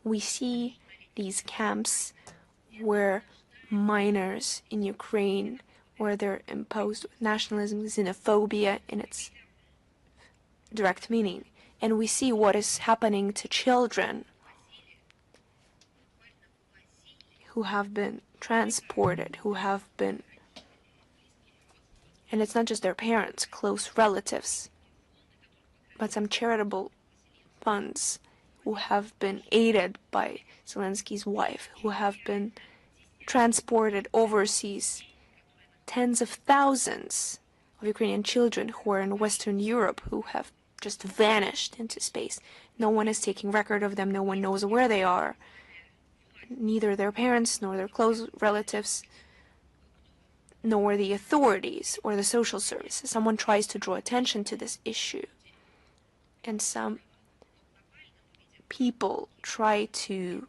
We see these camps where minors in Ukraine, where they're imposed with nationalism, xenophobia in its direct meaning. And we see what is happening to children who have been transported, who have been, and it's not just their parents, close relatives, but some charitable funds who have been aided by Zelensky's wife, who have been transported overseas. Tens of thousands of Ukrainian children who are in Western Europe who have just vanished into space. No one is taking record of them. No one knows where they are. Neither their parents nor their close relatives, nor the authorities or the social services. Someone tries to draw attention to this issue, and some people try to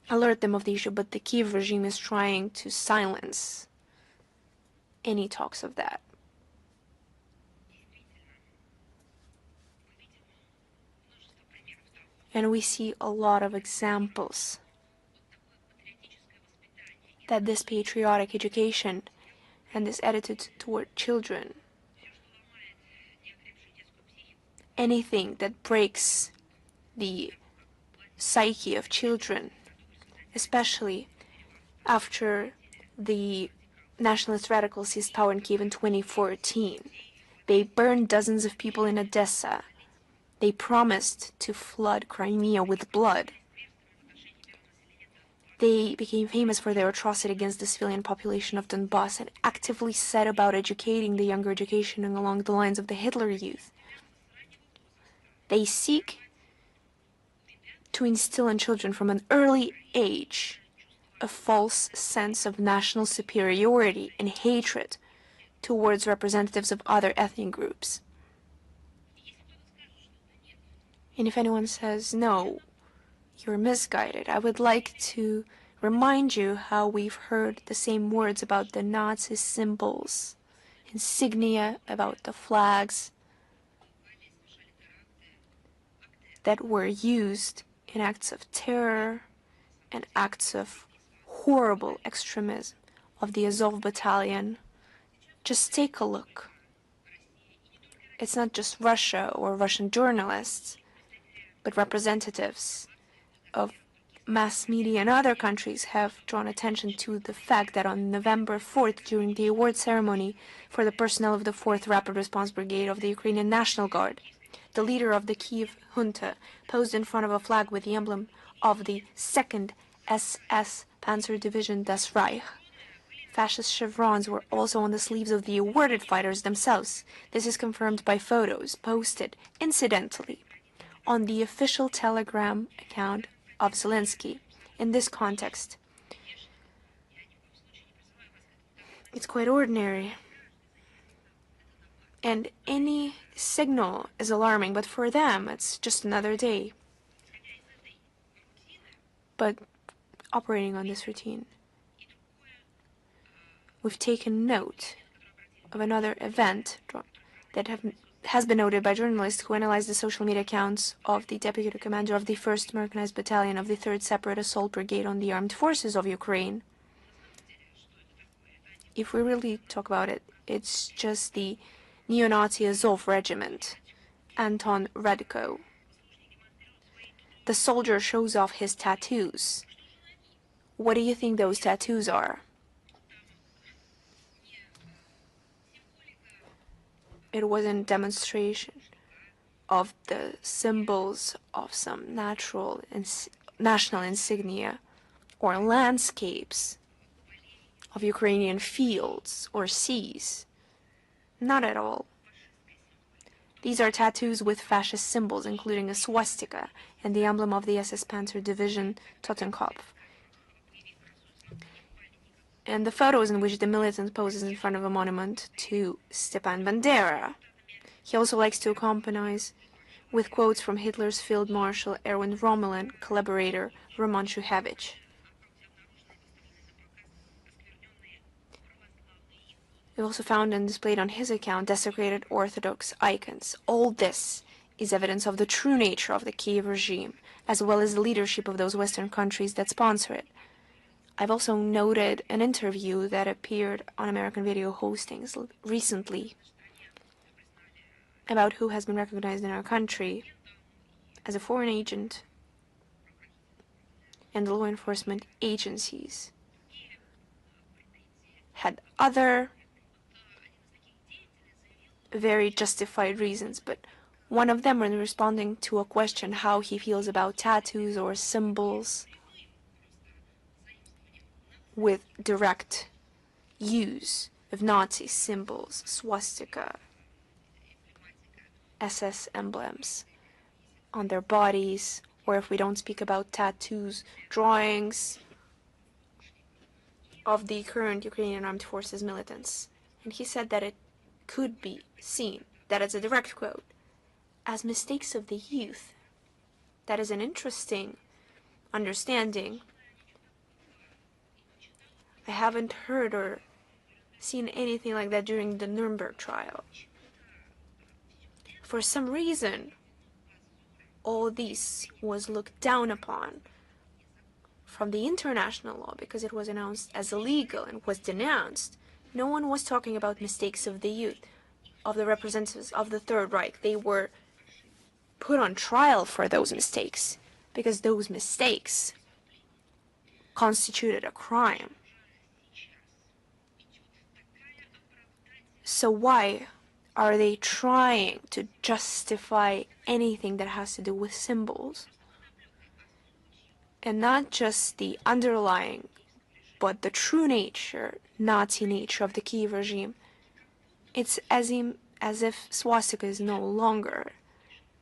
alert them of the issue, but the Kiev regime is trying to silence any talks of that. And we see a lot of examples that this patriotic education and this attitude toward children, anything that breaks the psyche of children, especially after the nationalist radicals seized power in Kiev in 2014. They burned dozens of people in Odessa. They promised to flood Crimea with blood. They became famous for their atrocity against the civilian population of Donbass and actively set about educating the younger generation along the lines of the Hitler Youth. They seek to instill in children from an early age a false sense of national superiority and hatred towards representatives of other ethnic groups. And if anyone says, no, you're misguided, I would like to remind you how we've heard the same words about the Nazi symbols, insignia, about the flags that were used in acts of terror and acts of horrible extremism of the Azov battalion. Just take a look. It's not just Russia or Russian journalists, but representatives of mass media in other countries have drawn attention to the fact that on November 4th, during the award ceremony for the personnel of the 4th Rapid Response Brigade of the Ukrainian National Guard, the leader of the Kiev junta posed in front of a flag with the emblem of the 2nd SS Panzer Division Das Reich. Fascist chevrons were also on the sleeves of the awarded fighters themselves. This is confirmed by photos posted, incidentally, on the official Telegram account of Zelensky. In this context, it's quite ordinary, and any signal is alarming, but for them it's just another day. But operating on this routine, we've taken note of another event that has been noted by journalists who analyzed the social media accounts of the deputy commander of the 1st Mechanized Battalion of the 3rd Separate Assault Brigade on the Armed Forces of Ukraine. If we really talk about it, it's just the neo-Nazi Azov regiment, Anton Radko. The soldier shows off his tattoos. What do you think those tattoos are? It wasn't a demonstration of the symbols of some national insignia or landscapes of Ukrainian fields or seas. Not at all. These are tattoos with fascist symbols, including a swastika and the emblem of the SS Panzer Division Totenkopf. And the photos in which the militant poses in front of a monument to Stepan Bandera. He also likes to accompany with quotes from Hitler's Field Marshal Erwin Rommel and collaborator Roman Shukhevich. We also found and displayed on his account desecrated Orthodox icons. All this is evidence of the true nature of the Kiev regime, as well as the leadership of those Western countries that sponsor it. I've also noted an interview that appeared on American video hostings recently about who has been recognized in our country as a foreign agent and the law enforcement agencies had other very justified reasons, but one of them, when responding to a question how he feels about tattoos or symbols with direct use of Nazi symbols, swastika, SS emblems on their bodies, or if we don't speak about tattoos, drawings of the current Ukrainian armed forces militants. And he said that it could be seen, that is a direct quote, as mistakes of the youth. That is an interesting understanding. I haven't heard or seen anything like that during the Nuremberg trial. For some reason, all this was looked down upon from the international law because it was announced as illegal and was denounced. No one was talking about mistakes of the youth, of the representatives of the Third Reich. They were put on trial for those mistakes because those mistakes constituted a crime. So why are they trying to justify anything that has to do with symbols? And not just the underlying, but the true nature, Nazi nature of the Kiev regime. It's as if swastika is no longer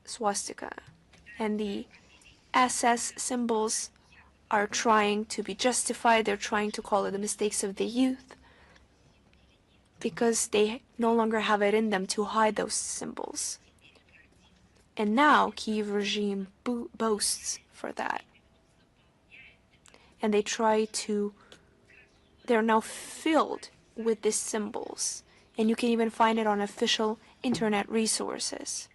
swastika. And the SS symbols are trying to be justified. They're trying to call it the mistakes of the youth because they no longer have it in them to hide those symbols. And now Kiev regime boasts for that. And they're now filled with these symbols. And you can even find it on official internet resources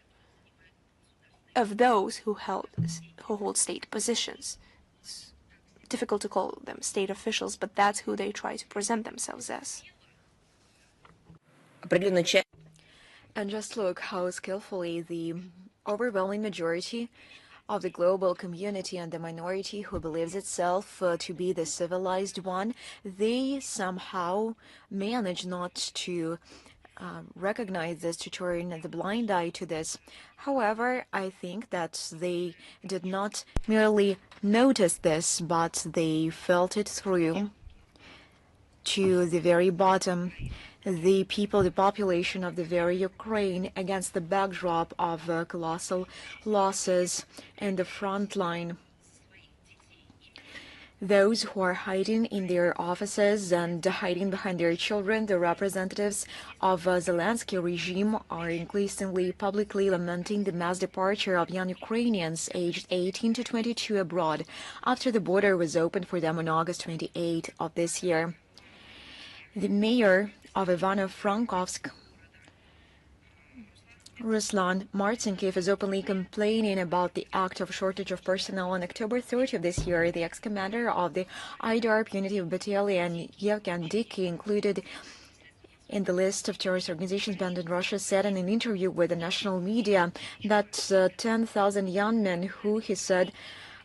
of those who hold state positions. It's difficult to call them state officials, but that's who they try to present themselves as. And just look how skillfully the overwhelming majority of the global community and the minority who believes itself to be the civilized one, they somehow manage not to recognize this, to turn the blind eye to this. However, I think that they did not merely notice this, but they felt it through to the very bottom. The people, the population of the very Ukraine, against the backdrop of colossal losses in the front line. Those who are hiding in their offices and hiding behind their children, the representatives of Zelensky regime, are increasingly publicly lamenting the mass departure of young Ukrainians aged 18 to 22 abroad after the border was opened for them on August 28 of this year. The mayor of Ivano-Frankovsk, Ruslan Marcinkiv, is openly complaining about the act of shortage of personnel. On October 30 of this year, the ex-commander of the IDAR Punitive Battalion, Yevgen Dicky, included in the list of terrorist organizations banned in Russia, said in an interview with the national media that 10,000 young men who, he said,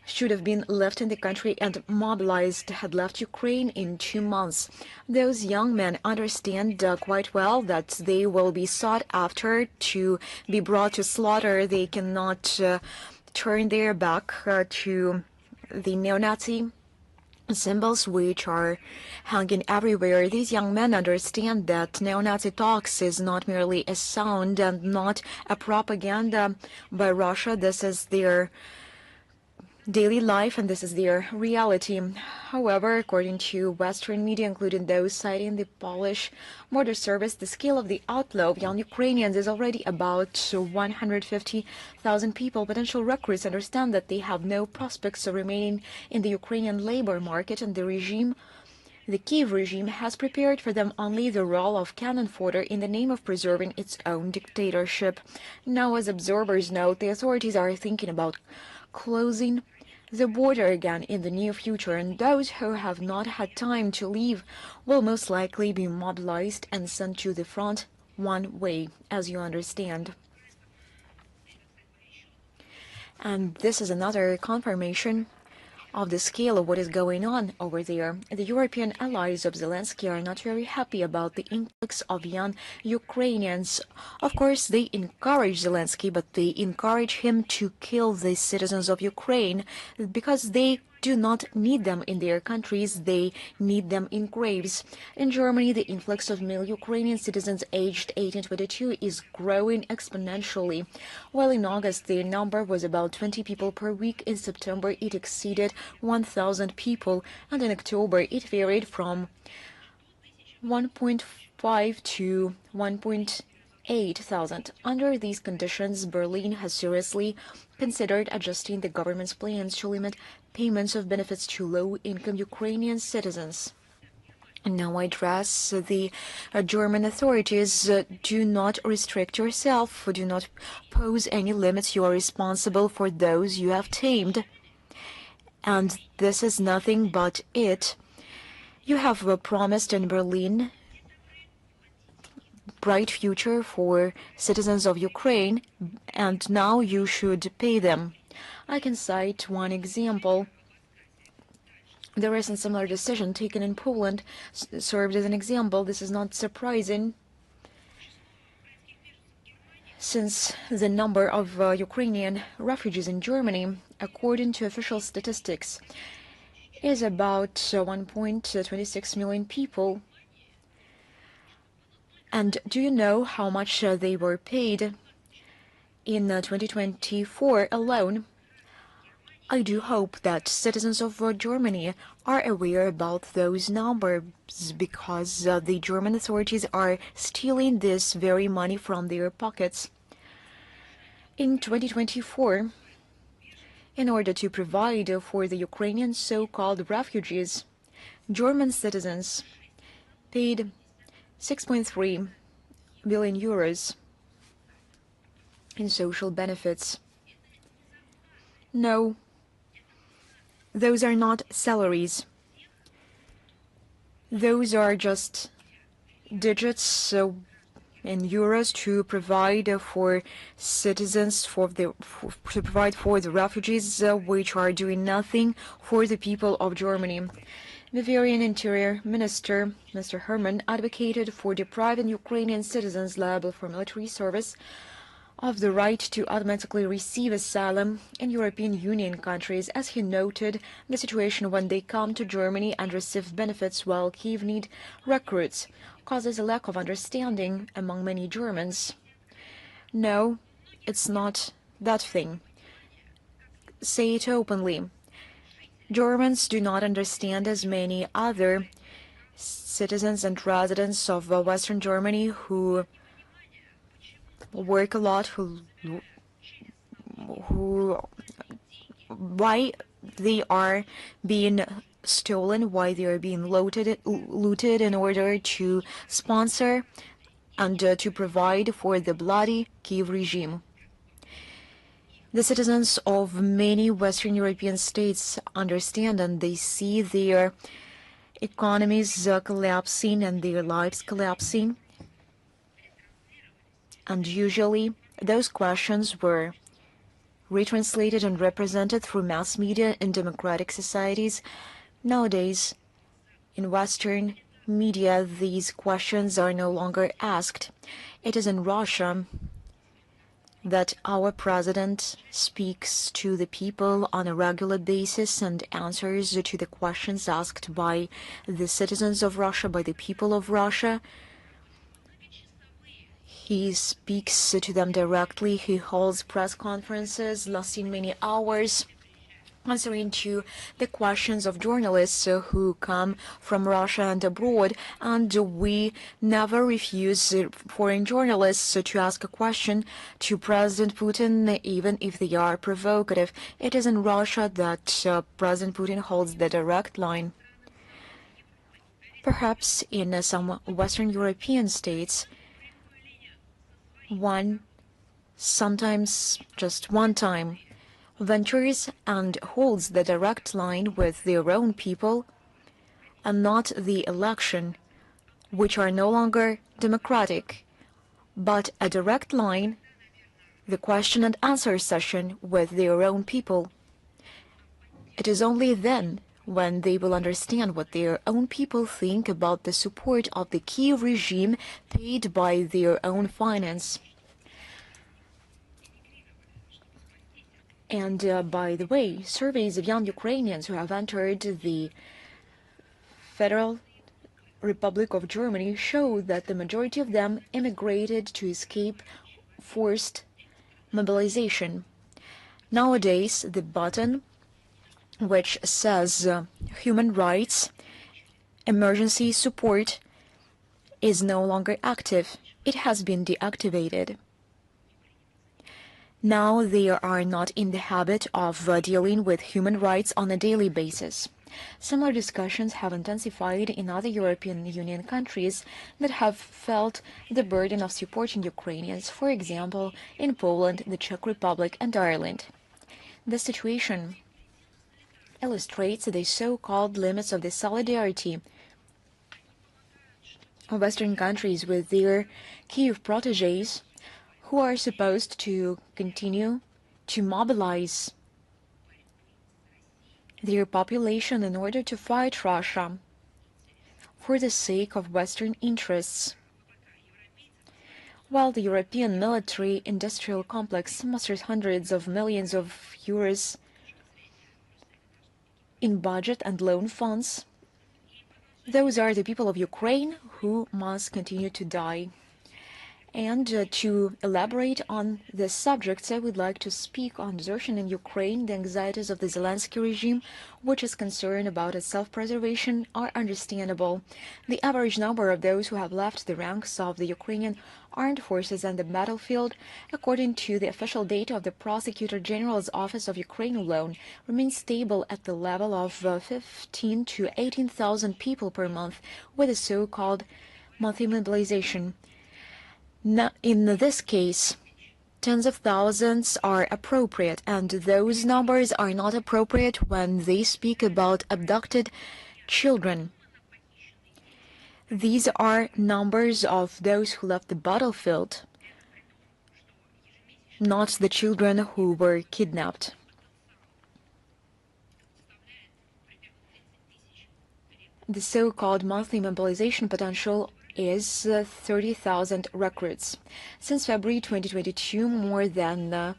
should have been left in the country and mobilized had left Ukraine in 2 months. Those young men understand quite well that they will be sought after to be brought to slaughter. They cannot turn their back to the neo-Nazi symbols which are hanging everywhere. These young men understand that neo-Nazi talks is not merely a sound and not a propaganda by Russia. This is their daily life, and this is their reality. However, according to Western media, including those citing the Polish border service, the scale of the outflow of young Ukrainians is already about 150,000 people. Potential recruits understand that they have no prospects of remaining in the Ukrainian labor market, and the regime The Kiev regime has prepared for them only the role of cannon fodder in the name of preserving its own dictatorship. Now, as observers note, the authorities are thinking about closing the border again in the near future, and those who have not had time to leave will most likely be mobilized and sent to the front one way, as you understand. And this is another confirmation of the scale of what is going on over there. The European allies of Zelensky are not very happy about the influx of young Ukrainians. Of course, they encourage Zelensky, but they encourage him to kill the citizens of Ukraine because they do not need them in their countries, they need them in graves. In Germany, the influx of male Ukrainian citizens aged 18 to 22 is growing exponentially. While in August the number was about 20 people per week, in September it exceeded 1,000 people, and in October it varied from 1.5 to 1.8,000. Under these conditions, Berlin has seriously considered adjusting the government's plans to limit payments of benefits to low-income Ukrainian citizens. And now I address the German authorities. Do not restrict yourself. Do not pose any limits. You are responsible for those you have tamed. And this is nothing but it. You have promised in Berlin bright future for citizens of Ukraine, and now you should pay them. I can cite one example. The recent similar decision taken in Poland served as an example. This is not surprising, since the number of Ukrainian refugees in Germany, according to official statistics, is about 1.26 million people. And do you know how much they were paid in 2024 alone? I do hope that citizens of Germany are aware about those numbers, because the German authorities are stealing this very money from their pockets. In 2024, in order to provide for the Ukrainian so-called refugees, German citizens paid 6.3 billion euros in social benefits. No, those are not salaries. Those are just digits in euros to provide for citizens, to provide for the refugees, which are doing nothing for the people of Germany. Bavarian Interior Minister, Mr. Herman, advocated for depriving Ukrainian citizens liable for military service of the right to automatically receive asylum in European Union countries. As he noted, the situation when they come to Germany and receive benefits while Kiev need recruits causes a lack of understanding among many Germans. No, it's not that thing. Say it openly. Germans do not understand, as many other citizens and residents of Western Germany who work a lot, why they are being stolen, why they are being looted in order to sponsor and to provide for the bloody Kiev regime. The citizens of many Western European states understand, and they see their economies collapsing and their lives collapsing. And usually, those questions were retranslated and represented through mass media in democratic societies. Nowadays, in Western media, these questions are no longer asked. It is in Russia that our president speaks to the people on a regular basis and answers to the questions asked by the citizens of Russia, by the people of Russia. He speaks to them directly. He holds press conferences lasting many hours, answering to the questions of journalists who come from Russia and abroad. And we never refuse foreign journalists to ask a question to President Putin, even if they are provocative. It is in Russia that President Putin holds the direct line. Perhaps in some Western European states, sometimes just one time, ventures and holds the direct line with their own people and not the election, which are no longer democratic, but a direct line, the question and answer session with their own people. It is only then when they will understand what their own people think about the support of the Kiev regime paid by their own finance. And by the way, surveys of young Ukrainians who have entered the Federal Republic of Germany show that the majority of them immigrated to escape forced mobilization. Nowadays, the button which says human rights, emergency support is no longer active. It has been deactivated. Now they are not in the habit of dealing with human rights on a daily basis. Similar discussions have intensified in other European Union countries that have felt the burden of supporting Ukrainians, for example, in Poland, the Czech Republic, and Ireland. The situation illustrates the so-called limits of the solidarity of Western countries with their Kiev protégés, who are supposed to continue to mobilize their population in order to fight Russia for the sake of Western interests. While the European military-industrial complex musters hundreds of millions of euros in budget and loan funds, those are the people of Ukraine who must continue to die. And to elaborate on this subject, I would like to speak on desertion in Ukraine. The anxieties of the Zelensky regime, which is concerned about its self-preservation, are understandable. The average number of those who have left the ranks of the Ukrainian armed forces and the battlefield, according to the official data of the Prosecutor General's Office of Ukraine alone, remains stable at the level of 15,000 to 18,000 people per month, with a so-called monthly mobilization. In this case, tens of thousands are appropriate, and those numbers are not appropriate when they speak about abducted children. These are numbers of those who left the battlefield, not the children who were kidnapped. The so-called monthly mobilization potential is 30,000 recruits. Since February 2022, more than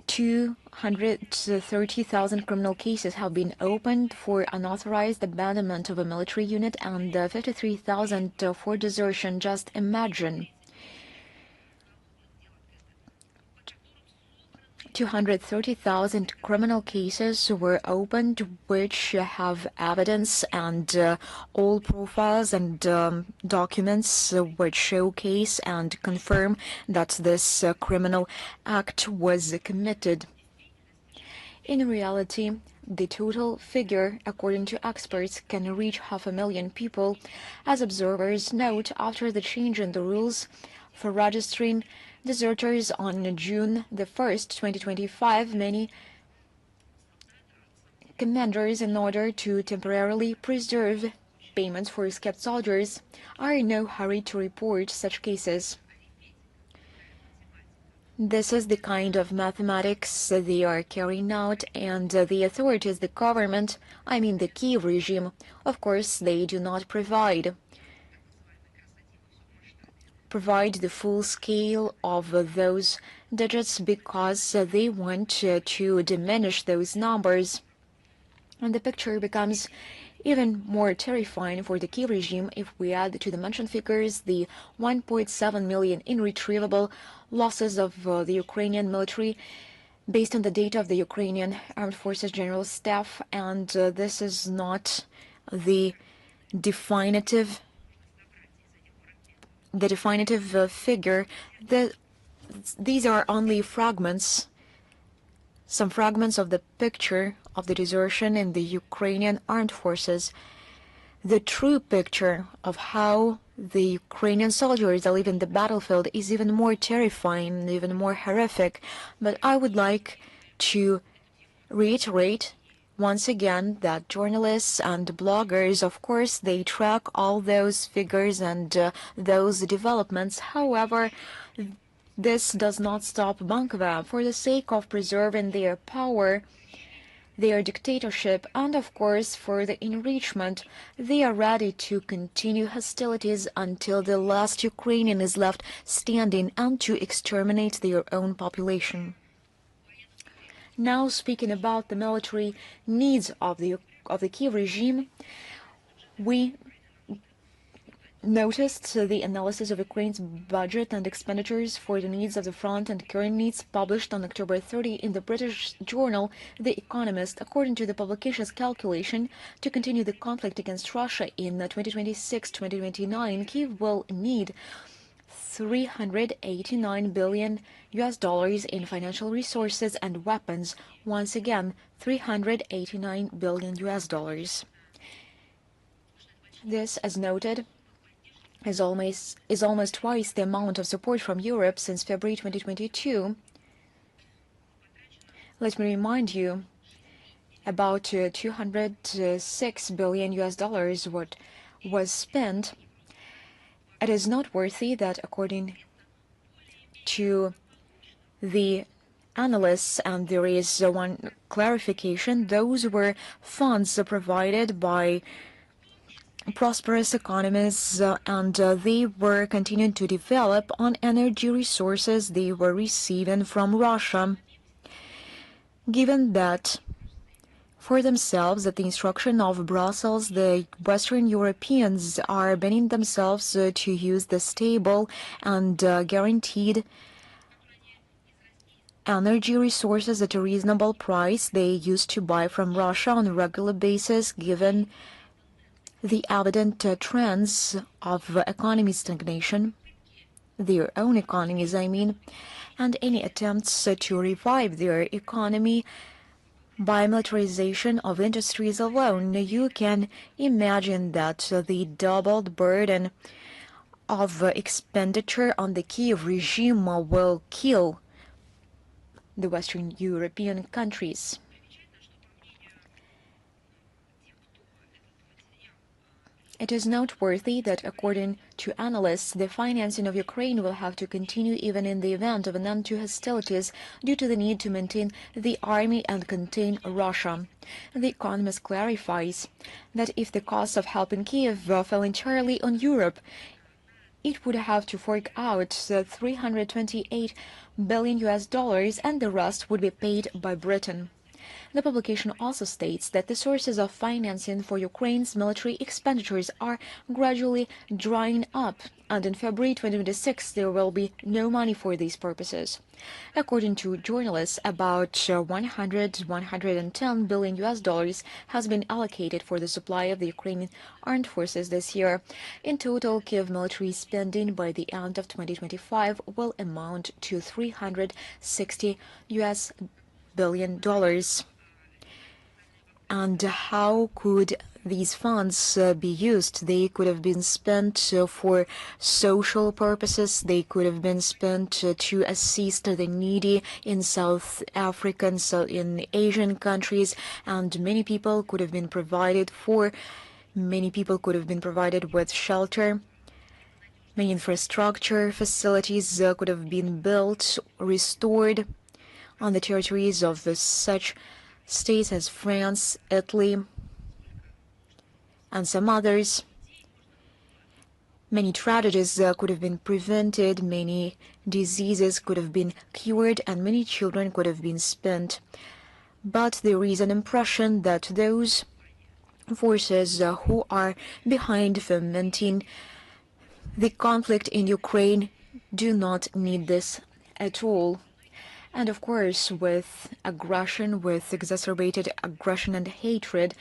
230,000 criminal cases have been opened for unauthorized abandonment of a military unit and 53,000 for desertion. Just imagine. 230,000 criminal cases were opened, which have evidence and all profiles and documents which showcase and confirm that this criminal act was committed. In reality, the total figure, according to experts, can reach 500,000 people, as observers note after the change in the rules for registering deserters on June the 1st, 2025, many commanders, in order to temporarily preserve payments for escaped soldiers, are in no hurry to report such cases. This is the kind of mathematics they are carrying out, and the authorities, the government, I mean the Kiev regime, of course, they do not provide the full scale of those digits because they want to diminish those numbers. And the picture becomes even more terrifying for the Kiev regime if we add to the mentioned figures the 1.7 million irretrievable losses of the Ukrainian military based on the data of the Ukrainian Armed Forces General Staff, and this is not the definitive figure. These are only fragments, some fragments of the picture of the desertion in the Ukrainian armed forces. The true picture of how the Ukrainian soldiers live in the battlefield is even more terrifying, even more horrific. But I would like to reiterate once again that journalists and bloggers, of course, they track all those figures and those developments. However, this does not stop Bankova. For the sake of preserving their power, their dictatorship, and of course for the enrichment, they are ready to continue hostilities until the last Ukrainian is left standing and to exterminate their own population. Now, speaking about the military needs of the Kiev regime, we noticed the analysis of Ukraine's budget and expenditures for the needs of the front and current needs published on October 30 in the British journal The Economist. According to the publication's calculation, to continue the conflict against Russia in 2026-2029, Kiev will need $389 billion in financial resources and weapons. Once again, $389 billion. This, as noted, is almost twice the amount of support from Europe since February 2022. Let me remind you, about $206 billion what was spent. It is noteworthy that according to the analysts, and there is one clarification, those were funds provided by prosperous economies and they were continuing to develop on energy resources they were receiving from Russia. Given that for themselves, at the instruction of Brussels, the Western Europeans are banning themselves to use the stable and guaranteed energy resources at a reasonable price they used to buy from Russia on a regular basis, given the evident trends of economy stagnation, their own economies, I mean, and any attempts to revive their economy by militarization of industries alone. You can imagine that the doubled burden of expenditure on the Kiev regime will kill the Western European countries. It is noteworthy that, according to analysts, the financing of Ukraine will have to continue even in the event of an end to hostilities due to the need to maintain the army and contain Russia. The Economist clarifies that if the cost of helping Kiev fell entirely on Europe, it would have to fork out $328 billion and the rest would be paid by Britain. The publication also states that the sources of financing for Ukraine's military expenditures are gradually drying up, and in February 2026 there will be no money for these purposes. According to journalists, about $110 billion has been allocated for the supply of the Ukrainian armed forces this year. In total, Kiev military spending by the end of 2025 will amount to $360 billion. And how could these funds be used? They could have been spent for social purposes. They could have been spent to assist the needy in South Africa and in Asian countries, and many people could have been provided with shelter. Many infrastructure facilities could have been built, restored on the territories of such states as France, Italy, and some others. Many tragedies could have been prevented, many diseases could have been cured, and many children could have been spent. But there is an impression that those forces who are behind fomenting the conflict in Ukraine do not need this at all. And of course, with aggression, with exacerbated aggression and hatred,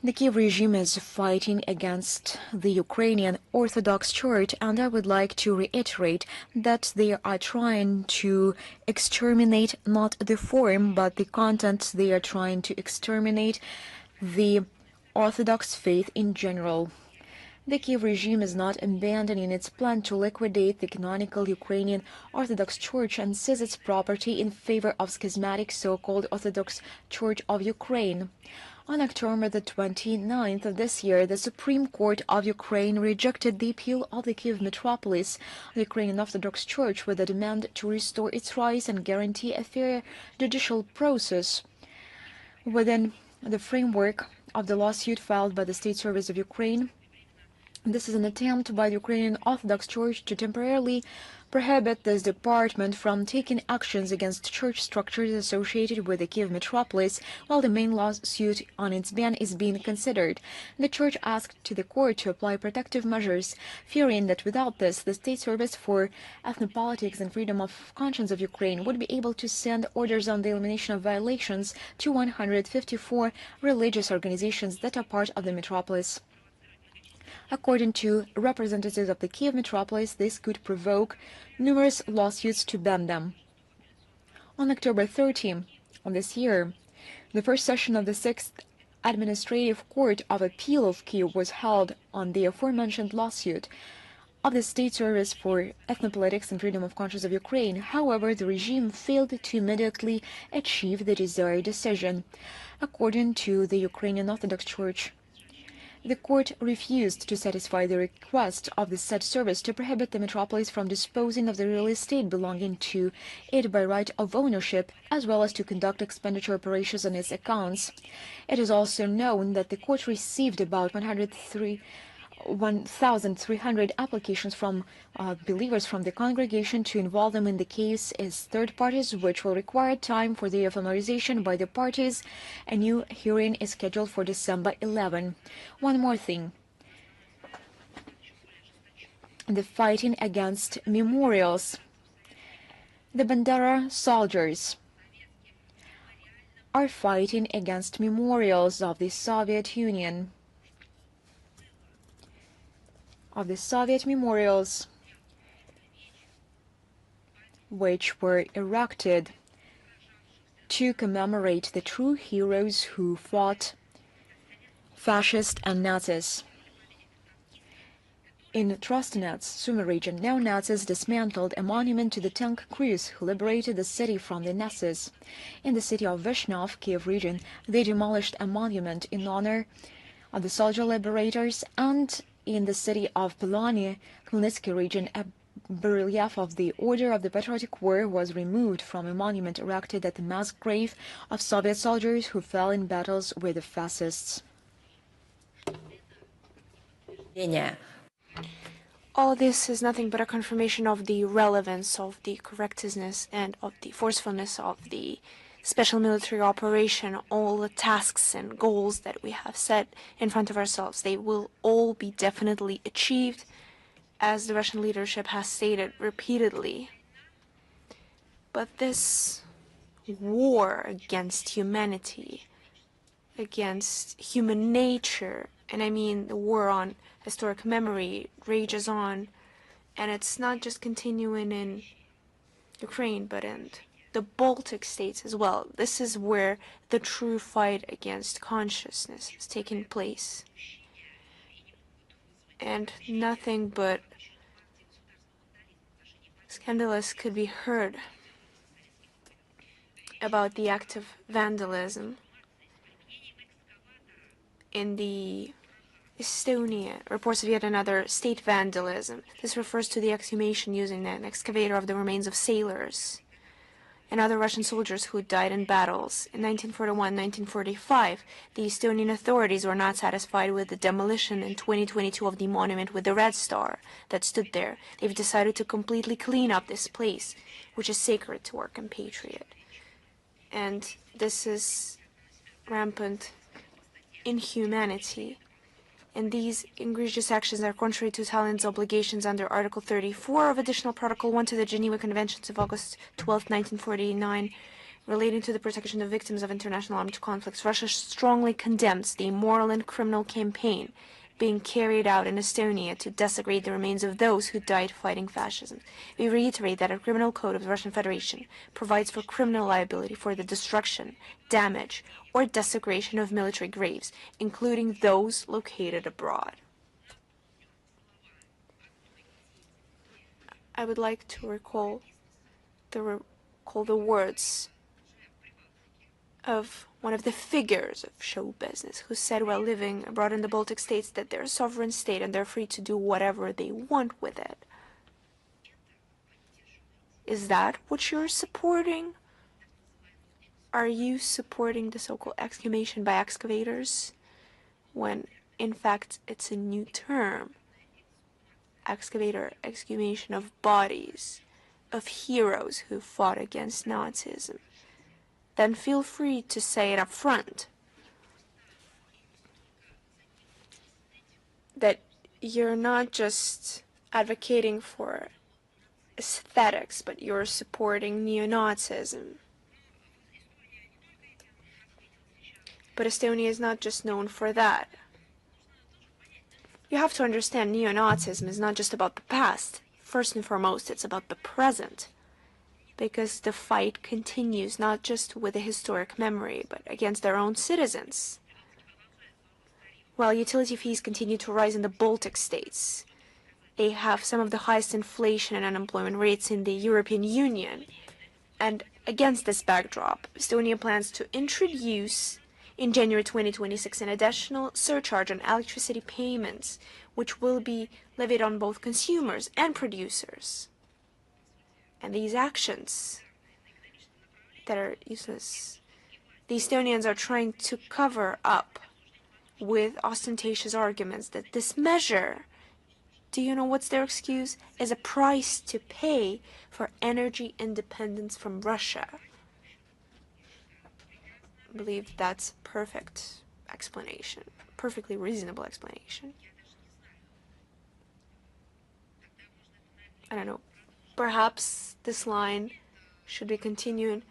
The Kiev regime is fighting against the Ukrainian Orthodox Church, and I would like to reiterate that they are trying to exterminate not the form but the content. They are trying to exterminate the Orthodox faith in general. The Kiev regime is not abandoning its plan to liquidate the canonical Ukrainian Orthodox Church and seize its property in favor of schismatic so-called Orthodox Church of Ukraine. On October the 29th of this year, the Supreme Court of Ukraine rejected the appeal of the Kiev metropolis, the Ukrainian Orthodox Church, with a demand to restore its rights and guarantee a fair judicial process within the framework of the lawsuit filed by the State Service of Ukraine. This is an attempt by the Ukrainian Orthodox Church to temporarily prohibit this department from taking actions against church structures associated with the Kiev metropolis, while the main lawsuit on its ban is being considered. The church asked to the court to apply protective measures, fearing that without this, the State Service for Ethnopolitics and Freedom of Conscience of Ukraine would be able to send orders on the elimination of violations to 154 religious organizations that are part of the metropolis. According to representatives of the Kiev metropolis, this could provoke numerous lawsuits to ban them. On October 30 of this year, the first session of the 6th Administrative Court of Appeal of Kiev was held on the aforementioned lawsuit of the State Service for Ethnopolitics and Freedom of Conscience of Ukraine. However, the regime failed to immediately achieve the desired decision. According to the Ukrainian Orthodox Church, the court refused to satisfy the request of the said service to prohibit the metropolis from disposing of the real estate belonging to it by right of ownership, as well as to conduct expenditure operations on its accounts. It is also known that the court received about 1,300 applications from believers from the congregation to involve them in the case as third parties, which will require time for their familiarization by the parties. A new hearing is scheduled for December 11. One more thing. The fighting against memorials. The Bandera soldiers are fighting against memorials of the Soviet Union. Memorials which were erected to commemorate the true heroes who fought fascists and Nazis. In Trostenets, Sumy region, neo-Nazis dismantled a monument to the tank crews who liberated the city from the Nazis. In the city of Vishnov, Kiev region, they demolished a monument in honor of the soldier liberators, and in the city of Polony, Khmelnytsky region, a bas-relief of the Order of the Patriotic War was removed from a monument erected at the mass grave of Soviet soldiers who fell in battles with the fascists. All this is nothing but a confirmation of the relevance, of the correctness, and of the forcefulness of the special military operation. All the tasks and goals that we have set in front of ourselves, they will all be definitely achieved, as the Russian leadership has stated repeatedly. But this war against humanity, against human nature, and I mean the war on historic memory, rages on, and it's not just continuing in Ukraine, but in the Baltic states as well. This is where the true fight against consciousness is taking place. And nothing but scandalous could be heard about the act of vandalism in the Estonia, reports of yet another state vandalism. This refers to the exhumation using an excavator of the remains of sailors and other Russian soldiers who died in battles. In 1941-1945, the Estonian authorities were not satisfied with the demolition in 2022 of the monument with the red star that stood there. They've decided to completely clean up this place, which is sacred to our compatriot. And this is rampant inhumanity. And these egregious actions are contrary to Tallinn's obligations under Article 34 of Additional Protocol 1 to the Geneva Conventions of August 12, 1949, relating to the protection of victims of international armed conflicts, Russia strongly condemns the immoral and criminal campaign being carried out in Estonia to desecrate the remains of those who died fighting fascism. We reiterate that a criminal code of the Russian Federation provides for criminal liability for the destruction, damage, or desecration of military graves, including those located abroad. I would like to recall the words of one of the figures of show business who said while living abroad in the Baltic states that they're a sovereign state and they're free to do whatever they want with it. Is that what you're supporting? Are you supporting the so-called exhumation by excavators when in fact it's a new term? Excavator, exhumation of bodies of heroes who fought against Nazism. Then feel free to say it up front that you're not just advocating for aesthetics, but you're supporting neo-Nazism. But Estonia is not just known for that. You have to understand neo-Nazism is not just about the past. First and foremost, it's about the present. Because the fight continues not just with a historic memory, but against their own citizens. While utility fees continue to rise in the Baltic states, they have some of the highest inflation and unemployment rates in the European Union. And against this backdrop, Estonia plans to introduce in January 2026 an additional surcharge on electricity payments, which will be levied on both consumers and producers. And these actions that are useless, the Estonians are trying to cover up with ostentatious arguments that this measure, do you know what's their excuse, is a price to pay for energy independence from Russia. I believe that's perfect explanation, perfectly reasonable explanation. I don't know. Perhaps this line should be continued.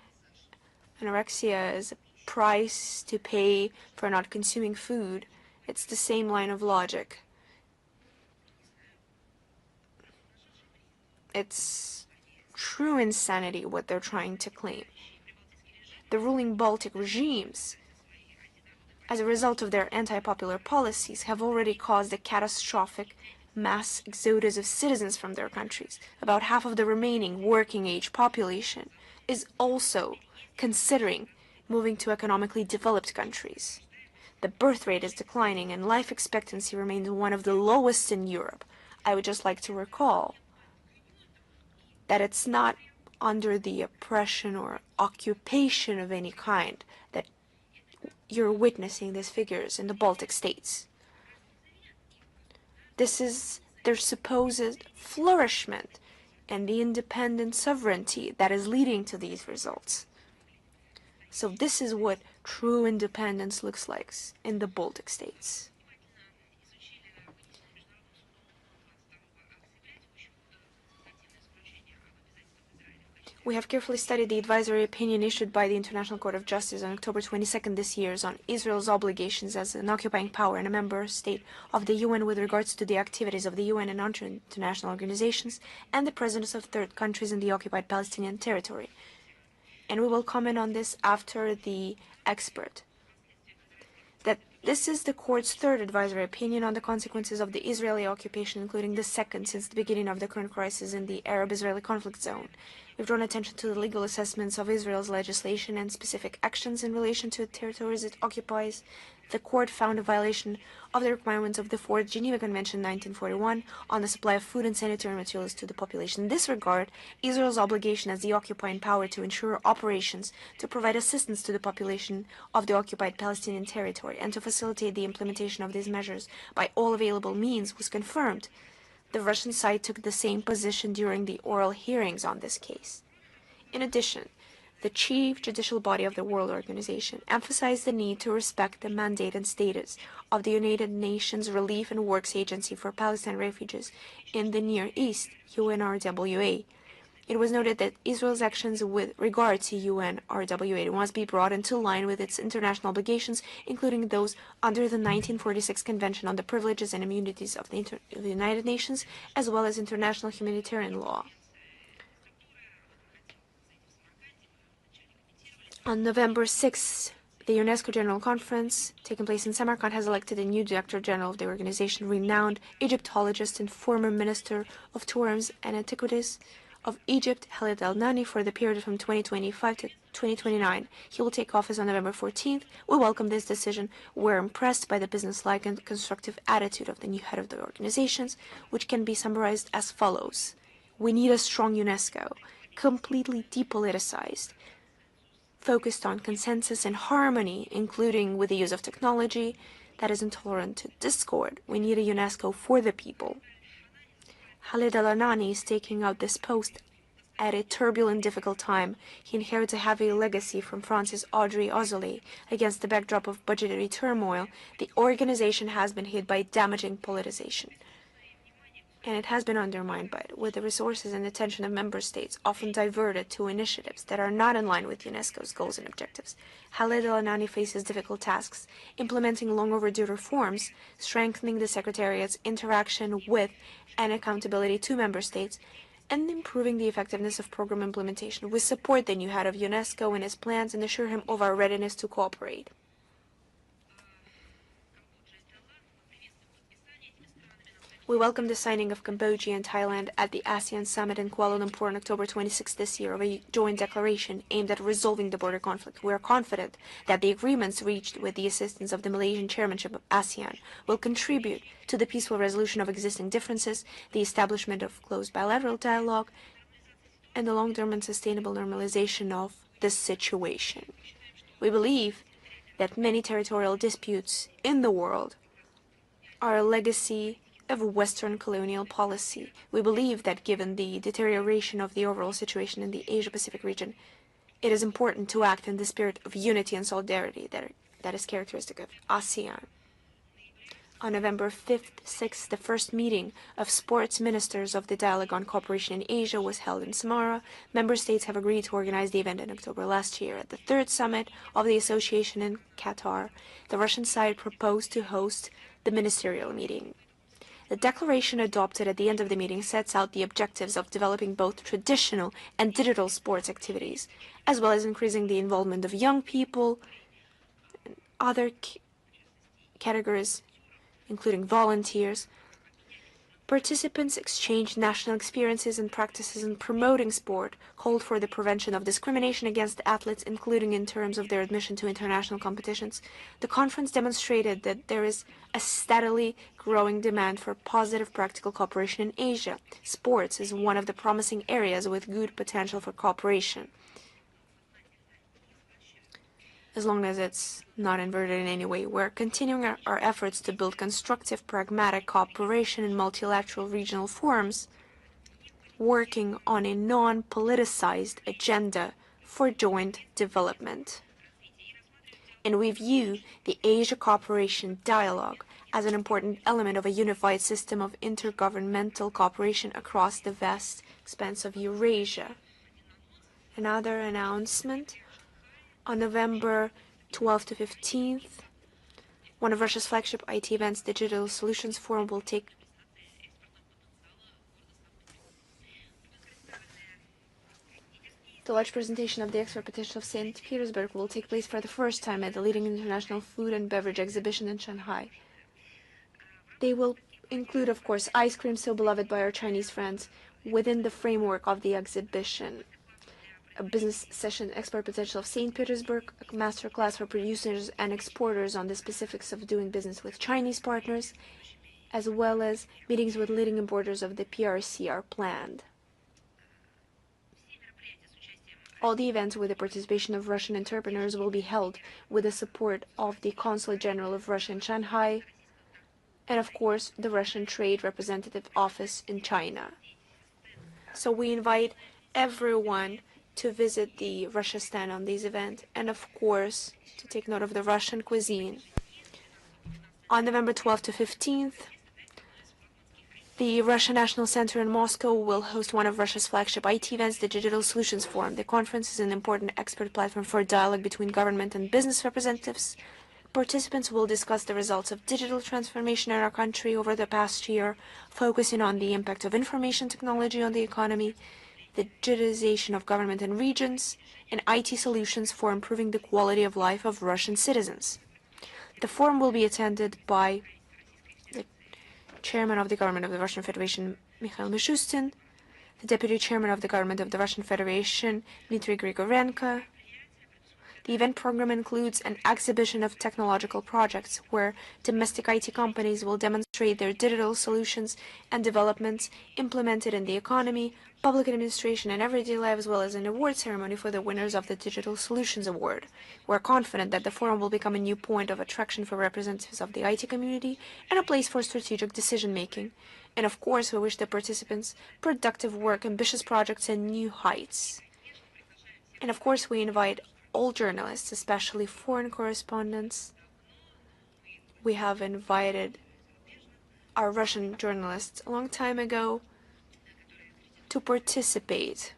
Anorexia is a price to pay for not consuming food. It's the same line of logic. It's true insanity what they're trying to claim. The ruling Baltic regimes, as a result of their anti-popular policies, have already caused a catastrophic mass exodus of citizens from their countries. About half of the remaining working-age population is also considering moving to economically developed countries. The birth rate is declining and life expectancy remains one of the lowest in Europe. I would just like to recall that it's not under the oppression or occupation of any kind that you're witnessing these figures in the Baltic states. This is their supposed flourishment and the independent sovereignty that is leading to these results. So this is what true independence looks like in the Baltic states. We have carefully studied the advisory opinion issued by the International Court of Justice on October 22nd this year on Israel's obligations as an occupying power and a member state of the UN with regards to the activities of the UN and other international organizations and the presence of third countries in the occupied Palestinian territory. And we will comment on this after the expert. That this is the court's third advisory opinion on the consequences of the Israeli occupation, including the second since the beginning of the current crisis in the Arab-Israeli conflict zone. We've drawn attention to the legal assessments of Israel's legislation and specific actions in relation to the territories it occupies. The court found a violation of the requirements of the Fourth Geneva Convention 1941 on the supply of food and sanitary materials to the population. In this regard, Israel's obligation as the occupying power to ensure operations to provide assistance to the population of the occupied Palestinian territory and to facilitate the implementation of these measures by all available means was confirmed. The Russian side took the same position during the oral hearings on this case. In addition, the chief judicial body of the World Organization emphasized the need to respect the mandate and status of the United Nations Relief and Works Agency for Palestine Refugees in the Near East, UNRWA, It was noted that Israel's actions with regard to UNRWA must be brought into line with its international obligations, including those under the 1946 Convention on the Privileges and Immunities of the United Nations, as well as international humanitarian law. On November 6th, the UNESCO General Conference, taking place in Samarkand, has elected a new Director General of the organization, renowned Egyptologist and former Minister of Tourism and Antiquities of Egypt, Khalid Al-Nani, for the period from 2025 to 2029. He will take office on November 14th. We welcome this decision. We're impressed by the business-like and constructive attitude of the new head of the organizations, which can be summarized as follows. We need a strong UNESCO, completely depoliticized, focused on consensus and harmony, including with the use of technology that is intolerant to discord. We need a UNESCO for the people. Khalid Al-Anani is taking out this post at a turbulent, difficult time. He inherits a heavy legacy from France's Audrey Azoulay. Against the backdrop of budgetary turmoil, the organization has been hit by damaging politicization, and it has been undermined by it, with the resources and attention of member states often diverted to initiatives that are not in line with UNESCO's goals and objectives. Khalid Al-Anani faces difficult tasks, implementing long overdue reforms, strengthening the Secretariat's interaction with and accountability to member states, and improving the effectiveness of program implementation. We support the new head of UNESCO in his plans and assure him of our readiness to cooperate. We welcome the signing of Cambodia and Thailand at the ASEAN Summit in Kuala Lumpur on October 26 this year of a joint declaration aimed at resolving the border conflict. We are confident that the agreements reached with the assistance of the Malaysian chairmanship of ASEAN will contribute to the peaceful resolution of existing differences, the establishment of close bilateral dialogue, and the long-term and sustainable normalization of this situation. We believe that many territorial disputes in the world are a legacy of Western colonial policy. We believe that given the deterioration of the overall situation in the Asia-Pacific region, it is important to act in the spirit of unity and solidarity that is characteristic of ASEAN. On November 5th, 6th, the first meeting of sports ministers of the Dialogue on Cooperation in Asia was held in Samara. Member states have agreed to organize the event in October last year. At the third summit of the association in Qatar, the Russian side proposed to host the ministerial meeting. The declaration adopted at the end of the meeting sets out the objectives of developing both traditional and digital sports activities, as well as increasing the involvement of young people and other categories, including volunteers. Participants exchanged national experiences and practices in promoting sport, called for the prevention of discrimination against athletes, including in terms of their admission to international competitions. The conference demonstrated that there is a steadily growing demand for positive practical cooperation in Asia. Sports is one of the promising areas with good potential for cooperation, as long as it's not inverted in any way. We're continuing our efforts to build constructive, pragmatic cooperation in multilateral regional forums, working on a non-politicized agenda for joint development. And we view the Asia Cooperation Dialogue as an important element of a unified system of intergovernmental cooperation across the vast expanse of Eurasia. Another announcement. On November 12th to 15th, one of Russia's flagship IT events, Digital Solutions Forum, will take the large presentation of the export potential of St. Petersburg will take place for the first time at the leading international food and beverage exhibition in Shanghai. They will include, of course, ice cream so beloved by our Chinese friends within the framework of the exhibition. A business session, Export Potential of St. Petersburg, a masterclass for producers and exporters on the specifics of doing business with Chinese partners, as well as meetings with leading importers of the PRC are planned. All the events with the participation of Russian entrepreneurs will be held with the support of the Consulate General of Russia in Shanghai, and of course the Russian Trade Representative Office in China. So we invite everyone to visit the Russia stand on these events, and of course to take note of the Russian cuisine. On November 12th to 15th, The Russian National Center in Moscow will host one of Russia's flagship IT events, the Digital Solutions Forum. The conference is an important expert platform for dialogue between government and business representatives. Participants will discuss the results of digital transformation in our country over the past year, focusing on the impact of information technology on the economy, the digitization of government and regions, and IT solutions for improving the quality of life of Russian citizens. The forum will be attended by the Chairman of the Government of the Russian Federation, Mikhail Mishustin, the Deputy Chairman of the Government of the Russian Federation, Dmitry Grigorenko. The event program includes an exhibition of technological projects where domestic IT companies will demonstrate their digital solutions and developments implemented in the economy, public administration, and everyday life, as well as an award ceremony for the winners of the Digital Solutions Award. We're confident that the forum will become a new point of attraction for representatives of the IT community and a place for strategic decision-making. And of course, we wish the participants productive work, ambitious projects, and new heights. And of course, we invite all journalists, especially foreign correspondents. We have invited our Russian journalists a long time ago to participate,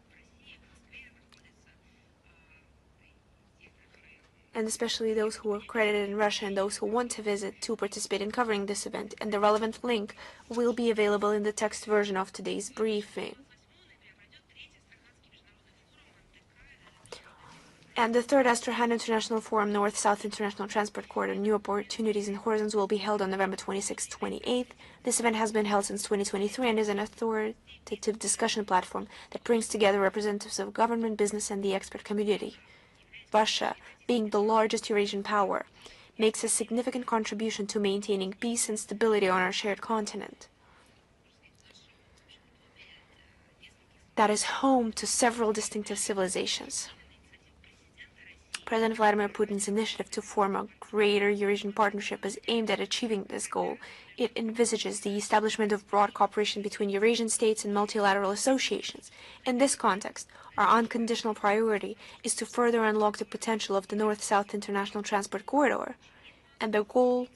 and especially those who are credited in Russia and those who want to visit to participate in covering this event. And the relevant link will be available in the text version of today's briefing. And the third Astrakhan International Forum, North-South International Transport Corridor, New Opportunities and Horizons, will be held on November 26-28. This event has been held since 2023 and is an authoritative discussion platform that brings together representatives of government, business, and the expert community. Russia, being the largest Eurasian power, makes a significant contribution to maintaining peace and stability on our shared continent that is home to several distinctive civilizations. President Vladimir Putin's initiative to form a greater Eurasian partnership is aimed at achieving this goal. It envisages the establishment of broad cooperation between Eurasian states and multilateral associations. In this context, our unconditional priority is to further unlock the potential of the North-South International Transport Corridor. And the goal,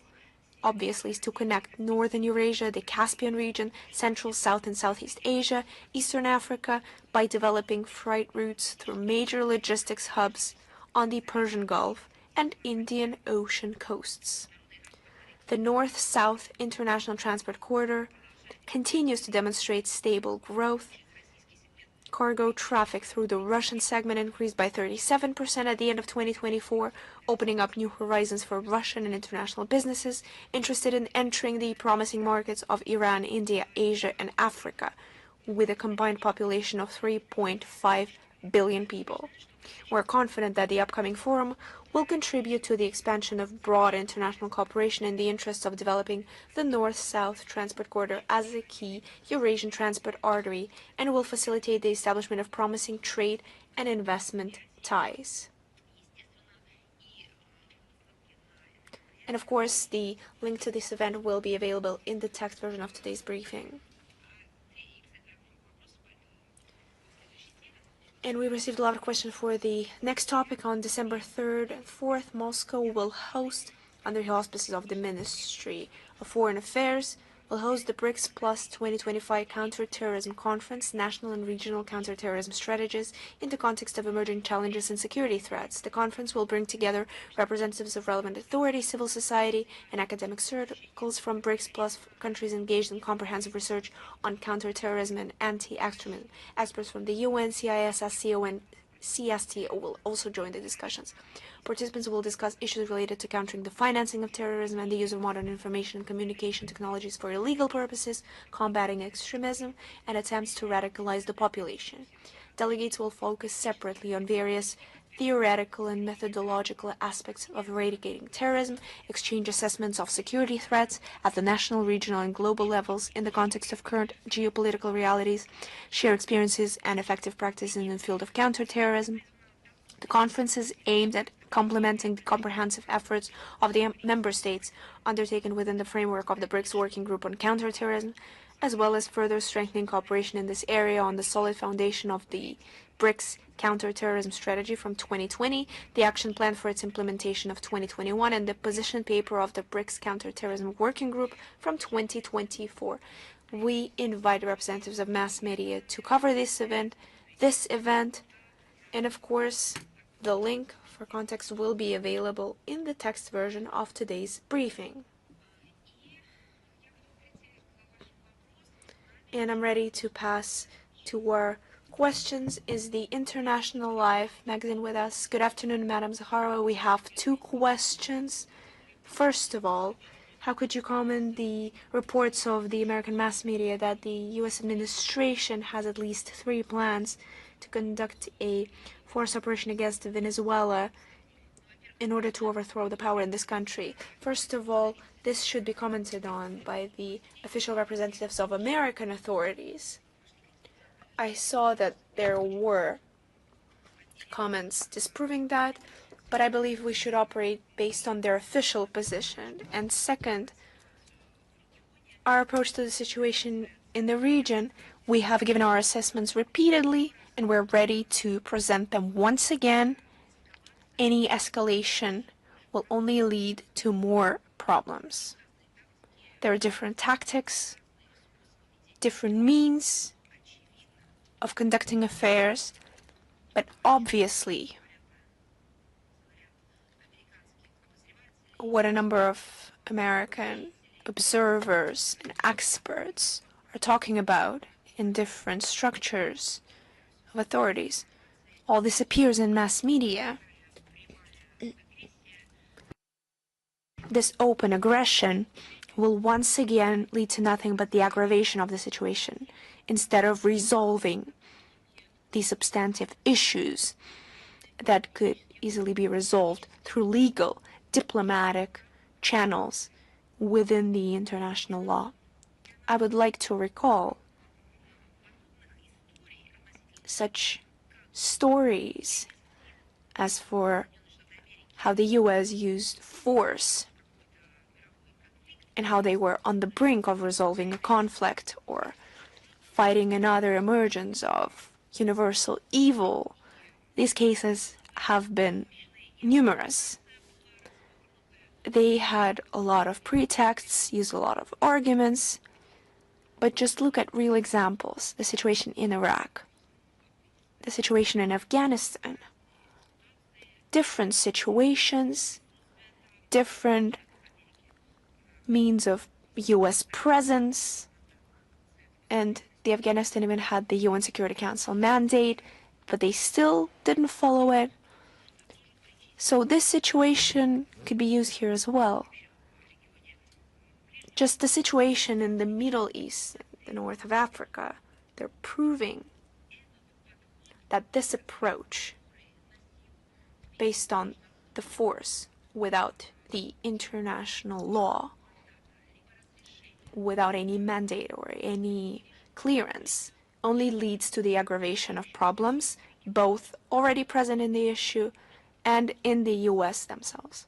obviously, is to connect Northern Eurasia, the Caspian region, Central, South, and Southeast Asia, Eastern Africa, by developing freight routes through major logistics hubs on the Persian Gulf and Indian Ocean coasts. The North-South International Transport Corridor continues to demonstrate stable growth. Cargo traffic through the Russian segment increased by 37% at the end of 2024, opening up new horizons for Russian and international businesses interested in entering the promising markets of Iran, India, Asia, and Africa, with a combined population of 3.5 billion people. We're confident that the upcoming forum will contribute to the expansion of broad international cooperation in the interests of developing the North-South Transport Corridor as a key Eurasian transport artery and will facilitate the establishment of promising trade and investment ties. And of course, the link to this event will be available in the text version of today's briefing. And we received a lot of questions for the next topic. On December 3rd and 4th, Moscow will host, under the auspices of the Ministry of Foreign Affairs, will host the BRICS Plus 2025 Counterterrorism Conference, National and Regional Counterterrorism Strategies in the context of emerging challenges and security threats. The conference will bring together representatives of relevant authorities, civil society, and academic circles from BRICS Plus countries engaged in comprehensive research on counterterrorism and anti-extremism. Experts from the UN, CIS, SCO, and CSTO will also join the discussions. Participants will discuss issues related to countering the financing of terrorism and the use of modern information and communication technologies for illegal purposes, combating extremism, and attempts to radicalize the population. Delegates will focus separately on various theoretical and methodological aspects of eradicating terrorism, exchange assessments of security threats at the national, regional, and global levels in the context of current geopolitical realities, share experiences and effective practices in the field of counterterrorism. The conference is aimed at complementing the comprehensive efforts of the member states undertaken within the framework of the BRICS Working Group on Counterterrorism, as well as further strengthening cooperation in this area on the solid foundation of the BRICS Counterterrorism Strategy from 2020, the action plan for its implementation of 2021, and the position paper of the BRICS Counterterrorism Working Group from 2024. we invite representatives of mass media to cover this event, and of course, the link for context will be available in the text version of today's briefing. And I'm ready to pass to our questions. Is the International Life magazine with us? Good afternoon, Madam Zakharova. We have 2 questions. First of all, how could you comment the reports of the American mass media that the U.S. administration has at least 3 plans to conduct a force operation against Venezuela in order to overthrow the power in this country? First of all, this should be commented on by the official representatives of American authorities. I saw that there were comments disproving that, but I believe we should operate based on their official position. And second, our approach to the situation in the region, we have given our assessments repeatedly, and we're ready to present them once again. Any escalation will only lead to more problems. There are different tactics, different means of conducting affairs, but obviously, what a number of American observers and experts are talking about in different structures of authorities, all this appears in mass media. This open aggression will once again lead to nothing but the aggravation of the situation, instead of resolving the substantive issues that could easily be resolved through legal, diplomatic channels within the international law. I would like to recall such stories as for how the U.S. used force and how they were on the brink of resolving a conflict or fighting another emergence of universal evil. These cases have been numerous. They had a lot of pretexts, used a lot of arguments, but just look at real examples. The situation in Iraq, the situation in Afghanistan. Different situations, different means of U.S. presence, and the Afghanistan even had the UN Security Council mandate, but they still didn't follow it. So this situation could be used here as well. Just the situation in the Middle East, the north of Africa, they're proving that this approach, based on the force without the international law, without any mandate or any clearance, only leads to the aggravation of problems, both already present in the issue and in the U.S. themselves.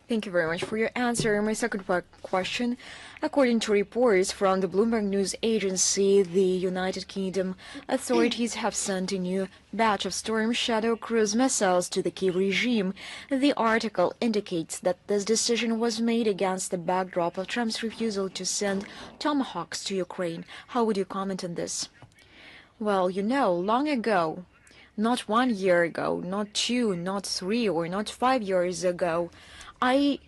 Thank you very much for your answer. My second question, according to reports from the Bloomberg News Agency, the United Kingdom authorities have sent a new batch of Storm Shadow cruise missiles to the Kiev regime. The article indicates that this decision was made against the backdrop of Trump's refusal to send Tomahawks to Ukraine. How would you comment on this? Well, long ago, not 1 year ago, not 2, not 3, or not 5 years ago, I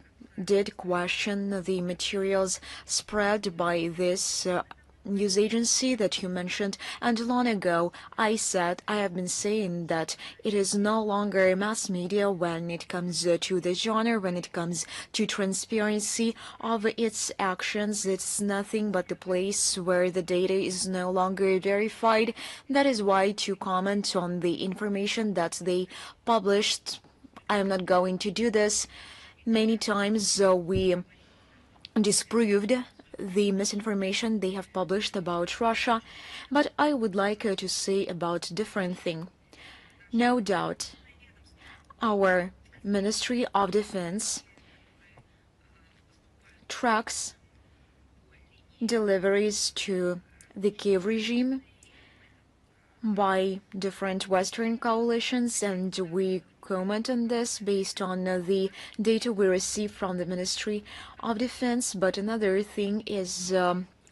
did question the materials spread by this news agency that you mentioned, and long ago I have been saying that it is no longer mass media when it comes to the genre, when it comes to transparency of its actions. It's nothing but the place where the data is no longer verified. That is why, to comment on the information that they published, I am not going to do this. Many times we disproved the misinformation they have published about Russia, but I would like to say about different thing. No doubt, our Ministry of Defense tracks deliveries to the Kiev regime by different Western coalitions, and we comment on this based on the data we received from the Ministry of Defense, but another thing is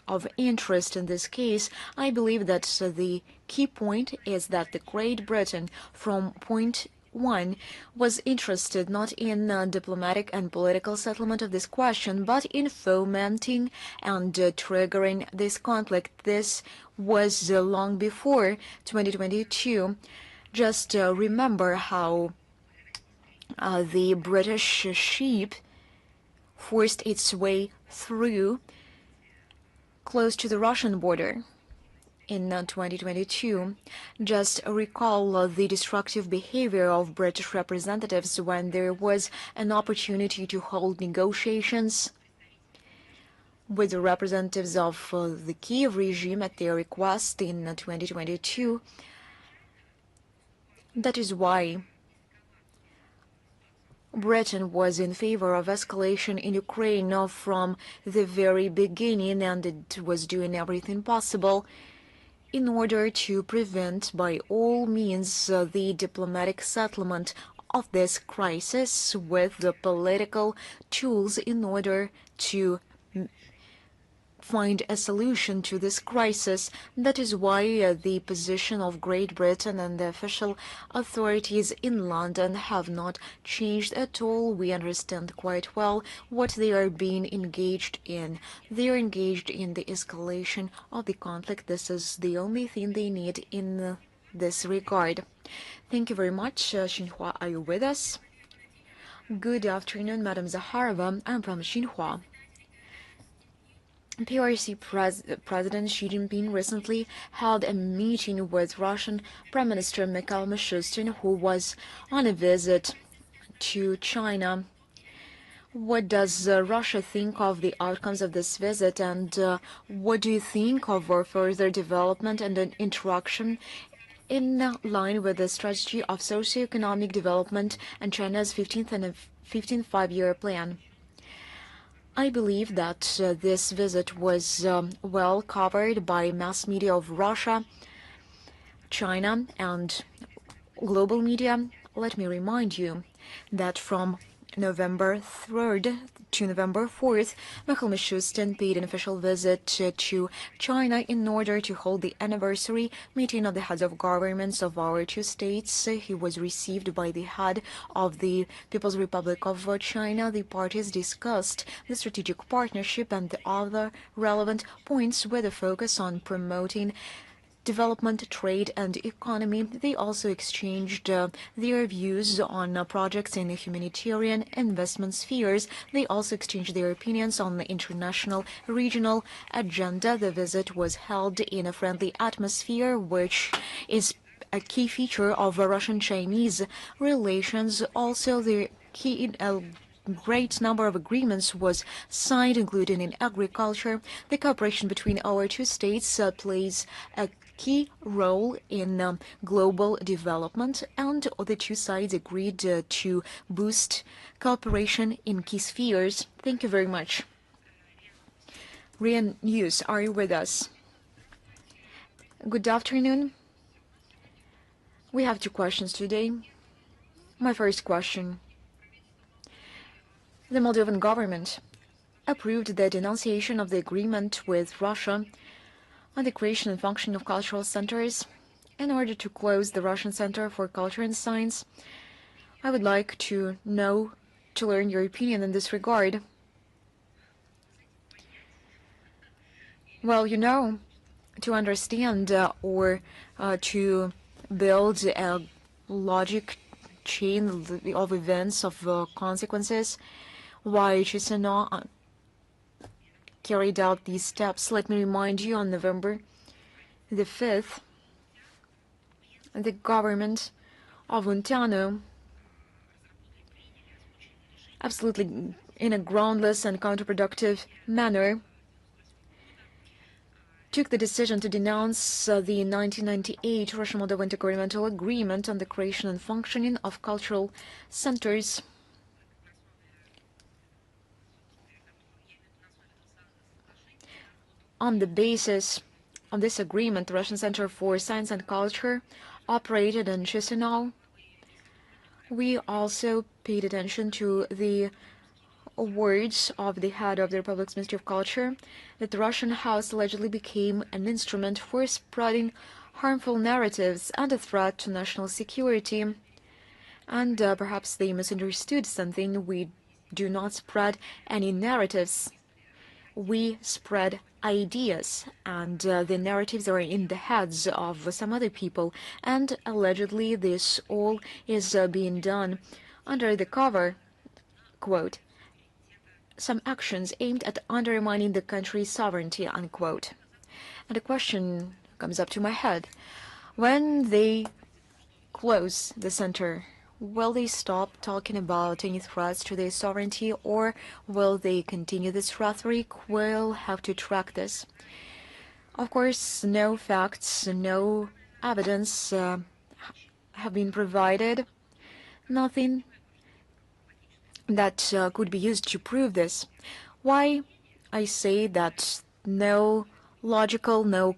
of interest in this case. I believe that the key point is that the Great Britain, from point one, was interested not in diplomatic and political settlement of this question, but in fomenting and triggering this conflict. This was long before 2022. Just remember how the British ship forced its way through close to the Russian border in 2022. Just recall the destructive behavior of British representatives when there was an opportunity to hold negotiations with the representatives of the Kiev regime at their request in 2022. That is why Britain was in favor of escalation in Ukraine from the very beginning, and it was doing everything possible in order to prevent by all means the diplomatic settlement of this crisis with the political tools in order to find a solution to this crisis. That is why the position of Great Britain and the official authorities in London have not changed at all. We understand quite well what they are being engaged in. They are engaged in the escalation of the conflict. This is the only thing they need in this regard. Thank you very much. Xinhua, are you with us? Good afternoon, Madam Zakharova. I'm from Xinhua. PRC President Xi Jinping recently held a meeting with Russian Prime Minister Mikhail Mishustin, who was on a visit to China. What does Russia think of the outcomes of this visit, and what do you think of further development and an interaction in line with the strategy of socioeconomic development and China's 15th five-year plan? I believe that this visit was well covered by mass media of Russia, China, and global media. Let me remind you that from November 3rd to November 4th, Mikhail Mishustin paid an official visit to China in order to hold the anniversary meeting of the heads of governments of our two states. He was received by the head of the People's Republic of China. The parties discussed the strategic partnership and the other relevant points with a focus on promoting development, trade, and economy. They also exchanged their views on projects in the humanitarian investment spheres. They also exchanged their opinions on the international regional agenda. The visit was held in a friendly atmosphere, which is a key feature of Russian-Chinese relations. Also, the key great number of agreements was signed, including in agriculture. The cooperation between our two states plays a key role in global development, and the two sides agreed to boost cooperation in key spheres. Thank you very much. RIA News, are you with us? Good afternoon. We have two questions today. My first question. The Moldovan government approved the denunciation of the agreement with Russia on the creation and function of cultural centers in order to close the Russian Center for Culture and Science. I would like to learn your opinion in this regard. Well, to understand or to build a logic chain of events, of consequences, why Chisinau carried out these steps. Let me remind you, on November the 5th, the government of Unteanu, absolutely in a groundless and counterproductive manner, took the decision to denounce the 1998 Russian-Moldova Intergovernmental Agreement on the creation and functioning of cultural centers. On the basis of this agreement, the Russian Center for Science and Culture operated in Chisinau We also paid attention to the words of the head of the Republic's Ministry of Culture that the Russian House allegedly became an instrument for spreading harmful narratives and a threat to national security. And perhaps they misunderstood something. We do not spread any narratives. We spread ideas, and the narratives are in the heads of some other people. And allegedly, this all is being done under the cover, quote, some actions aimed at undermining the country's sovereignty, unquote. And a question comes up to my head. When they close the center, will they stop talking about any threats to their sovereignty, or will they continue this rhetoric? We'll have to track this. Of course, no facts, no evidence have been provided. Nothing that could be used to prove this. Why I say that no logical, no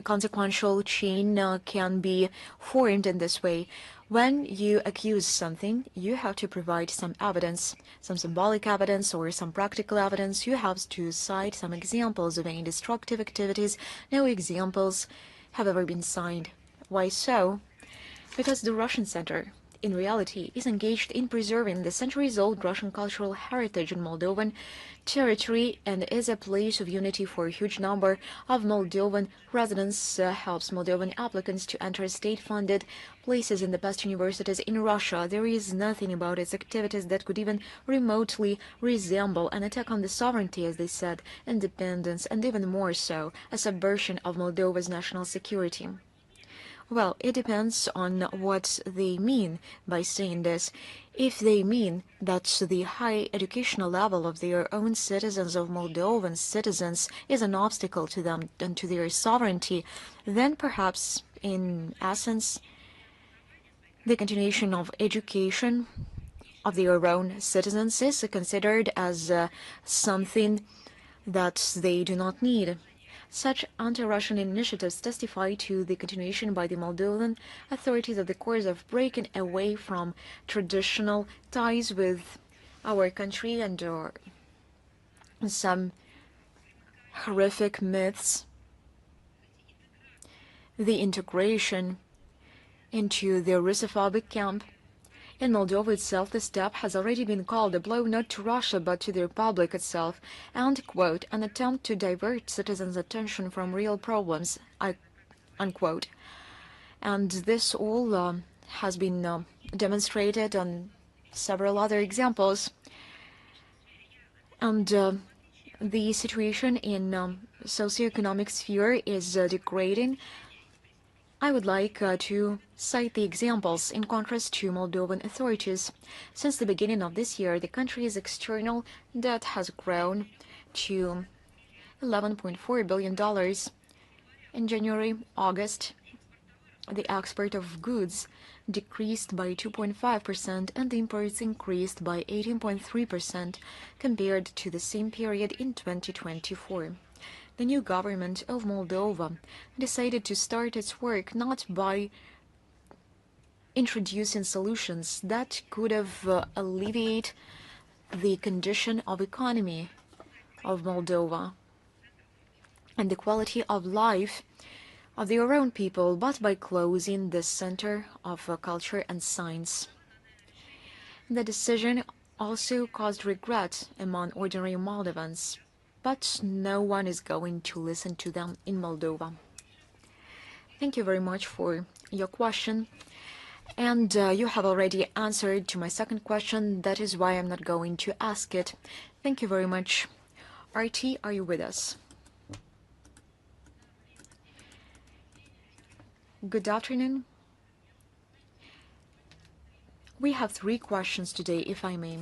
consequential chain can be formed in this way. When you accuse something, you have to provide some evidence, some symbolic evidence or some practical evidence. You have to cite some examples of any destructive activities. No examples have ever been cited. Why so? Because the Russian Center, in reality, is engaged in preserving the centuries-old Russian cultural heritage in Moldovan territory and is a place of unity for a huge number of Moldovan residents, helps Moldovan applicants to enter state-funded places in the best universities in Russia. There is nothing about its activities that could even remotely resemble an attack on the sovereignty, as they said, independence, and even more so, a subversion of Moldova's national security. Well, it depends on what they mean by saying this. If they mean that the high educational level of their own citizens, of Moldovan citizens, is an obstacle to them and to their sovereignty, then perhaps, in essence, the continuation of education of their own citizens is considered as something that they do not need. Such anti-Russian initiatives testify to the continuation by the Moldovan authorities of the course of breaking away from traditional ties with our country and some horrific myths. The integration into the Russophobic camp. In Moldova itself, the step has already been called a blow not to Russia but to the Republic itself, and, quote, an attempt to divert citizens' attention from real problems, unquote. And this all has been demonstrated on several other examples. And the situation in socioeconomic sphere is degrading. I would like to cite the examples in contrast to Moldovan authorities. Since the beginning of this year, the country's external debt has grown to $11.4 billion. In January, August, the export of goods decreased by 2.5% and the imports increased by 18.3% compared to the same period in 2024. The new government of Moldova decided to start its work not by introducing solutions that could have alleviated the condition of economy of Moldova and the quality of life of their own people, but by closing the center of culture and science. The decision also caused regret among ordinary Moldovans, but no one is going to listen to them in Moldova. Thank you very much for your question. And you have already answered to my second question. That is why I'm not going to ask it. Thank you very much. RT, are you with us? Good afternoon. We have 3 questions today, if I may.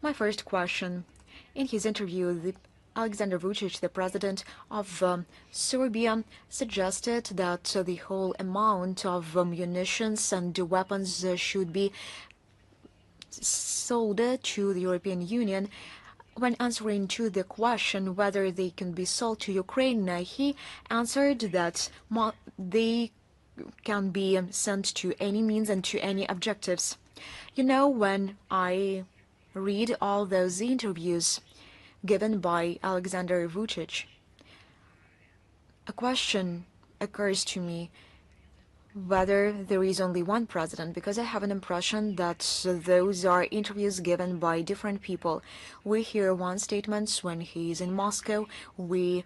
My first question. In his interview, Alexander Vucic, the president of Serbia, suggested that the whole amount of munitions and weapons should be sold to the European Union. When answering to the question whether they can be sold to Ukraine, he answered that can be sent to any means and to any objectives. You know, when I read all those interviews given by Alexander Vucic, a question occurs to me whether there is only one president, because I have an impression that those are interviews given by different people. We hear one statements when he's in Moscow. We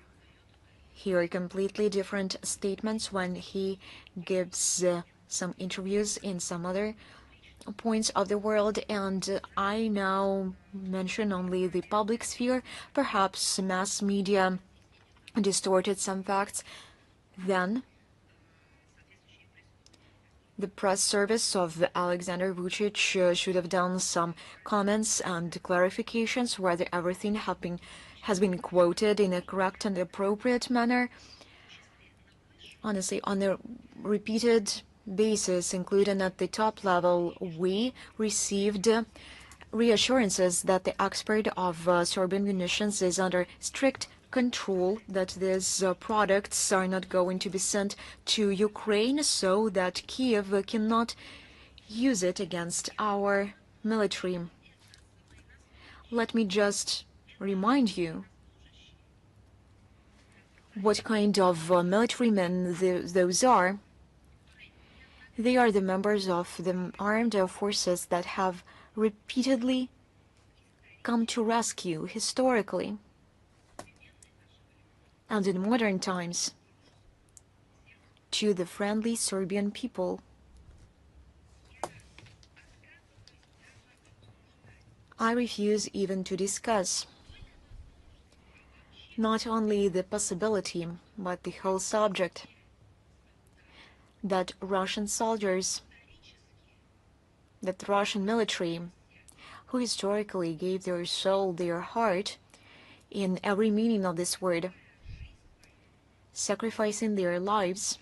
hear completely different statements when he gives some interviews in some other points of the world, and I now mention only the public sphere. Perhaps mass media distorted some facts. Then the press service of Alexander Vucic should have done some comments and clarifications whether everything has been quoted in a correct and appropriate manner. Honestly, on a repeated basis, including at the top level, we received reassurances that the export of Serbian munitions is under strict control, that these products are not going to be sent to Ukraine, so that Kiev cannot use it against our military. Let me just remind you what kind of military men those are. They are the members of the armed forces that have repeatedly come to rescue historically and in modern times to the friendly Serbian people. I refuse even to discuss not only the possibility, but the whole subject that Russian soldiers, that the Russian military, who historically gave their soul, their heart, in every meaning of this word, sacrificing their lives,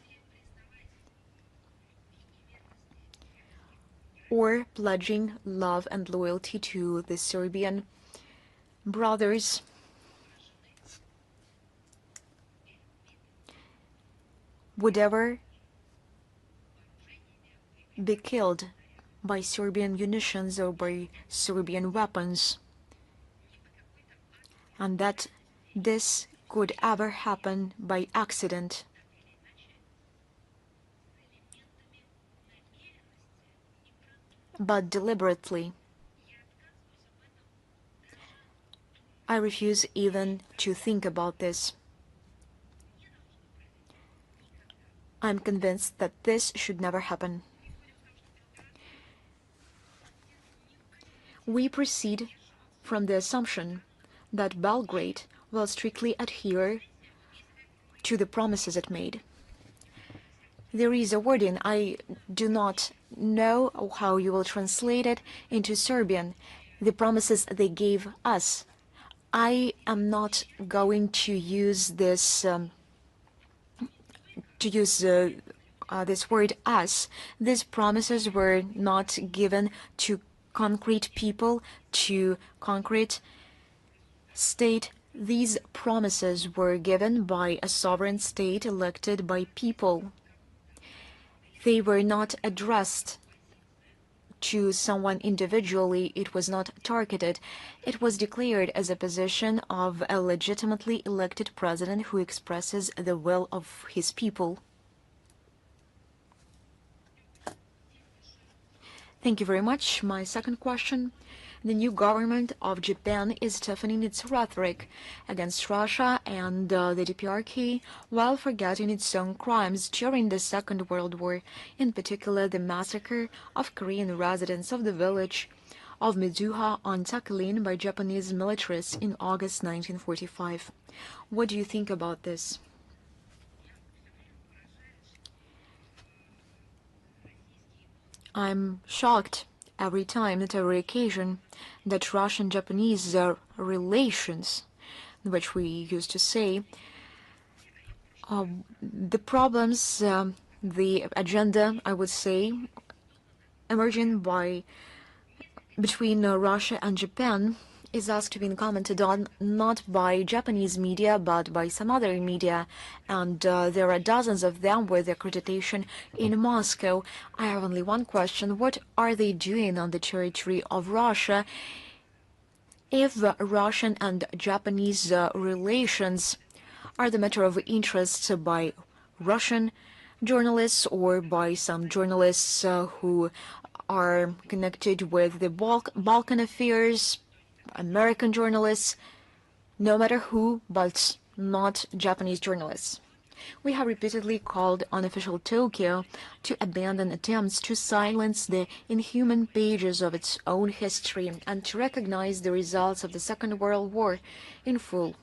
or pledging love and loyalty to the Serbian brothers, would ever be killed by Serbian munitions or by Serbian weapons, and that this could ever happen by accident. But deliberately. I refuse even to think about this. I'm convinced that this should never happen. We proceed from the assumption that Belgrade will strictly adhere to the promises it made. There is a wording, I do not know how you will translate it into Serbian, the promises they gave us. I am not going to use this this word us. These promises were not given to concrete people, to concrete state. These promises were given by a sovereign state elected by people. They were not addressed to someone individually. It was not targeted. It was declared as a position of a legitimately elected president who expresses the will of his people. Thank you very much. My second question. The new government of Japan is toughening its rhetoric against Russia and the DPRK while forgetting its own crimes during the Second World War, in particular the massacre of Korean residents of the village of Mizuha on Sakhalin by Japanese militarists in August 1945. What do you think about this? I'm shocked every time, at every occasion, that Russian-Japanese relations, which we used to say, the problems, the agenda, I would say, emerging between Russia and Japan is asked to be commented on not by Japanese media but by some other media, and there are dozens of them with accreditation in Moscow. I have only one question: what are they doing on the territory of Russia? If Russian and Japanese relations are the matter of interest by Russian journalists or by some journalists who are connected with the Balkan affairs, American journalists, no matter who, but not Japanese journalists. We have repeatedly called on official Tokyo to abandon attempts to silence the inhuman pages of its own history and to recognize the results of the Second World War in full.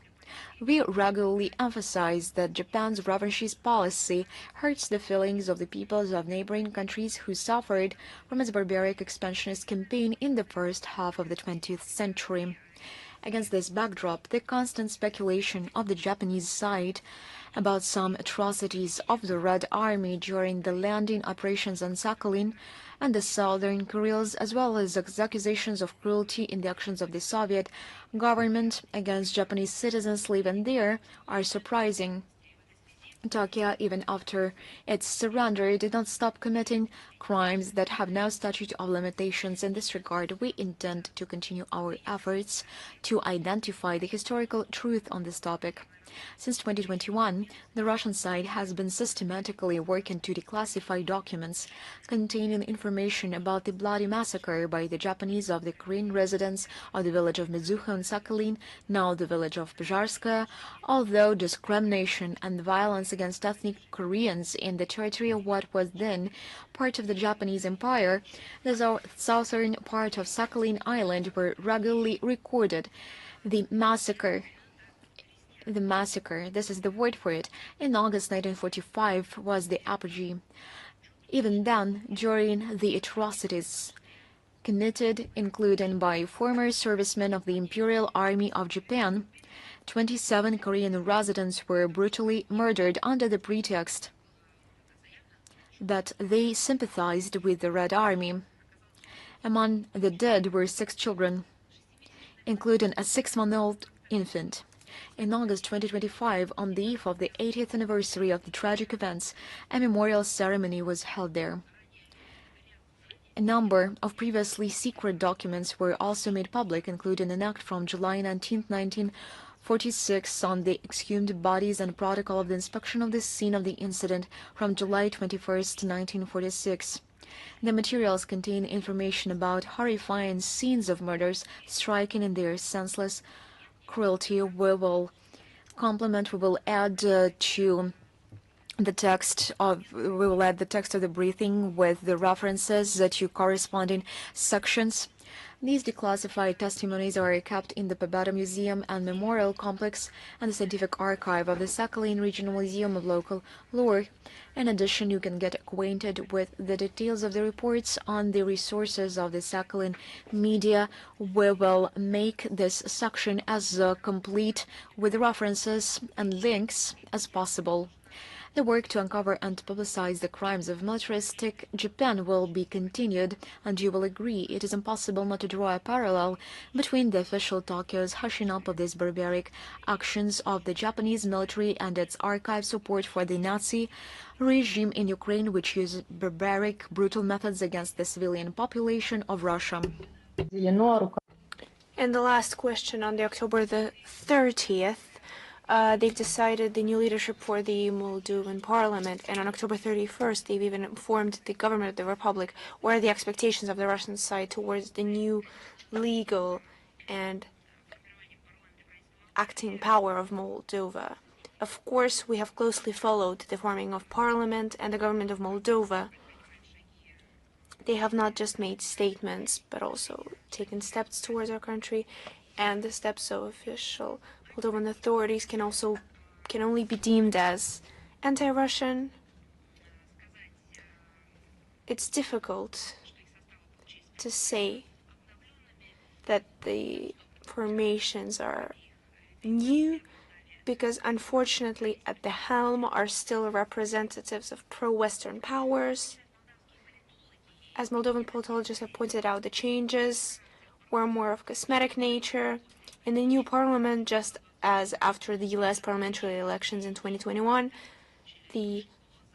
We regularly emphasize that Japan's revanchist policy hurts the feelings of the peoples of neighboring countries who suffered from its barbaric expansionist campaign in the first half of the 20th century. Against this backdrop, the constant speculation of the Japanese side about some atrocities of the Red Army during the landing operations on Sakhalin and the southern Kurils, as well as accusations of cruelty in the actions of the Soviet government against Japanese citizens living there, are surprising. Tokyo, even after its surrender, did not stop committing crimes that have no statute of limitations. In this regard, we intend to continue our efforts to identify the historical truth on this topic. Since 2021, the Russian side has been systematically working to declassify documents containing information about the bloody massacre by the Japanese of the Korean residents of the village of Mizuho and Sakhalin, now the village of Pozharskaya, although discrimination and violence against ethnic Koreans in the territory of what was then part of the Japanese Empire, the southern part of Sakhalin Island, were regularly recorded. The massacre, this is the word for it, in August 1945 was the apogee. Even then, during the atrocities committed, including by former servicemen of the Imperial Army of Japan, 27 Korean residents were brutally murdered under the pretext that they sympathized with the Red Army. Among the dead were 6 children, including a 6-month-old infant. In August 2025, on the eve of the 80th anniversary of the tragic events, a memorial ceremony was held there. A number of previously secret documents were also made public, including an act from July 19, 1946 on the exhumed bodies and protocol of the inspection of the scene of the incident from July 21, 1946. The materials contain information about horrifying scenes of murders, striking in their senseless cruelty. We will add the text of the briefing with the references to corresponding sections. These declassified testimonies are kept in the Pobeda Museum and Memorial Complex and the Scientific Archive of the Sakhalin Regional Museum of Local Lore. In addition, you can get acquainted with the details of the reports on the resources of the Sakhalin media. We will make this section as complete with references and links as possible. The work to uncover and publicize the crimes of militaristic Japan will be continued, and you will agree it is impossible not to draw a parallel between the official Tokyo's hushing up of these barbaric actions of the Japanese military and its archive support for the Nazi regime in Ukraine, which uses barbaric, brutal methods against the civilian population of Russia. And the last question, on the October the 30th, they've decided the new leadership for the Moldovan parliament, and on October 31st, they've even informed the government of the republic what are the expectations of the Russian side towards the new legal and acting power of Moldova. Of course, we have closely followed the forming of parliament and the government of Moldova. They have not just made statements, but also taken steps towards our country, and the steps of official Moldovan authorities can only be deemed as anti-Russian. It's difficult to say that the formations are new, because unfortunately at the helm are still representatives of pro-Western powers. As Moldovan politologists have pointed out, the changes were more of cosmetic nature. In the new parliament, just as after the last parliamentary elections in 2021, the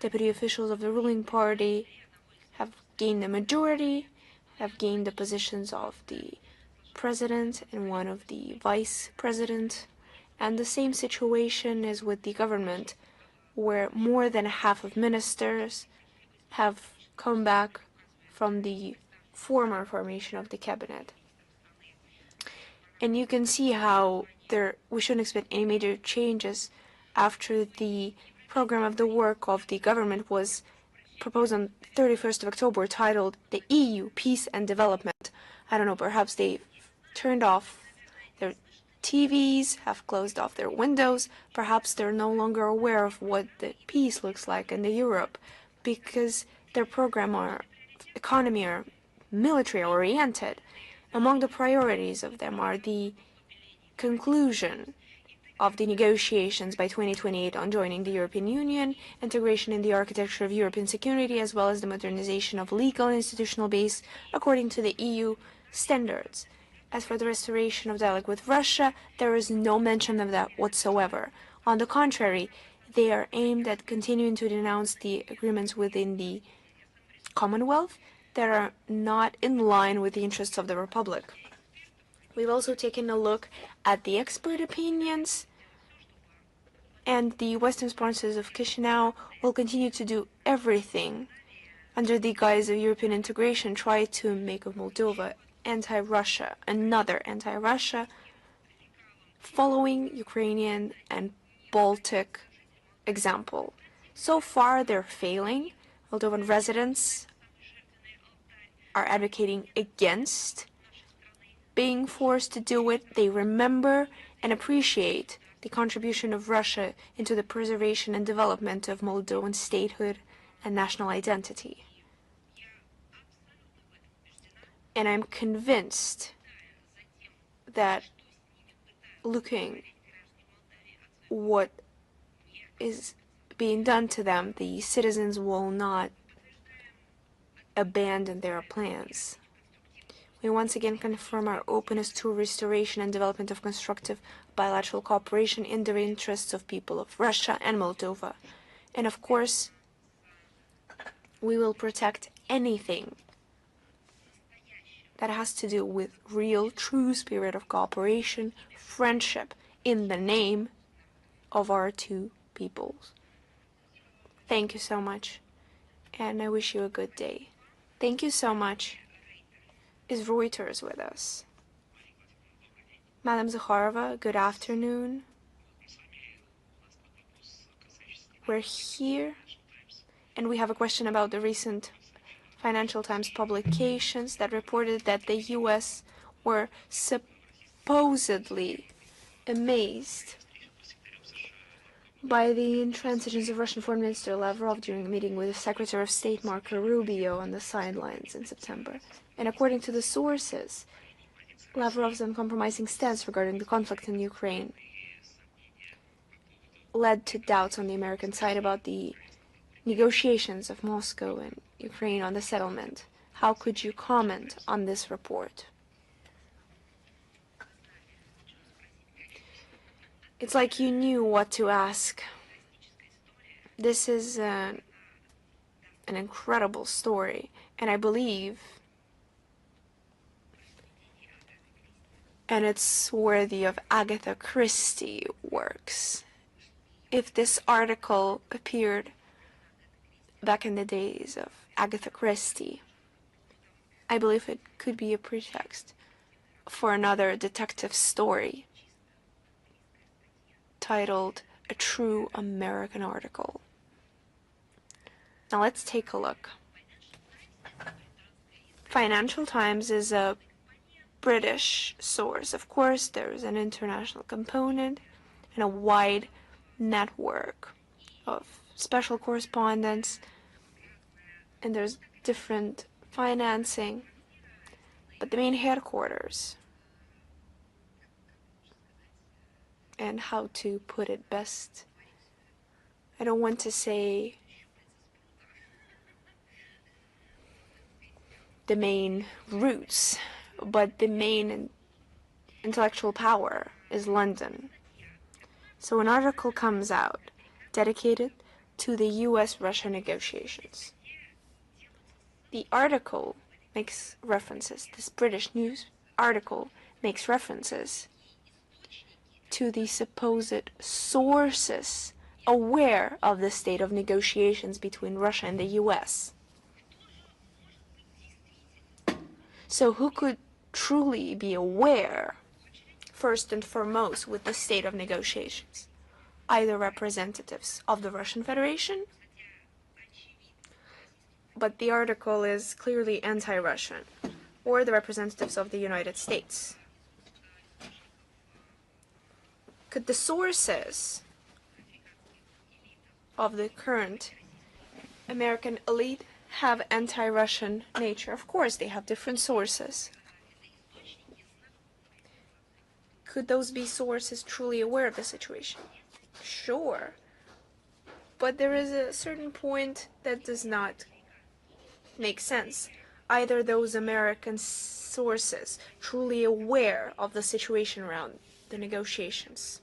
deputy officials of the ruling party have gained the majority, have gained the positions of the president and one of the vice president. And the same situation is with the government, where more than half of ministers have come back from the former formation of the cabinet. And you can see how we shouldn't expect any major changes after the program of the work of the government was proposed on 31st of October, titled the EU Peace and Development. I don't know, perhaps they turned off their TVs, have closed off their windows. Perhaps they're no longer aware of what the peace looks like in the Europe, because their program or economy are military oriented. Among the priorities of them are the conclusion of the negotiations by 2028 on joining the European Union, integration in the architecture of European security, as well as the modernization of legal and institutional base according to the EU standards. As for the restoration of dialogue with Russia, there is no mention of that whatsoever. On the contrary, they are aimed at continuing to denounce the agreements within the Commonwealth that are not in line with the interests of the Republic. We've also taken a look at the expert opinions, and the Western sponsors of Chisinau will continue to do everything under the guise of European integration, try to make of Moldova anti-Russia, another anti-Russia, following Ukrainian and Baltic example. So far, they're failing. Moldovan residents are advocating against being forced to do it. They remember and appreciate the contribution of Russia into the preservation and development of Moldovan statehood and national identity. And I'm convinced that looking what is being done to them, the citizens will not abandon their plans. We once again confirm our openness to restoration and development of constructive bilateral cooperation in the interests of people of Russia and Moldova. And of course, we will protect anything that has to do with real, true spirit of cooperation, friendship, in the name of our two peoples. Thank you so much, and I wish you a good day. Thank you so much. Is Reuters with us? Madam Zakharova, good afternoon. We're here, and we have a question about the recent Financial Times publications that reported that the U.S. were supposedly amazed by the intransigence of Russian Foreign Minister Lavrov during a meeting with Secretary of State Marco Rubio on the sidelines in September. And according to the sources, Lavrov's uncompromising stance regarding the conflict in Ukraine led to doubts on the American side about the negotiations of Moscow and Ukraine on the settlement. How could you comment on this report? It's like you knew what to ask. This is an incredible story, and I believe, and it's worthy of Agatha Christie works. If this article appeared back in the days of Agatha Christie, I believe it could be a pretext for another detective story titled A True American Article. Now let's take a look. Financial Times is a British source. Of course, there is an international component and a wide network of special correspondents, and there's different financing, but the main headquarters, and how to put it best, I don't want to say the main roots, but the main intellectual power is London. So an article comes out dedicated to the US-Russia negotiations. The article makes references, this British news article makes references to the supposed sources aware of the state of negotiations between Russia and the US. So who could truly be aware, first and foremost, with the state of negotiations? Either representatives of the Russian Federation, but the article is clearly anti-Russian, or the representatives of the United States. Could the sources of the current American elite have anti-Russian nature? Of course, they have different sources. Could those be sources truly aware of the situation? Sure. But there is a certain point that does not make sense. Either those American sources truly aware of the situation around the negotiations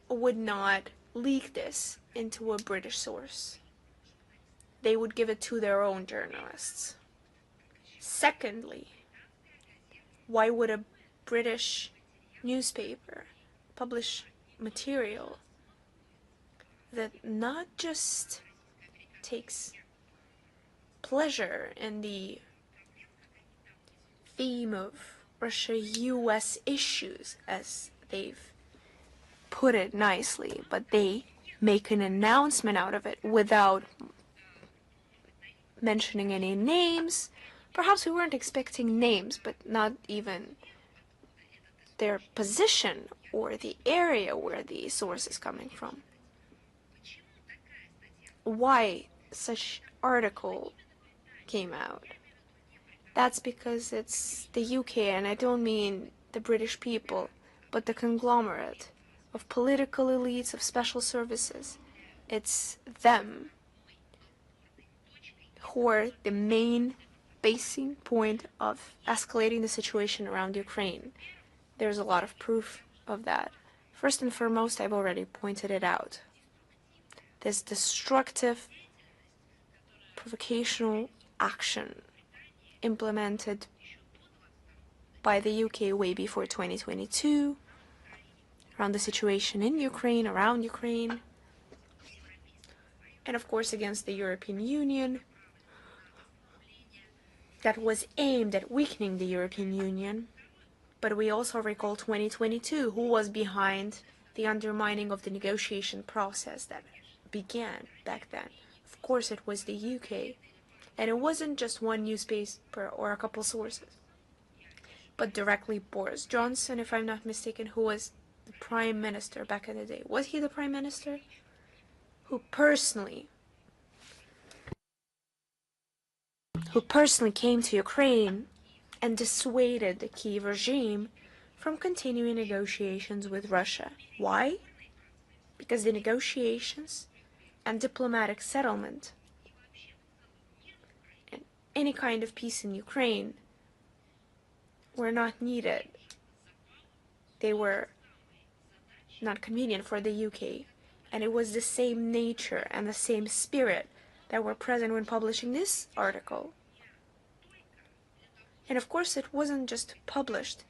would not leak this into a British source. They would give it to their own journalists. Secondly, why would a British newspaper publish material that not just takes pleasure in the theme of Russia-US issues, as they've put it nicely, but they make an announcement out of it without mentioning any names. Perhaps we weren't expecting names, but not even their position or the area where the source is coming from. Why such article came out? That's because it's the UK, and I don't mean the British people, but the conglomerate of political elites, of special services. It's them who are the main basing point of escalating the situation around Ukraine. There's a lot of proof of that. First and foremost, I've already pointed it out. This destructive, provocational action implemented by the UK way before 2022, around the situation in Ukraine, around Ukraine, and of course against the European Union, that was aimed at weakening the European Union. But we also recall 2022, who was behind the undermining of the negotiation process that began back then. Of course it was the UK, and it wasn't just one newspaper or a couple sources, but directly Boris Johnson, if I'm not mistaken, who was the prime minister back in the day. Was he the prime minister? Who personally came to Ukraine and dissuaded the Kyiv regime from continuing negotiations with Russia. Why? Because the negotiations and diplomatic settlement and any kind of peace in Ukraine were not needed. They were not convenient for the UK, and it was the same nature and the same spirit that were present when publishing this article. And of course it wasn't just published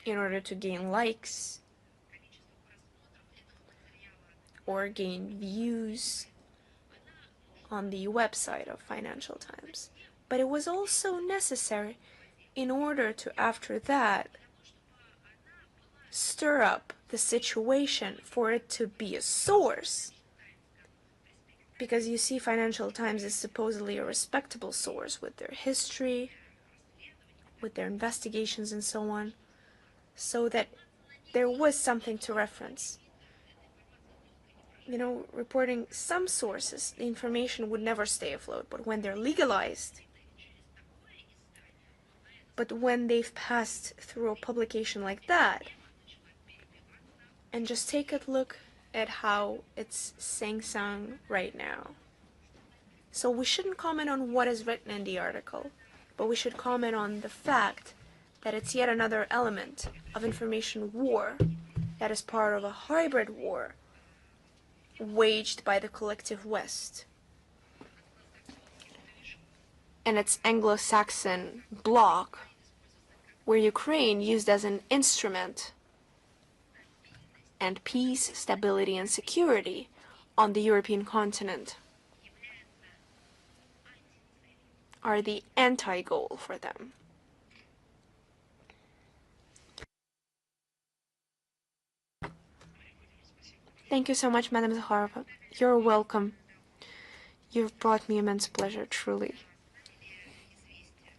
in order to gain likes or gain views on the website of Financial Times, but it was also necessary in order to, after that, stir up the situation for it to be a source. Because you see, Financial Times is supposedly a respectable source with their history, with their investigations and so on, so that there was something to reference. You know, reporting some sources, the information would never stay afloat, but when they're legalized, but when they've passed through a publication like that, and just take a look at how it's sang-sung right now. So we shouldn't comment on what is written in the article, but we should comment on the fact that it's yet another element of information war that is part of a hybrid war waged by the collective West and its Anglo-Saxon bloc, where Ukraine used as an instrument and peace, stability, and security on the European continent are the anti-goal for them. Thank you so much, Madam Zakharova. You're welcome. You've brought me immense pleasure, truly.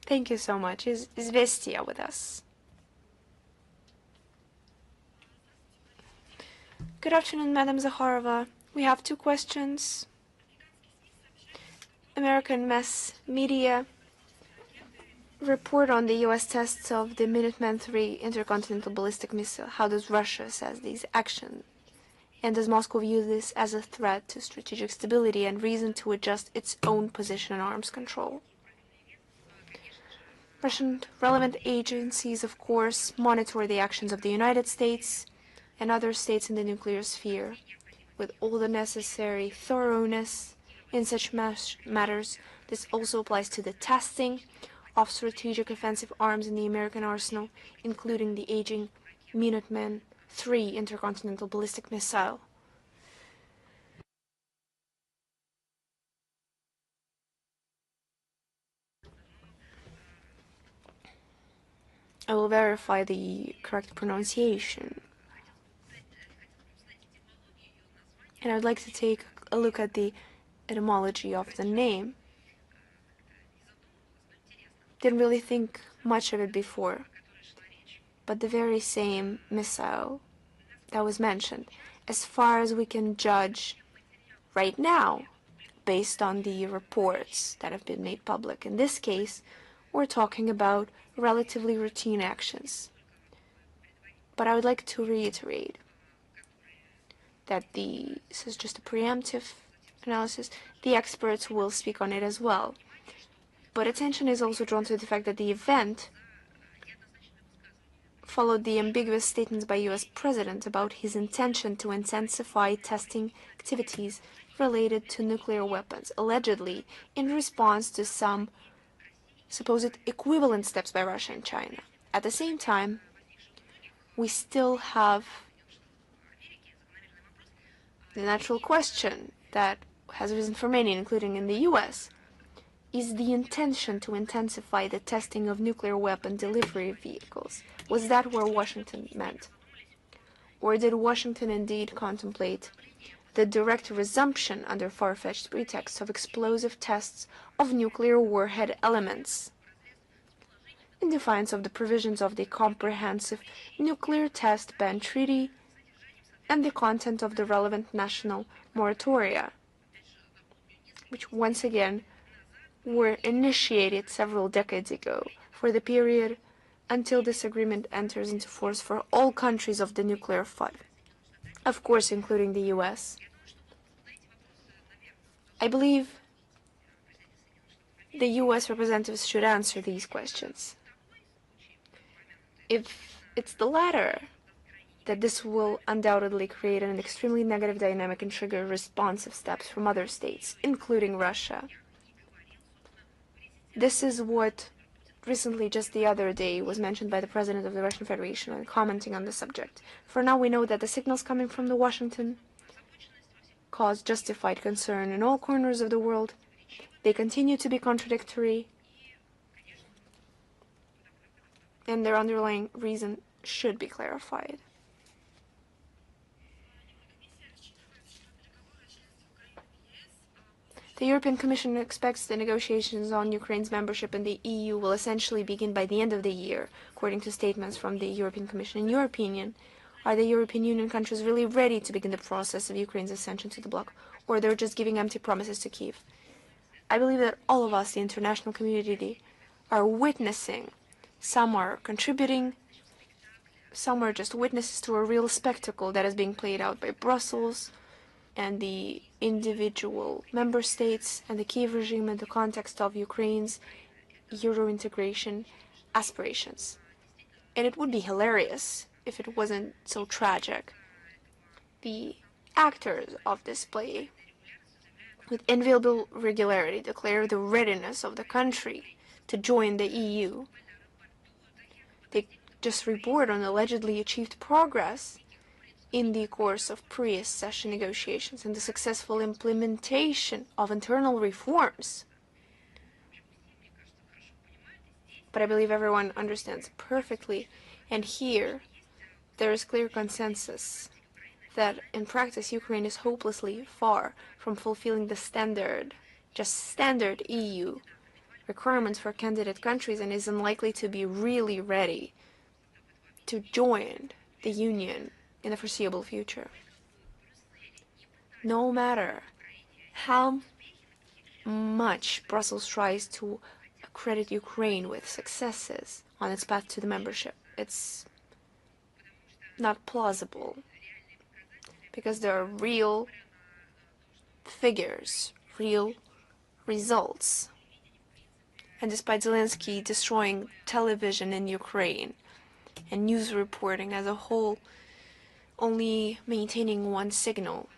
Thank you so much. Is Vestia with us? Good afternoon, Madam Zakharova. We have 2 questions. American mass media report on the U.S. tests of the Minuteman III intercontinental ballistic missile. How does Russia assess these actions? And does Moscow view this as a threat to strategic stability and reason to adjust its own position on arms control? Russian relevant agencies, of course, monitor the actions of the United States and other states in the nuclear sphere with all the necessary thoroughness in such matters. This also applies to the testing of strategic offensive arms in the American arsenal, including the aging Minuteman III intercontinental ballistic missile. I will verify the correct pronunciation. And I would like to take a look at the etymology of the name. Didn't really think much of it before, but the very same missile that was mentioned, as far as we can judge right now, based on the reports that have been made public. In this case, we're talking about relatively routine actions. But I would like to reiterate that this is just a preemptive analysis. The experts will speak on it as well. But attention is also drawn to the fact that the event followed the ambiguous statements by U.S. President about his intention to intensify testing activities related to nuclear weapons, allegedly in response to some supposed equivalent steps by Russia and China. At the same time, we still have the natural question that has arisen for many, including in the U.S., is the intention to intensify the testing of nuclear weapon delivery vehicles. Was that where Washington meant? Or did Washington indeed contemplate the direct resumption under far-fetched pretexts of explosive tests of nuclear warhead elements, in defiance of the provisions of the Comprehensive Nuclear Test Ban Treaty and the content of the relevant national moratoria, which once again were initiated several decades ago for the period until this agreement enters into force for all countries of the nuclear five, of course including the US. I believe the US representatives should answer these questions. If it's the latter, that this will undoubtedly create an extremely negative dynamic and trigger responsive steps from other states, including Russia. This is what recently, just the other day, was mentioned by the President of the Russian Federation when commenting on the subject. For now, we know that the signals coming from the Washington cause justified concern in all corners of the world. They continue to be contradictory, and their underlying reason should be clarified. The European Commission expects the negotiations on Ukraine's membership in the EU will essentially begin by the end of the year, according to statements from the European Commission. In your opinion, are the European Union countries really ready to begin the process of Ukraine's accession to the bloc, or they're just giving empty promises to Kyiv? I believe that all of us, the international community, are witnessing. Some are contributing, some are just witnesses to a real spectacle that is being played out by Brussels and the individual member states and the Kiev regime in the context of Ukraine's Euro integration aspirations. And it would be hilarious if it wasn't so tragic. The actors of this play, with enviable regularity, declare the readiness of the country to join the EU. They just report on allegedly achieved progress in the course of pre-accession negotiations and the successful implementation of internal reforms. But I believe everyone understands perfectly, and here there is clear consensus that in practice Ukraine is hopelessly far from fulfilling the standard EU requirements for candidate countries and is unlikely to be really ready to join the Union in the foreseeable future. No matter how much Brussels tries to credit Ukraine with successes on its path to the membership, it's not plausible, because there are real figures, real results. And despite Zelensky destroying television in Ukraine and news reporting as a whole only maintaining one signal,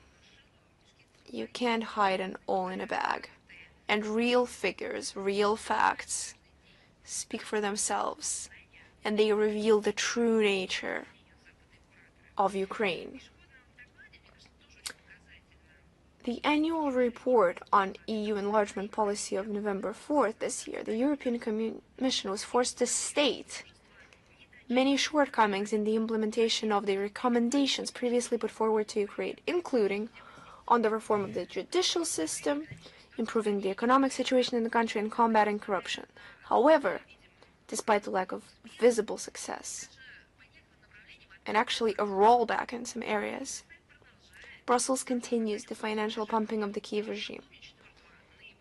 you can't hide it all in a bag. And real figures, real facts, speak for themselves, and they reveal the true nature of Ukraine. The annual report on EU enlargement policy of November 4th this year, the European Commission was forced to state many shortcomings in the implementation of the recommendations previously put forward to Ukraine, including on the reform of the judicial system, improving the economic situation in the country, and combating corruption. However, despite the lack of visible success, and actually a rollback in some areas, Brussels continues the financial pumping of the Kiev regime.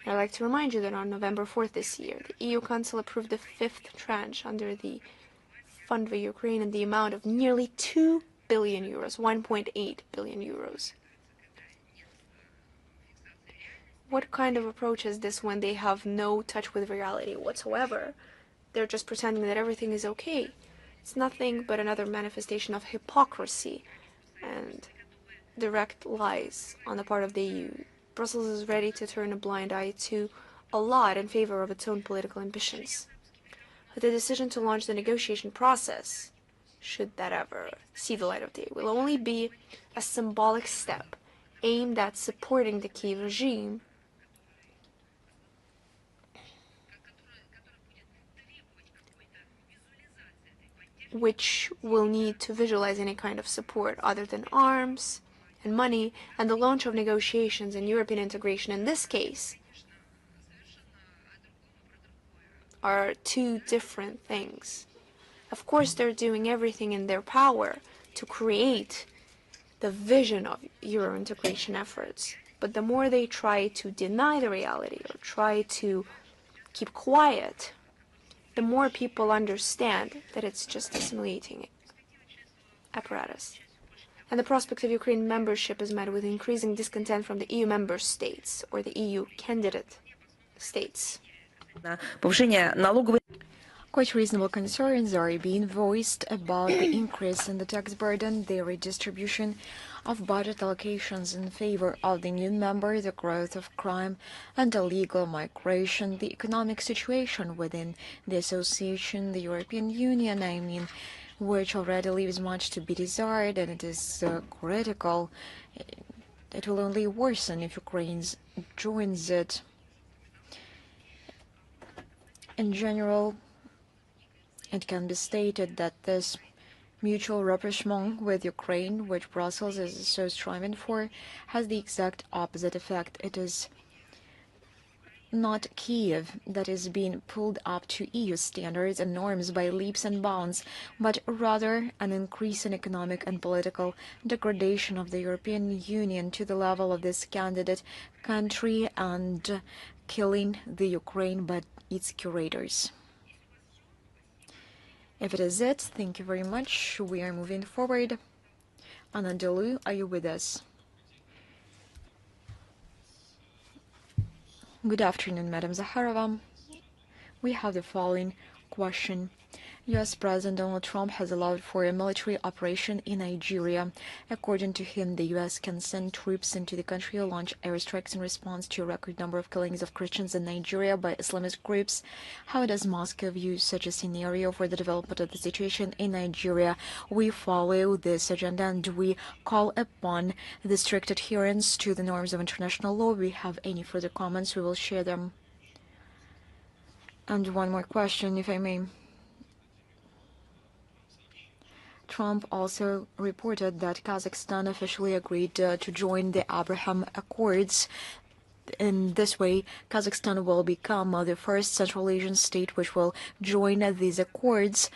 I'd like to remind you that on November 4th this year, the EU Council approved the fifth tranche under the Fund for Ukraine in the amount of nearly 2 billion euros, 1.8 billion euros. What kind of approach is this when they have no touch with reality whatsoever? They're just pretending that everything is okay. It's nothing but another manifestation of hypocrisy and direct lies on the part of the EU. Brussels is ready to turn a blind eye to a lot in favor of its own political ambitions. But the decision to launch the negotiation process, should that ever see the light of day, will only be a symbolic step aimed at supporting the Kiev regime which will need to visualize any kind of support other than arms and money, and the launch of negotiations and European integration in this case are two different things. Of course, they're doing everything in their power to create the vision of Euro integration efforts, but the more they try to deny the reality or try to keep quiet, the more people understand that it's just a simulating apparatus. And the prospect of Ukraine membership is met with increasing discontent from the EU member states or the EU candidate states. Quite reasonable concerns are being voiced about the increase in the tax burden, the redistribution of budget allocations in favor of the new member, the growth of crime and illegal migration, the economic situation within the association, the European Union, which already leaves much to be desired, and it is critical. It will only worsen if Ukraine joins it. In general, it can be stated that this mutual rapprochement with Ukraine, which Brussels is so striving for, has the exact opposite effect. It is not Kiev that is being pulled up to EU standards and norms by leaps and bounds, but rather an increase in economic and political degradation of the European Union to the level of this candidate country and killing the Ukraine by its curators. If it is it, thank you very much. We are moving forward. Anadolu, are you with us? Good afternoon, Madam Zakharova. We have the following question. U.S. President Donald Trump has allowed for a military operation in Nigeria. According to him, the U.S. can send troops into the country or launch airstrikes in response to a record number of killings of Christians in Nigeria by Islamist groups. How does Moscow view such a scenario for the development of the situation in Nigeria? We follow this agenda and we call upon the strict adherence to the norms of international law. If we have any further comments, we will share them. And one more question, if I may. Trump also reported that Kazakhstan officially agreed to join the Abraham Accords. In this way, Kazakhstan will become the first Central Asian state which will join these accords.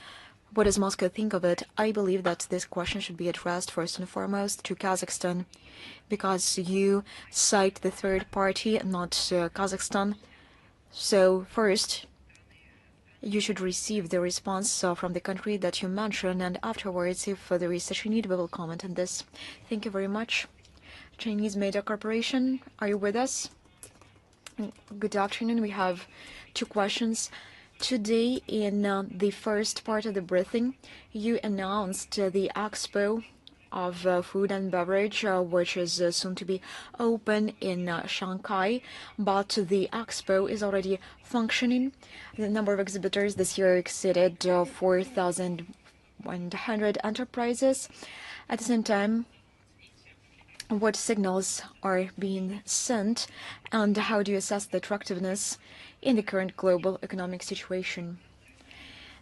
What does Moscow think of it? I believe that this question should be addressed first and foremost to Kazakhstan, because you cite the third party, not Kazakhstan. So first, you should receive the response from the country that you mentioned, and afterwards, if there is such a need, we will comment on this. Thank you very much. Chinese Media Corporation, are you with us? Good afternoon. We have two questions. Today, in the first part of the briefing, you announced the Expo of food and beverage, which is soon to be open in Shanghai, but the expo is already functioning. The number of exhibitors this year exceeded 4,100 enterprises. At the same time, what signals are being sent, and how do you assess the attractiveness in the current global economic situation?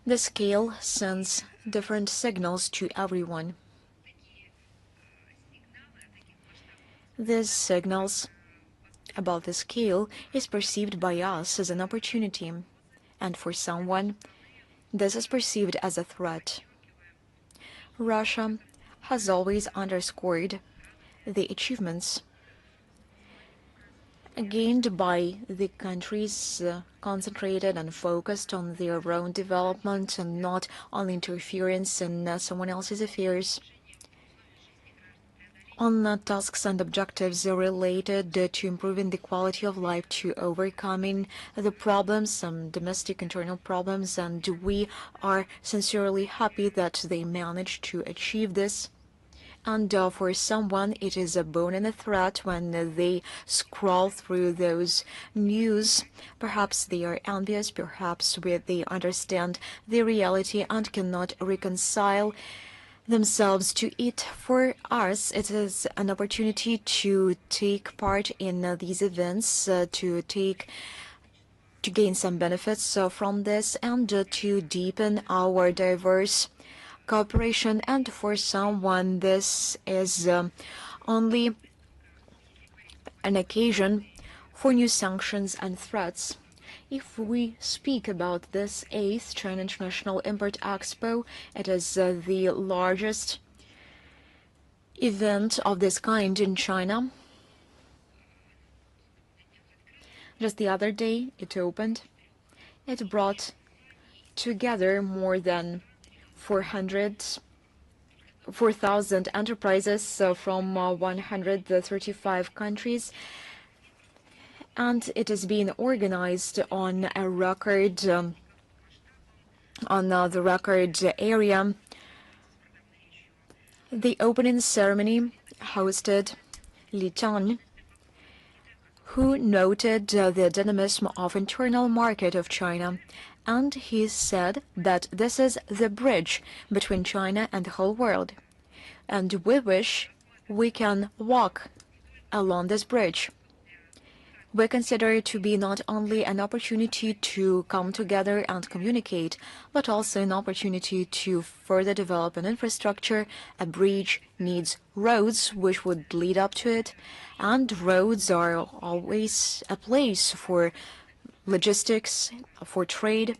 The scale sends different signals to everyone. These signals about the scale is perceived by us as an opportunity, and for someone, this is perceived as a threat. Russia has always underscored the achievements gained by the countries concentrated and focused on their own development and not on interference in someone else's affairs, on tasks and objectives related to improving the quality of life, to overcoming the problems, some domestic internal problems, and we are sincerely happy that they managed to achieve this. And for someone, it is a bone and a threat when they scroll through those news. Perhaps they are envious, perhaps they understand the reality and cannot reconcile themselves to it. For us, it is an opportunity to take part in these events, to gain some benefits from this, and to deepen our diverse cooperation. And for someone, this is only an occasion for new sanctions and threats. If we speak about this 8th China International Import Expo, it is the largest event of this kind in China. Just the other day, it opened. It brought together more than 4,000 enterprises from 135 countries. And it is being organized on a record, on the record area. The opening ceremony hosted Li Chang, who noted the dynamism of internal market of China, and he said that this is the bridge between China and the whole world, and we wish we can walk along this bridge. We consider it to be not only an opportunity to come together and communicate, but also an opportunity to further develop an infrastructure. A bridge needs roads which would lead up to it, and roads are always a place for logistics, for trade.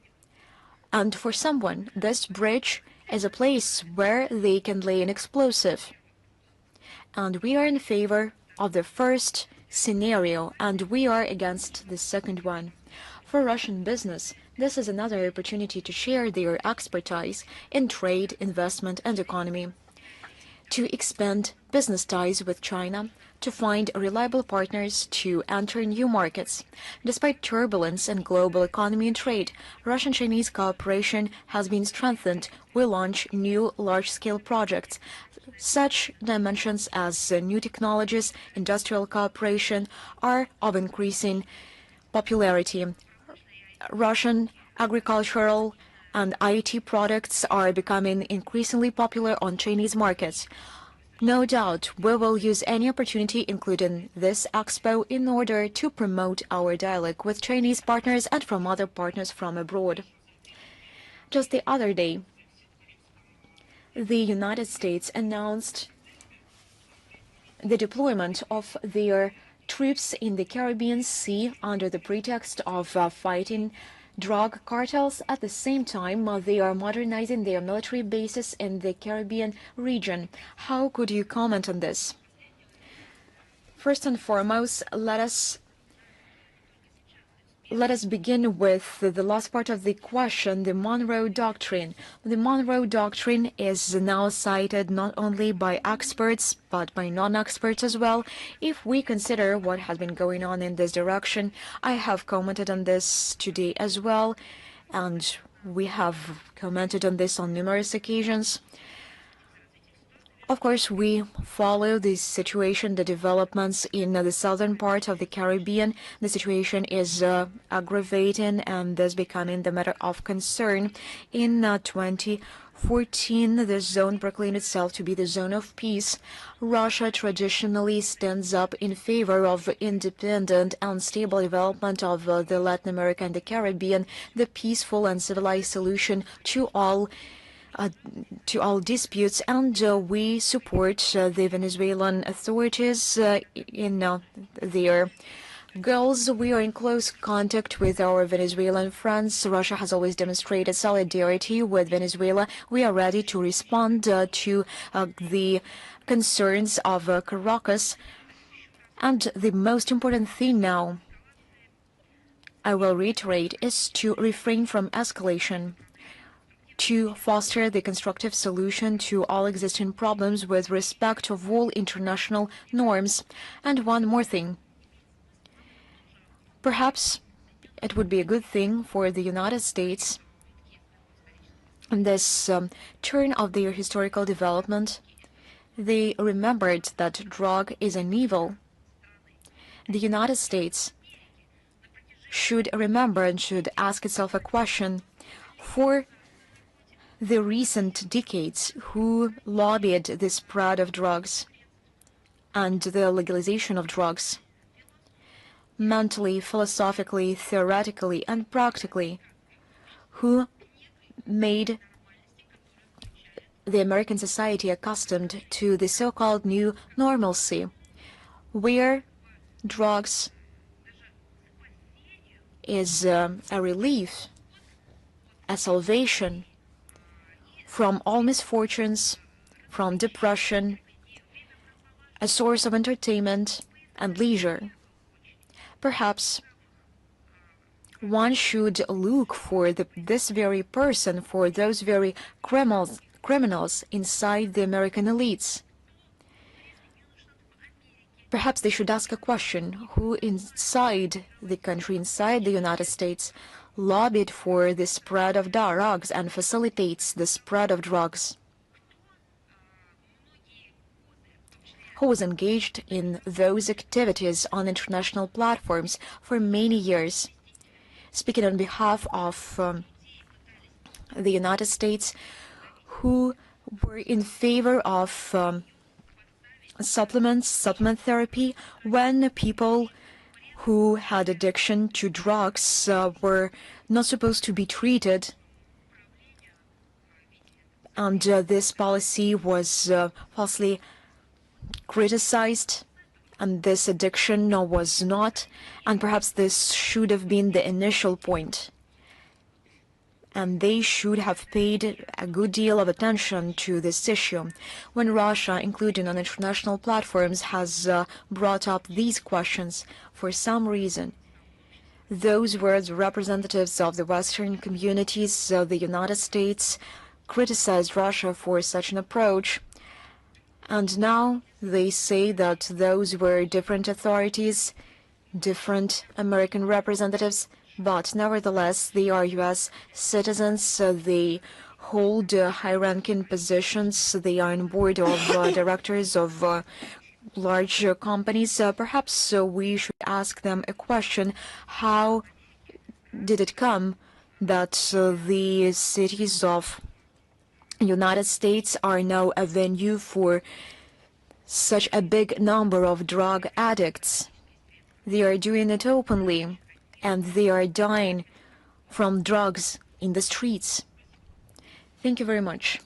And for someone, this bridge is a place where they can lay an explosive. And we are in favor of the first scenario, and we are against the second one. For Russian business, this is another opportunity to share their expertise in trade, investment, and economy, to expand business ties with China, to find reliable partners to enter new markets. Despite turbulence in global economy and trade, Russian-Chinese cooperation has been strengthened. We launch new large-scale projects. Such dimensions as new technologies, industrial cooperation are of increasing popularity. Russian agricultural and IT products are becoming increasingly popular on Chinese markets. No doubt, we will use any opportunity, including this expo, in order to promote our dialogue with Chinese partners and from other partners from abroad. Just the other day, the United States announced the deployment of their troops in the Caribbean Sea under the pretext of fighting drug cartels. At the same time, they are modernizing their military bases in the Caribbean region. How could you comment on this? First and foremost, let us begin with the last part of the question, the Monroe Doctrine. The Monroe Doctrine is now cited not only by experts, but by non-experts as well. If we consider what has been going on in this direction, I have commented on this today as well, and we have commented on this on numerous occasions. Of course, we follow the situation, the developments in the southern part of the Caribbean. The situation is aggravating and thus becoming the matter of concern. In 2014, the zone proclaimed itself to be the zone of peace. Russia traditionally stands up in favor of independent and stable development of the Latin America and the Caribbean, the peaceful and civilized solution to all disputes, and we support the Venezuelan authorities in their goals. We are in close contact with our Venezuelan friends. Russia has always demonstrated solidarity with Venezuela. We are ready to respond to the concerns of Caracas. And the most important thing now, I will reiterate, is to refrain from escalation, to foster the constructive solution to all existing problems with respect of all international norms. And one more thing. Perhaps it would be a good thing for the United States, in this turn of their historical development, they remembered that drug is an evil. The United States should remember and should ask itself a question: for the recent decades, who lobbied the spread of drugs and the legalization of drugs? Mentally, philosophically, theoretically, and practically, who made the American society accustomed to the so-called new normalcy, where drugs is a relief, a salvation from all misfortunes, from depression, a source of entertainment and leisure. Perhaps one should look for this very person, for those very criminals inside the American elites. Perhaps they should ask a question: who inside the country, inside the United States, lobbied for the spread of drugs and facilitates the spread of drugs? Who was engaged in those activities on international platforms for many years? Speaking on behalf of the United States, who were in favor of supplement therapy, when people who had addiction to drugs were not supposed to be treated, and this policy was falsely criticized, and this addiction was not, and perhaps this should have been the initial point. And they should have paid a good deal of attention to this issue. When Russia, including on international platforms, has brought up these questions for some reason, those were the representatives of the Western communities, the United States, criticized Russia for such an approach. And now they say that those were different authorities, different American representatives, but nevertheless they are U.S. citizens. They hold high-ranking positions. They are on board of directors of large companies. Perhaps we should ask them a question: how did it come that the cities of United States are now a venue for such a big number of drug addicts? They are doing it openly, and they are dying from drugs in the streets. Thank you very much.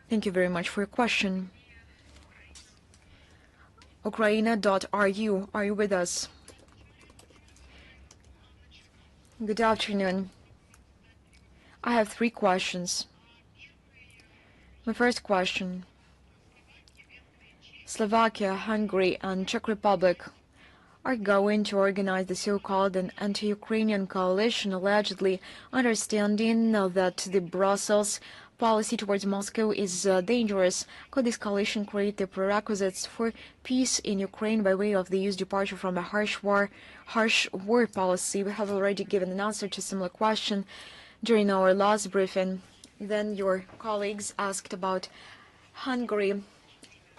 Thank you very much for your question. Ukraina.ru, are you with us? Good afternoon. I have 3 questions. My first question: Slovakia, Hungary, and Czech Republic are going to organize the so-called anti-Ukrainian coalition, allegedly understanding that the Brussels policy towards Moscow is dangerous. Could this coalition create the prerequisites for peace in Ukraine by way of the EU's departure from a harsh war policy? We have already given an answer to a similar question during our last briefing. Then your colleagues asked about Hungary.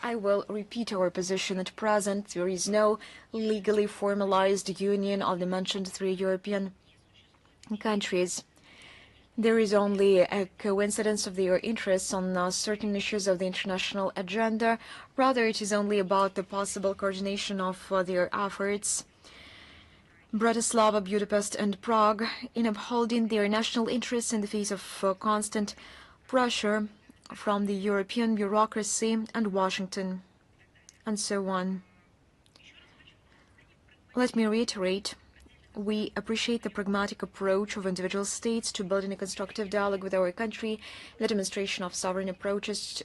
I will repeat our position. At present, there is no legally formalized union of the mentioned 3 European countries. There is only a coincidence of their interests on certain issues of the international agenda. Rather, it is only about the possible coordination of their efforts. Bratislava, Budapest, and Prague, in upholding their national interests in the face of constant pressure from the European bureaucracy and Washington, and so on. Let me reiterate, we appreciate the pragmatic approach of individual states to building a constructive dialogue with our country, the demonstration of sovereign approaches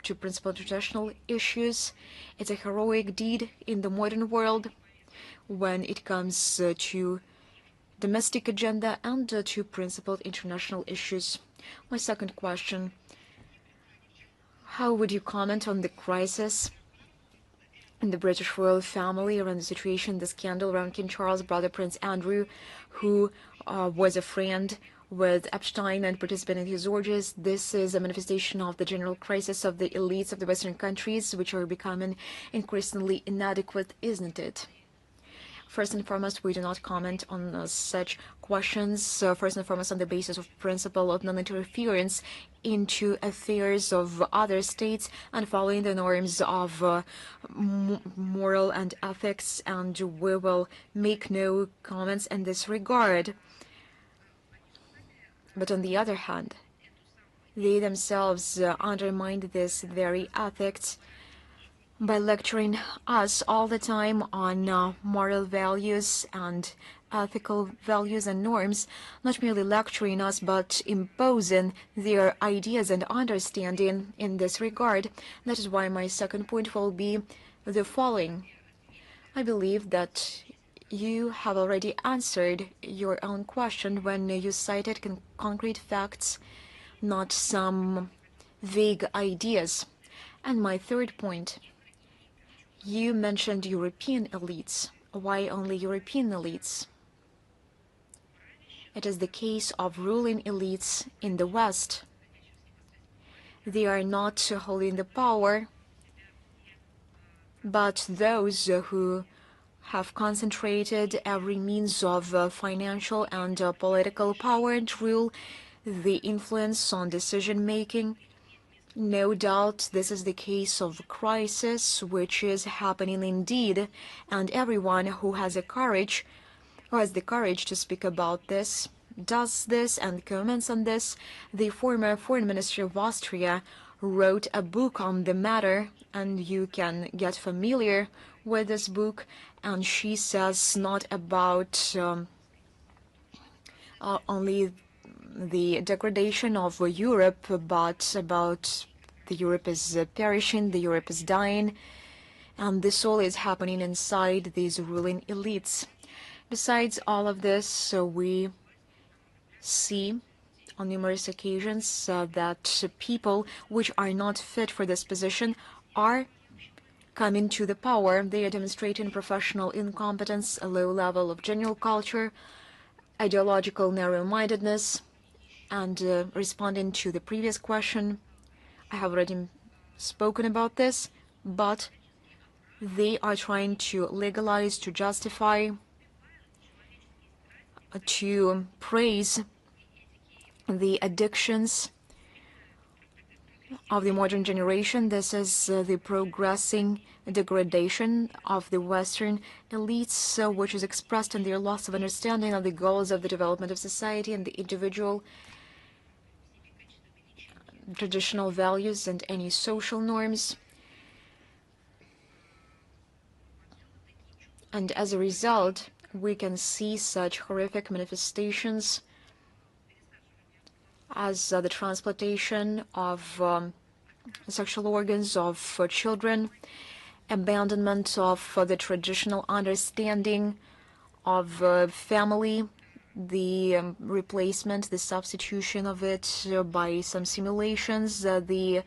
to principal international issues. It's a heroic deed in the modern world when it comes to domestic agenda and to principled international issues. My second question: how would you comment on the crisis in the British royal family around the situation, the scandal around King Charles' brother Prince Andrew, who was a friend with Epstein and participated in his orgies? This is a manifestation of the general crisis of the elites of the Western countries, which are becoming increasingly inadequate, isn't it? First and foremost, we do not comment on such questions, first and foremost on the basis of principle of non-interference into affairs of other states and following the norms of moral and ethics, and we will make no comments in this regard. But on the other hand, they themselves undermined this very ethics by lecturing us all the time on moral values and ethical values and norms, not merely lecturing us, but imposing their ideas and understanding in this regard. That is why my second point will be the following. I believe that you have already answered your own question when you cited concrete facts, not some vague ideas. And my third point: you mentioned European elites. Why only European elites? It is the case of ruling elites in the West. They are not holding the power, but those who have concentrated every means of financial and political power and rule, the influence on decision-making. No doubt this is the case of crisis, which is happening indeed, and everyone who has the courage to speak about this does this and comments on this. The former foreign minister of Austria wrote a book on the matter, and you can get familiar with this book, and she says not about only the degradation of Europe, but about the Europe is perishing, the Europe is dying, and this all is happening inside these ruling elites. Besides all of this, we see on numerous occasions that people which are not fit for this position are coming to the power. They are demonstrating professional incompetence, a low level of general culture, ideological narrow-mindedness, and responding to the previous question, I have already spoken about this, but they are trying to legalize, to justify, to praise the addictions of the modern generation. This is the progressing degradation of the Western elites, which is expressed in their loss of understanding of the goals of the development of society and the individual traditional values and any social norms. And as a result, we can see such horrific manifestations as the transplantation of sexual organs of children, abandonment of the traditional understanding of family, the replacement, the substitution of it by some simulations, the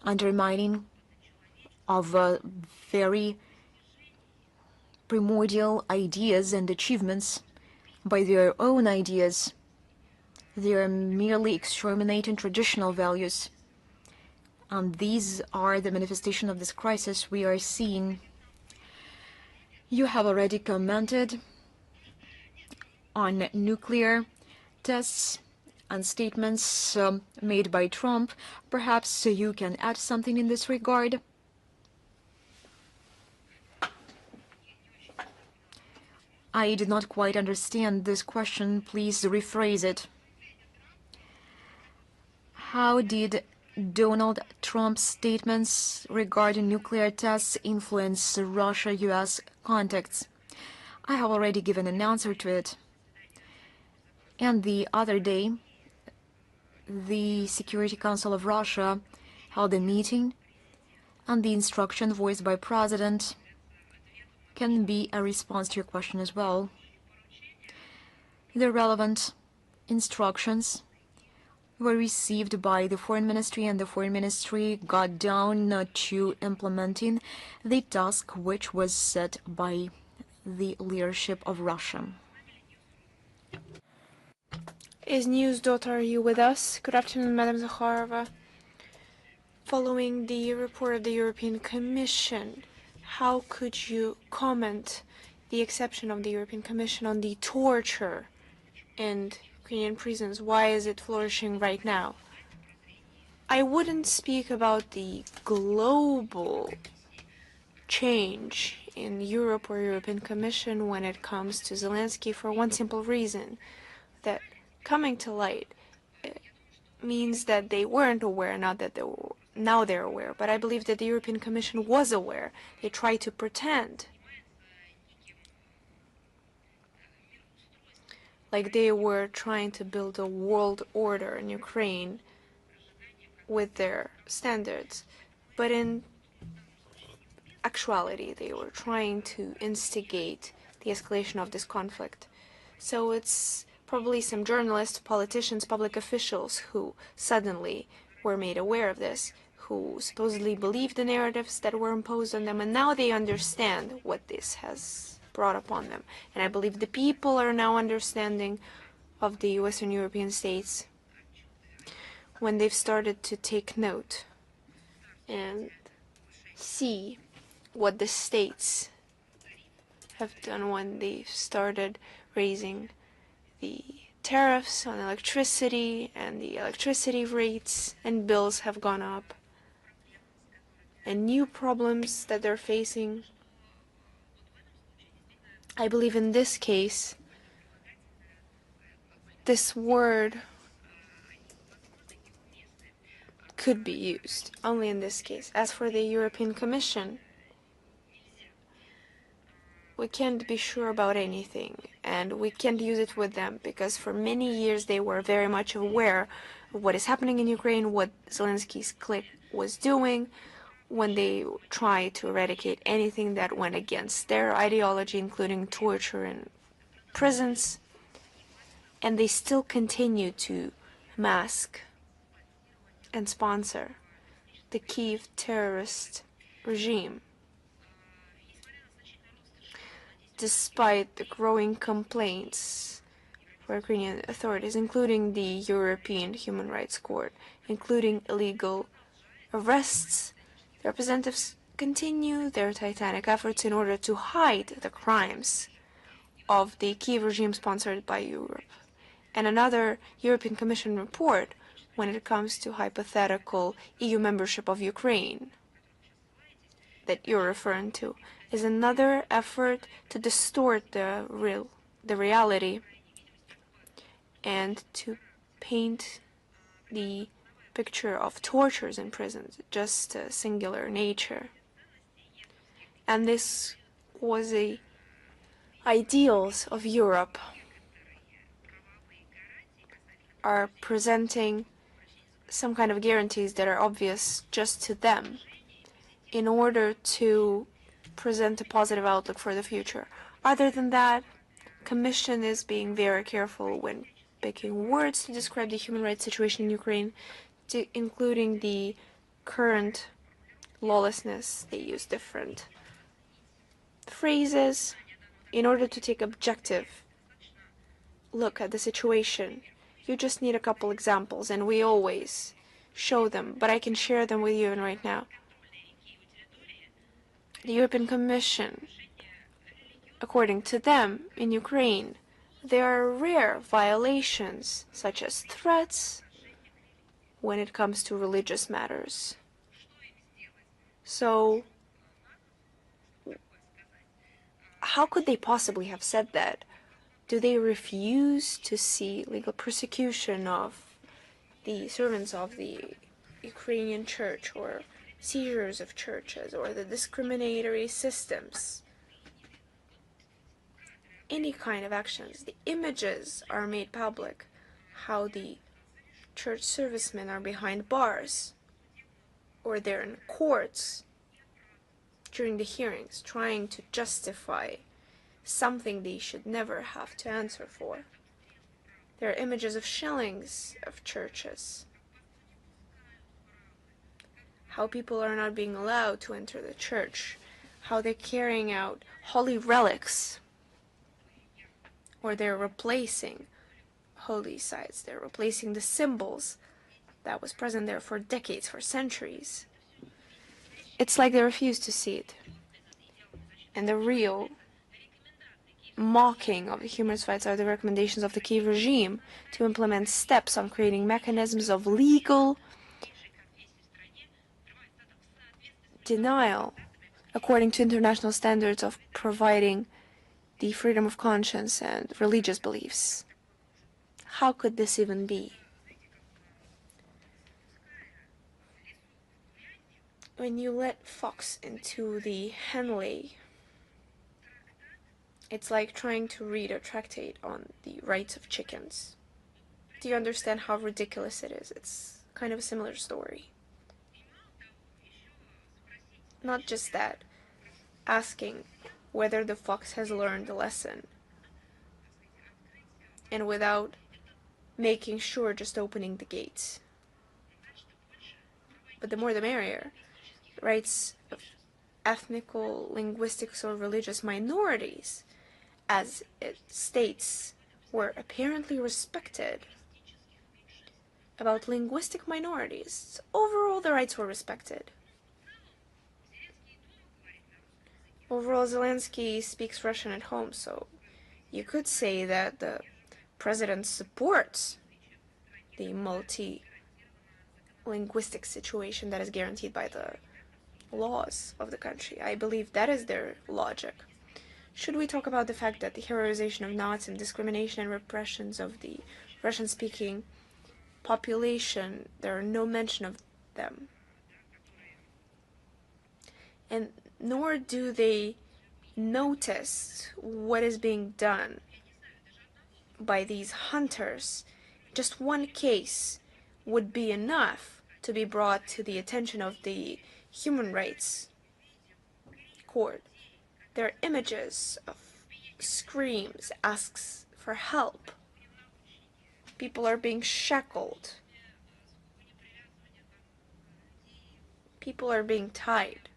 undermining of very primordial ideas and achievements by their own ideas. They are merely exterminating traditional values. And these are the manifestation of this crisis we are seeing. You have already commented on nuclear tests and statements made by Trump. Perhaps you can add something in this regard. I did not quite understand this question. Please rephrase it. How did Donald Trump's statements regarding nuclear tests influence Russia-US contacts? I have already given an answer to it. And the other day, the Security Council of Russia held a meeting, and the instruction voiced by President can be a response to your question as well. The relevant instructions were received by the Foreign Ministry, and the Foreign Ministry got down to implementing the task which was set by the leadership of Russia. Is News.are you with us? Good afternoon, Madam Zakharova. Following the report of the European Commission, how could you comment the exception of the European Commission on the torture in Ukrainian prisons? Why is it flourishing right now? I wouldn't speak about the global change in Europe or European Commission when it comes to Zelensky for one simple reason, that coming to light means that they weren't aware, not that they were, now they're aware. But I believe that the European Commission was aware. They tried to pretend like they were trying to build a world order in Ukraine with their standards. But in actuality, they were trying to instigate the escalation of this conflict. So it's probably some journalists, politicians, public officials who suddenly were made aware of this, who supposedly believed the narratives that were imposed on them, and now they understand what this has brought upon them. And I believe the people are now understanding of the Western European states when they've started to take note and see what the states have done when they've started raising the tariffs on electricity, and the electricity rates and bills have gone up, and new problems that they're facing. I believe in this case, this word could be used only in this case. As for the European Commission, we can't be sure about anything, and we can't use it with them, because for many years they were very much aware of what is happening in Ukraine, what Zelensky's clique was doing when they tried to eradicate anything that went against their ideology, including torture in prisons. And they still continue to mask and sponsor the Kiev terrorist regime. Despite the growing complaints for Ukrainian authorities, including the European Human Rights Court, including illegal arrests, the representatives continue their titanic efforts in order to hide the crimes of the Kiev regime sponsored by Europe. And another European Commission report when it comes to hypothetical EU membership of Ukraine that you're referring to is another effort to distort the reality and to paint the picture of tortures in prisons, just a singular nature. And this was the ideals of Europe are presenting some kind of guarantees that are obvious just to them in order to present a positive outlook for the future. Other than that, Commission is being very careful when picking words to describe the human rights situation in Ukraine, including the current lawlessness. They use different phrases in order to take objective look at the situation. You just need a couple examples, and we always show them, but I can share them with you right now. The European Commission, according to them, in Ukraine, there are rare violations, such as threats, when it comes to religious matters. So, how could they possibly have said that? Do they refuse to see legal persecution of the servants of the Ukrainian church, or seizures of churches, or the discriminatory systems? Any kind of actions. The images are made public, how the church servicemen are behind bars, or they're in courts during the hearings trying to justify something they should never have to answer for. There are images of shellings of churches, how people are not being allowed to enter the church, how they're carrying out holy relics, or they're replacing holy sites, they're replacing the symbols that was present there for decades, for centuries. It's like they refuse to see it. And the real mocking of the human rights are the recommendations of the Kiev regime to implement steps on creating mechanisms of legal denial according to international standards of providing the freedom of conscience and religious beliefs. How could this even be? When you let fox into the Henley, it's like trying to read a tractate on the rights of chickens. Do you understand how ridiculous it is? It's kind of a similar story. Not just that, asking whether the fox has learned the lesson, and without making sure, just opening the gates. But the more the merrier. Rights of ethnical, linguistic, or religious minorities, as it states, were apparently respected. About linguistic minorities, overall the rights were respected. Overall, Zelensky speaks Russian at home, so you could say that the president supports the multi-linguistic situation that is guaranteed by the laws of the country. I believe that is their logic. Should we talk about the fact that the heroization of Nazis, discrimination and repressions of the Russian-speaking population, there are no mention of them. And nor do they notice what is being done by these hunters. Just one case would be enough to be brought to the attention of the Human Rights Court. There are images of screams, asks for help. People are being shackled. People are being tied,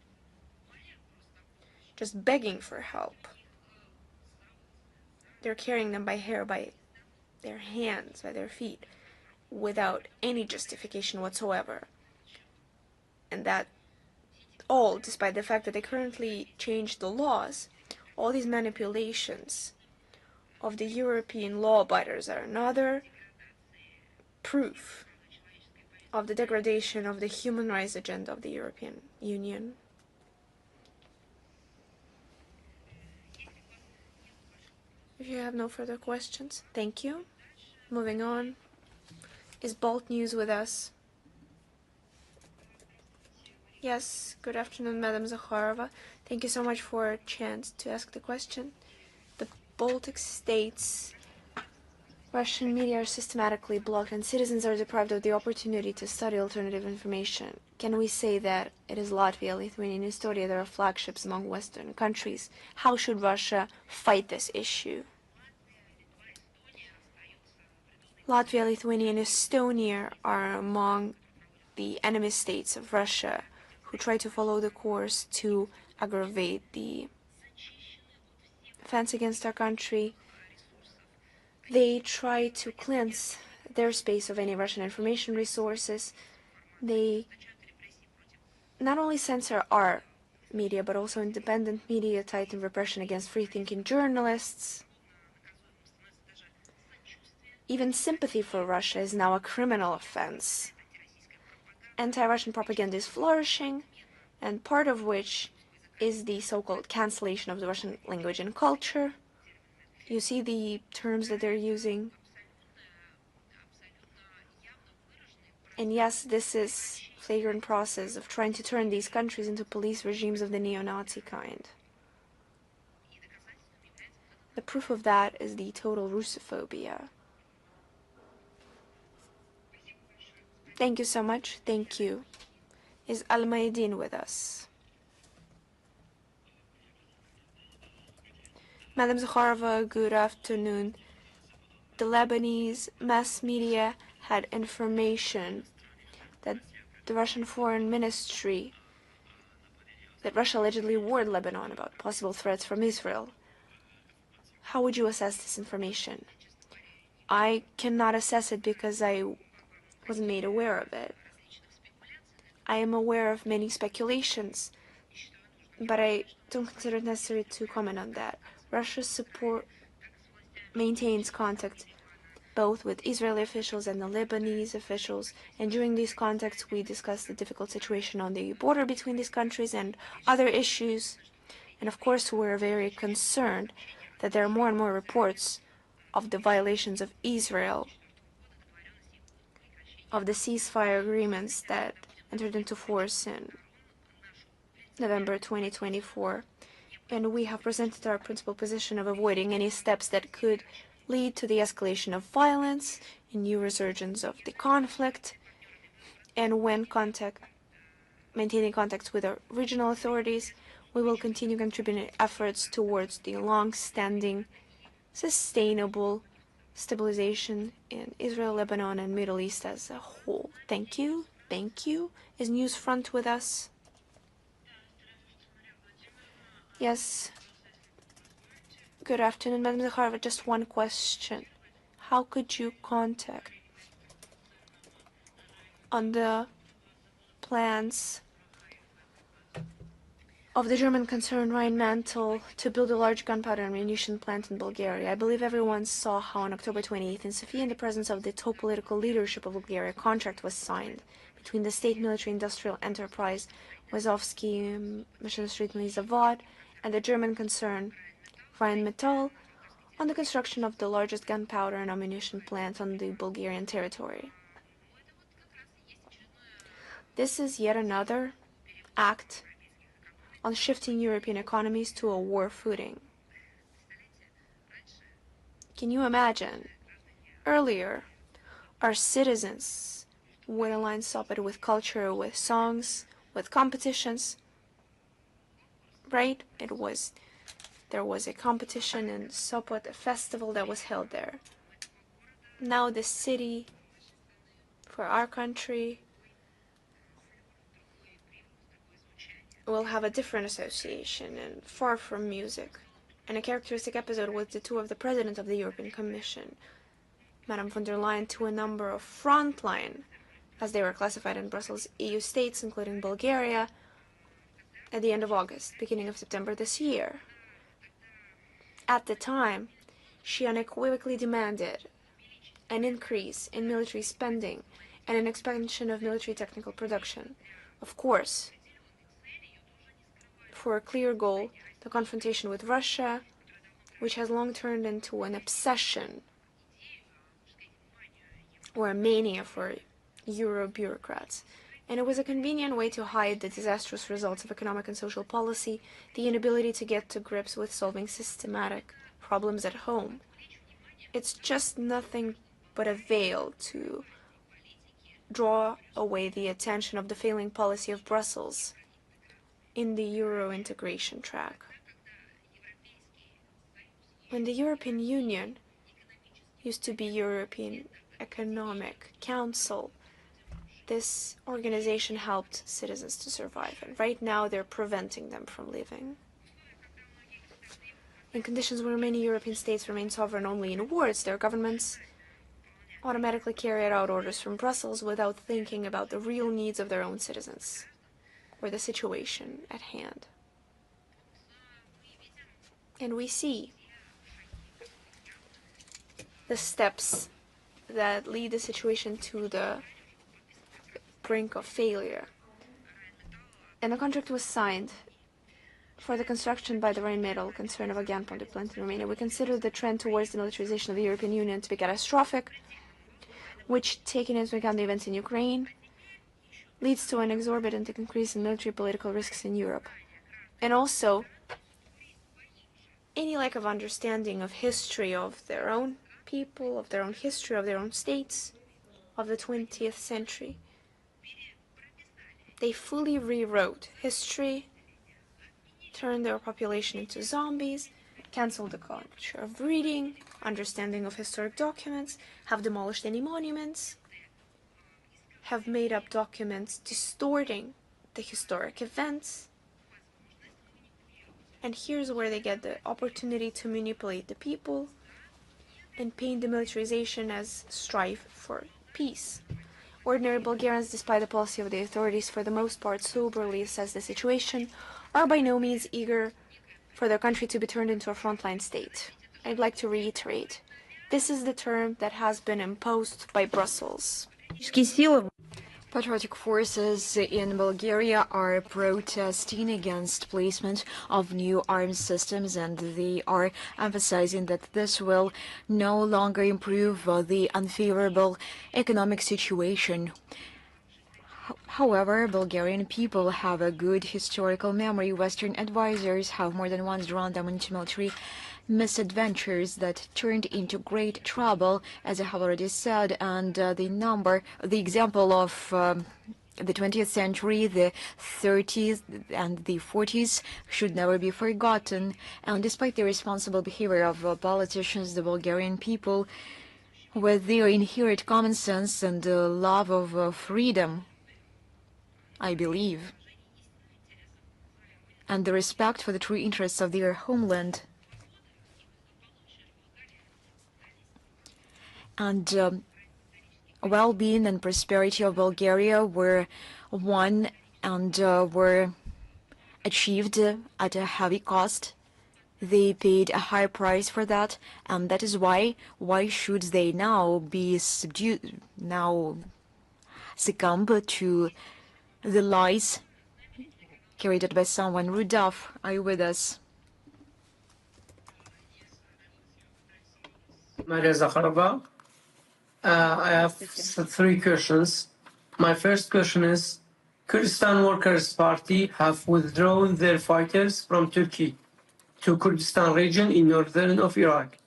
just begging for help. They're carrying them by hair, by their hands, by their feet, without any justification whatsoever. And that all despite the fact that they currently changed the laws. All these manipulations of the European law-abiders are another proof of the degradation of the human rights agenda of the European Union. If you have no further questions, thank you. Moving on. Is Bolt News with us? Yes, good afternoon, Madam Zakharova. Thank you so much for a chance to ask the question. The Baltic states Russian media are systematically blocked and citizens are deprived of the opportunity to study alternative information. Can we say that it is Latvia, Lithuania, and Estonia that are flagships among Western countries? How should Russia fight this issue? Latvia, Lithuania, and Estonia are among the enemy states of Russia who try to follow the course to aggravate the offense against our country. They try to cleanse their space of any Russian information resources. They not only censor our media, but also independent media, tighten repression against free-thinking journalists. Even sympathy for Russia is now a criminal offense. Anti-Russian propaganda is flourishing, and part of which is the so-called cancellation of the Russian language and culture. You see the terms that they're using. And yes, this is a flagrant process of trying to turn these countries into police regimes of the neo-Nazi kind. The proof of that is the total Russophobia. Thank you so much. Thank you. Is Al-Mayadin with us? Madam Zakharova, good afternoon. The Lebanese mass media had information that the Russian Foreign Ministry, that Russia allegedly warned Lebanon about possible threats from Israel. How would you assess this information? I cannot assess it because I wasn't made aware of it. I am aware of many speculations, but I don't consider it necessary to comment on that. Russia's maintains contact both with Israeli officials and the Lebanese officials, and during these contacts we discussed the difficult situation on the border between these countries and other issues. And of course we're very concerned that there are more and more reports of the violations of Israel, of the ceasefire agreements that entered into force in November 2024. And we have presented our principal position of avoiding any steps that could lead to the escalation of violence, a new resurgence of the conflict, and when maintaining contacts with our regional authorities, we will continue contributing efforts towards the long-standing, sustainable stabilization in Israel, Lebanon, and Middle East as a whole. Thank you. Thank you. Is Newsfront with us? Yes. Good afternoon, Madam Zakharova. Just one question. How could you contact on the plans of the German concern Rheinmetall to build a large gunpowder and ammunition plant in Bulgaria? I believe everyone saw how on October 28th in Sofia, in the presence of the top political leadership of Bulgaria, a contract was signed between the state military industrial enterprise Wazovsky Machinery Zavod and the German concern Rheinmetall on the construction of the largest gunpowder and ammunition plant on the Bulgarian territory. This is yet another act on shifting European economies to a war footing. Can you imagine? Earlier, our citizens would align Sopot with culture, with songs, with competitions, right? There was a competition in Sopot, a festival that was held there. Now the city, for our country, will have a different association and far from music. And a characteristic episode was the tour of the President of the European Commission, Madame von der Leyen, to a number of frontline, as they were classified in Brussels, EU states, including Bulgaria, at the end of August, beginning of September this year. At the time, she unequivocally demanded an increase in military spending and an expansion of military technical production. Of course, for a clear goal, the confrontation with Russia, which has long turned into an obsession or a mania for Euro bureaucrats. And it was a convenient way to hide the disastrous results of economic and social policy, the inability to get to grips with solving systematic problems at home. It's just nothing but a veil to draw away the attention of the failing policy of Brussels in the Euro integration track. When the European Union used to be European Economic Council, this organization helped citizens to survive, and right now they're preventing them from leaving. In conditions where many European states remain sovereign only in words, their governments automatically carry out orders from Brussels without thinking about the real needs of their own citizens or the situation at hand. And we see the steps that lead the situation to the brink of failure. And a contract was signed for the construction by the Rhine-Metal concern of a gas plant in Romania. We consider the trend towards the militarization of the European Union to be catastrophic, which, taking into account the events in Ukraine, leads to an exorbitant increase in military political risks in Europe. And also, any lack of understanding of history of their own people, of their own history, of their own states, of the 20th century. They fully rewrote history, turned their population into zombies, canceled the culture of reading, understanding of historic documents, have demolished any monuments, have made up documents distorting the historic events. And here's where they get the opportunity to manipulate the people and paint the militarization as strife for peace. Ordinary Bulgarians, despite the policy of the authorities, for the most part soberly assess the situation, are by no means eager for their country to be turned into a frontline state. I'd like to reiterate, this is the term that has been imposed by Brussels. Patriotic forces in Bulgaria are protesting against placement of new arms systems, and they are emphasizing that this will no longer improve the unfavorable economic situation. However, Bulgarian people have a good historical memory. Western advisors have more than once drawn them into military misadventures that turned into great trouble, as I have already said, and the example of the 20th century, the 30s and the 40s should never be forgotten. And despite the irresponsible behavior of politicians, the Bulgarian people, with their inherent common sense and love of freedom, I believe, and the respect for the true interests of their homeland, and well-being and prosperity of Bulgaria were won and were achieved at a heavy cost. They paid a high price for that, and that is why should they now be succumb to the lies carried out by someone? Rudolph, are you with us? Maria Zakharova. I have three questions. My first question is, Kurdistan Workers' Party have withdrawn their fighters from Turkey to Kurdistan region in northern of Iraq.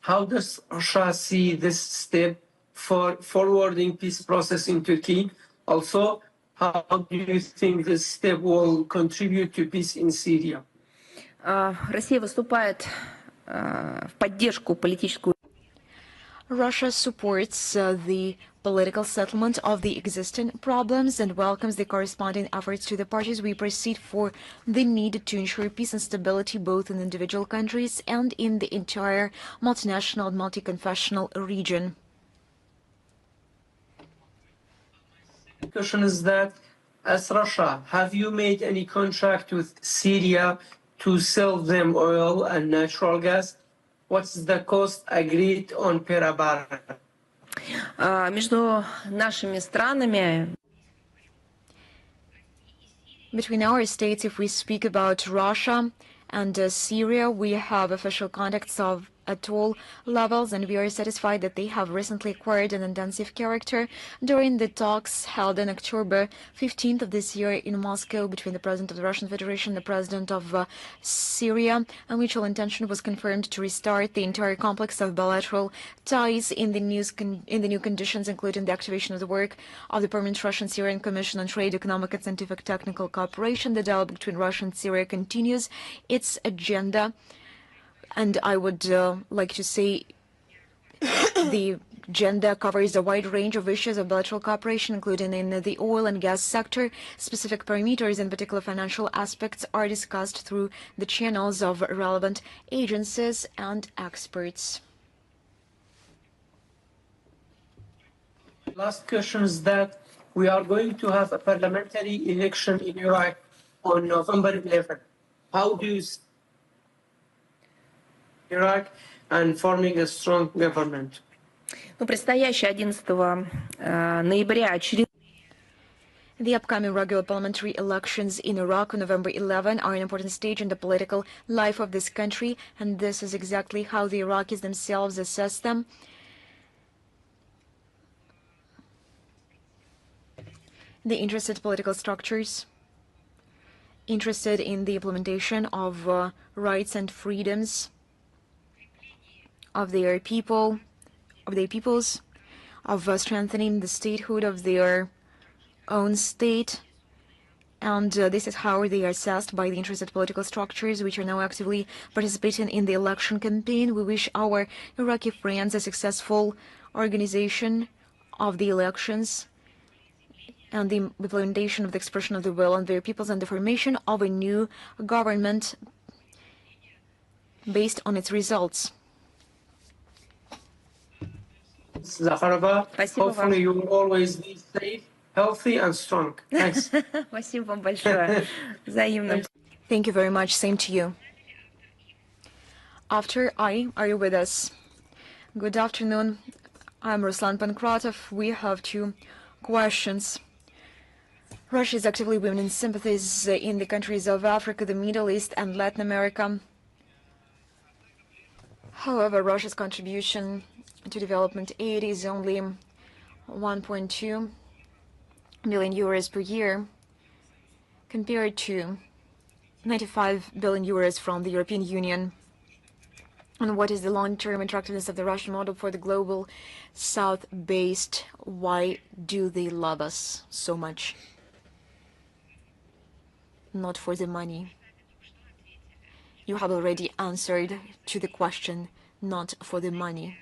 How does Russia see this step for forwarding peace process in Turkey? Also, how do you think this step will contribute to peace in Syria? Россия выступает в поддержку политическую. Russia supports the political settlement of the existing problems and welcomes the corresponding efforts to the parties. We proceed for the need to ensure peace and stability both in individual countries and in the entire multinational and multi-confessional region. The question is that, as Russia, have you made any contract with Syria to sell them oil and natural gas? What's the cost agreed on per barrel? Между нашими странами Between our states, if we speak about Russia and Syria, we have official contacts at all levels, and we are satisfied that they have recently acquired an intensive character during the talks held on October 15th of this year in Moscow between the President of the Russian Federation and the President of Syria. A mutual intention was confirmed to restart the entire complex of bilateral ties in the new conditions, including the activation of the work of the Permanent Russian-Syrian Commission on Trade, Economic and Scientific Technical Cooperation. The dialogue between Russia and Syria continues its agenda. And I would like to say the agenda covers a wide range of issues of bilateral cooperation, including in the oil and gas sector. Specific parameters, in particular financial aspects, are discussed through the channels of relevant agencies and experts. Last question is that we are going to have a parliamentary election in Iraq on November 11th. How do you see Iraq and forming a strong government? предстоящие 11 ноября очередные The upcoming regular parliamentary elections in Iraq on November 11 are an important stage in the political life of this country, and this is exactly how the Iraqis themselves assess them. The interested political structures interested in the implementation of rights and freedoms of their peoples, of strengthening the statehood of their own state, and this is how they are assessed by the interested political structures, which are now actively participating in the election campaign. We wish our Iraqi friends a successful organization of the elections and the implementation of the expression of the will of their peoples and the formation of a new government based on its results. Zakharova, hopefully you will always be safe, healthy and strong. Thanks. Спасибо вам большое. Взаимно. Thank you very much. Same to you. After I, are you with us? Good afternoon. I'm Ruslan Pankratov. We have two questions. Russia is actively winning sympathies in the countries of Africa, the Middle East, and Latin America. However, Russia's contribution to development aid is only 1.2 billion euros per year, compared to 95 billion euros from the European Union. And what is the long-term attractiveness of the Russian model for the global South based? Why do they love us so much? Not for the money. You have already answered to the question, not for the money.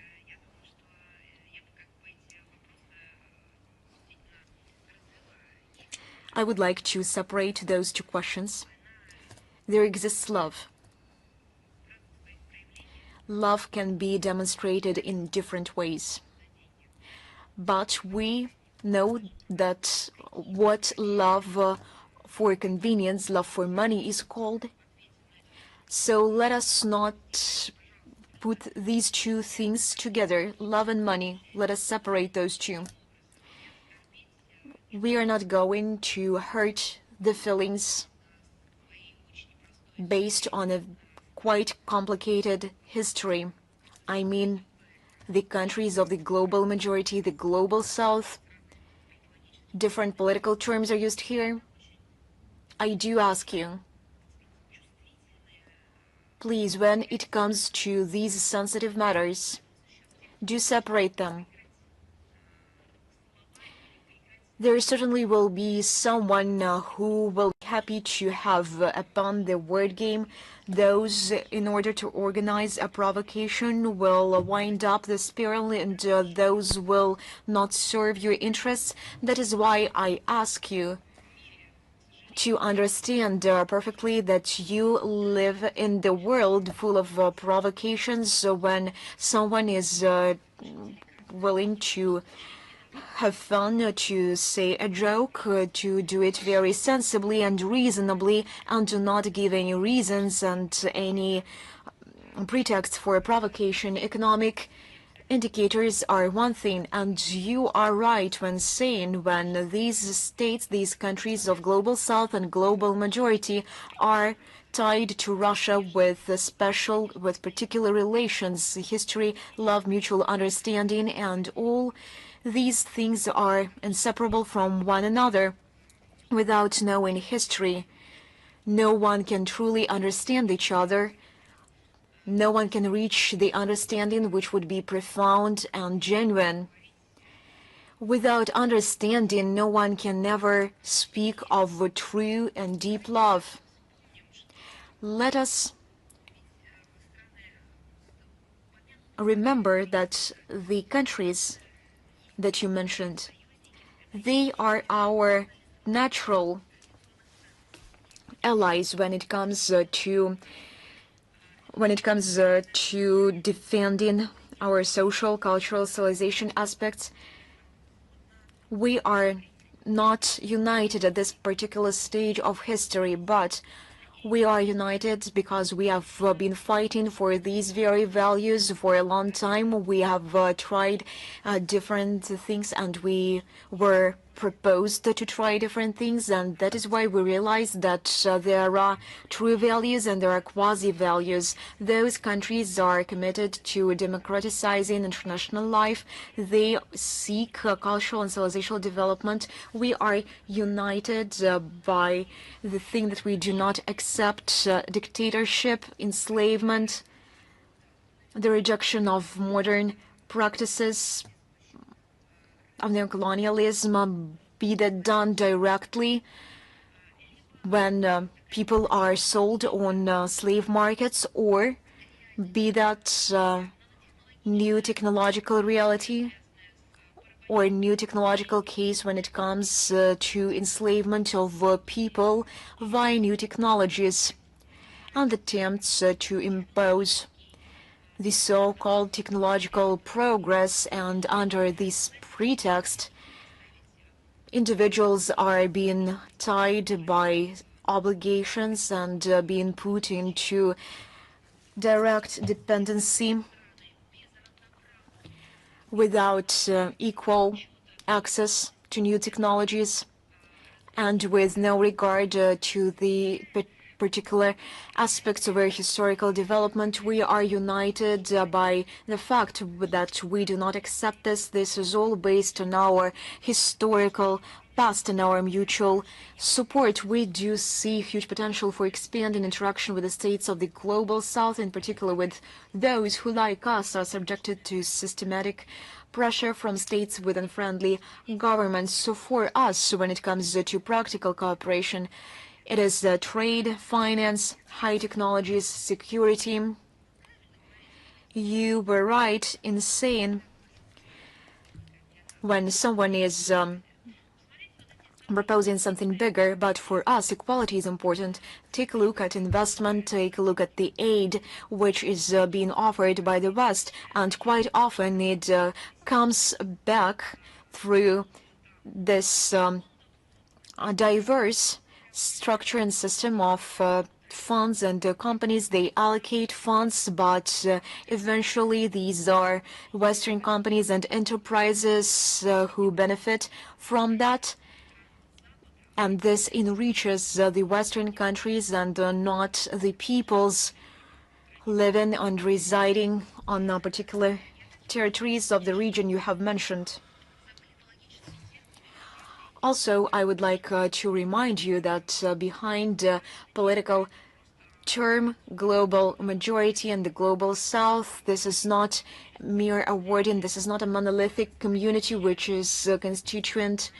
I would like to separate those two questions. There exists love. Love can be demonstrated in different ways. But we know that what love for convenience, love for money is called. So let us not put these two things together, love and money. Let us separate those two. We are not going to hurt the feelings based on a quite complicated history. I mean, the countries of the global majority, the global South. Different political terms are used here. I do ask you, please, when it comes to these sensitive matters, do separate them. There certainly will be someone who will happy to have upon the word game. Those, in order to organize a provocation, will wind up the spiral, and those will not serve your interests. That is why I ask you to understand perfectly that you live in the world full of provocations. So when someone is willing to have fun, to say a joke, to do it very sensibly and reasonably, and to not give any reasons and any pretext for a provocation. Economic indicators are one thing, and you are right when saying when these states, these countries of global south and global majority are tied to Russia with particular relations, history, love, mutual understanding, and all these things are inseparable from one another. Without knowing history, no one can truly understand each other. No one can reach the understanding which would be profound and genuine. Without understanding, no one can never speak of true and deep love. Let us remember that the countries that you mentioned, they are our natural allies when it comes to defending our social, cultural, civilization aspects. We are not united at this particular stage of history, but we are united because we have been fighting for these very values for a long time. We have tried different things, and we were proposed to try different things, and that is why we realize that there are true values and there are quasi-values. Those countries are committed to democratizing international life. They seek cultural and civilizational development. We are united by the thing that we do not accept dictatorship, enslavement, the rejection of modern practices of neocolonialism, be that done directly when people are sold on slave markets, or be that new technological reality or new technological case when it comes to enslavement of people via new technologies and attempts to impose the so-called technological progress, and under this pretext, individuals are being tied by obligations and being put into direct dependency without equal access to new technologies and with no regard to the particular aspects of our historical development. We are united by the fact that we do not accept this. This is all based on our historical past and our mutual support. We do see huge potential for expanding interaction with the states of the global south, in particular with those who, like us, are subjected to systematic pressure from states with unfriendly governments. So for us, when it comes to practical cooperation, it is trade, finance, high technologies, security. You were right in saying when someone is proposing something bigger, but for us, equality is important. Take a look at investment, take a look at the aid which is being offered by the West, and quite often it comes back through this diverse structure and system of funds and companies. They allocate funds, but eventually these are Western companies and enterprises who benefit from that. And this enriches the Western countries and not the peoples living and residing on particular territories of the region you have mentioned. Also, I would like to remind you that behind political term global majority and the global south, this is not mere a wording, this is not a monolithic community which is constituent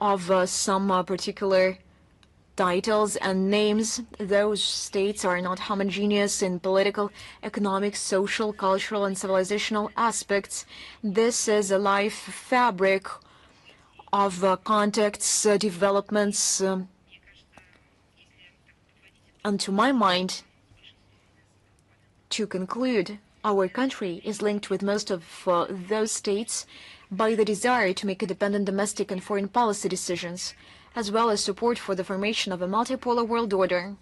of some particular titles and names. Those states are not homogeneous in political, economic, social, cultural, and civilizational aspects. This is a life fabric of contacts, developments, and to my mind, to conclude, our country is linked with most of those states by the desire to make independent domestic and foreign policy decisions, as well as support for the formation of a multipolar world order.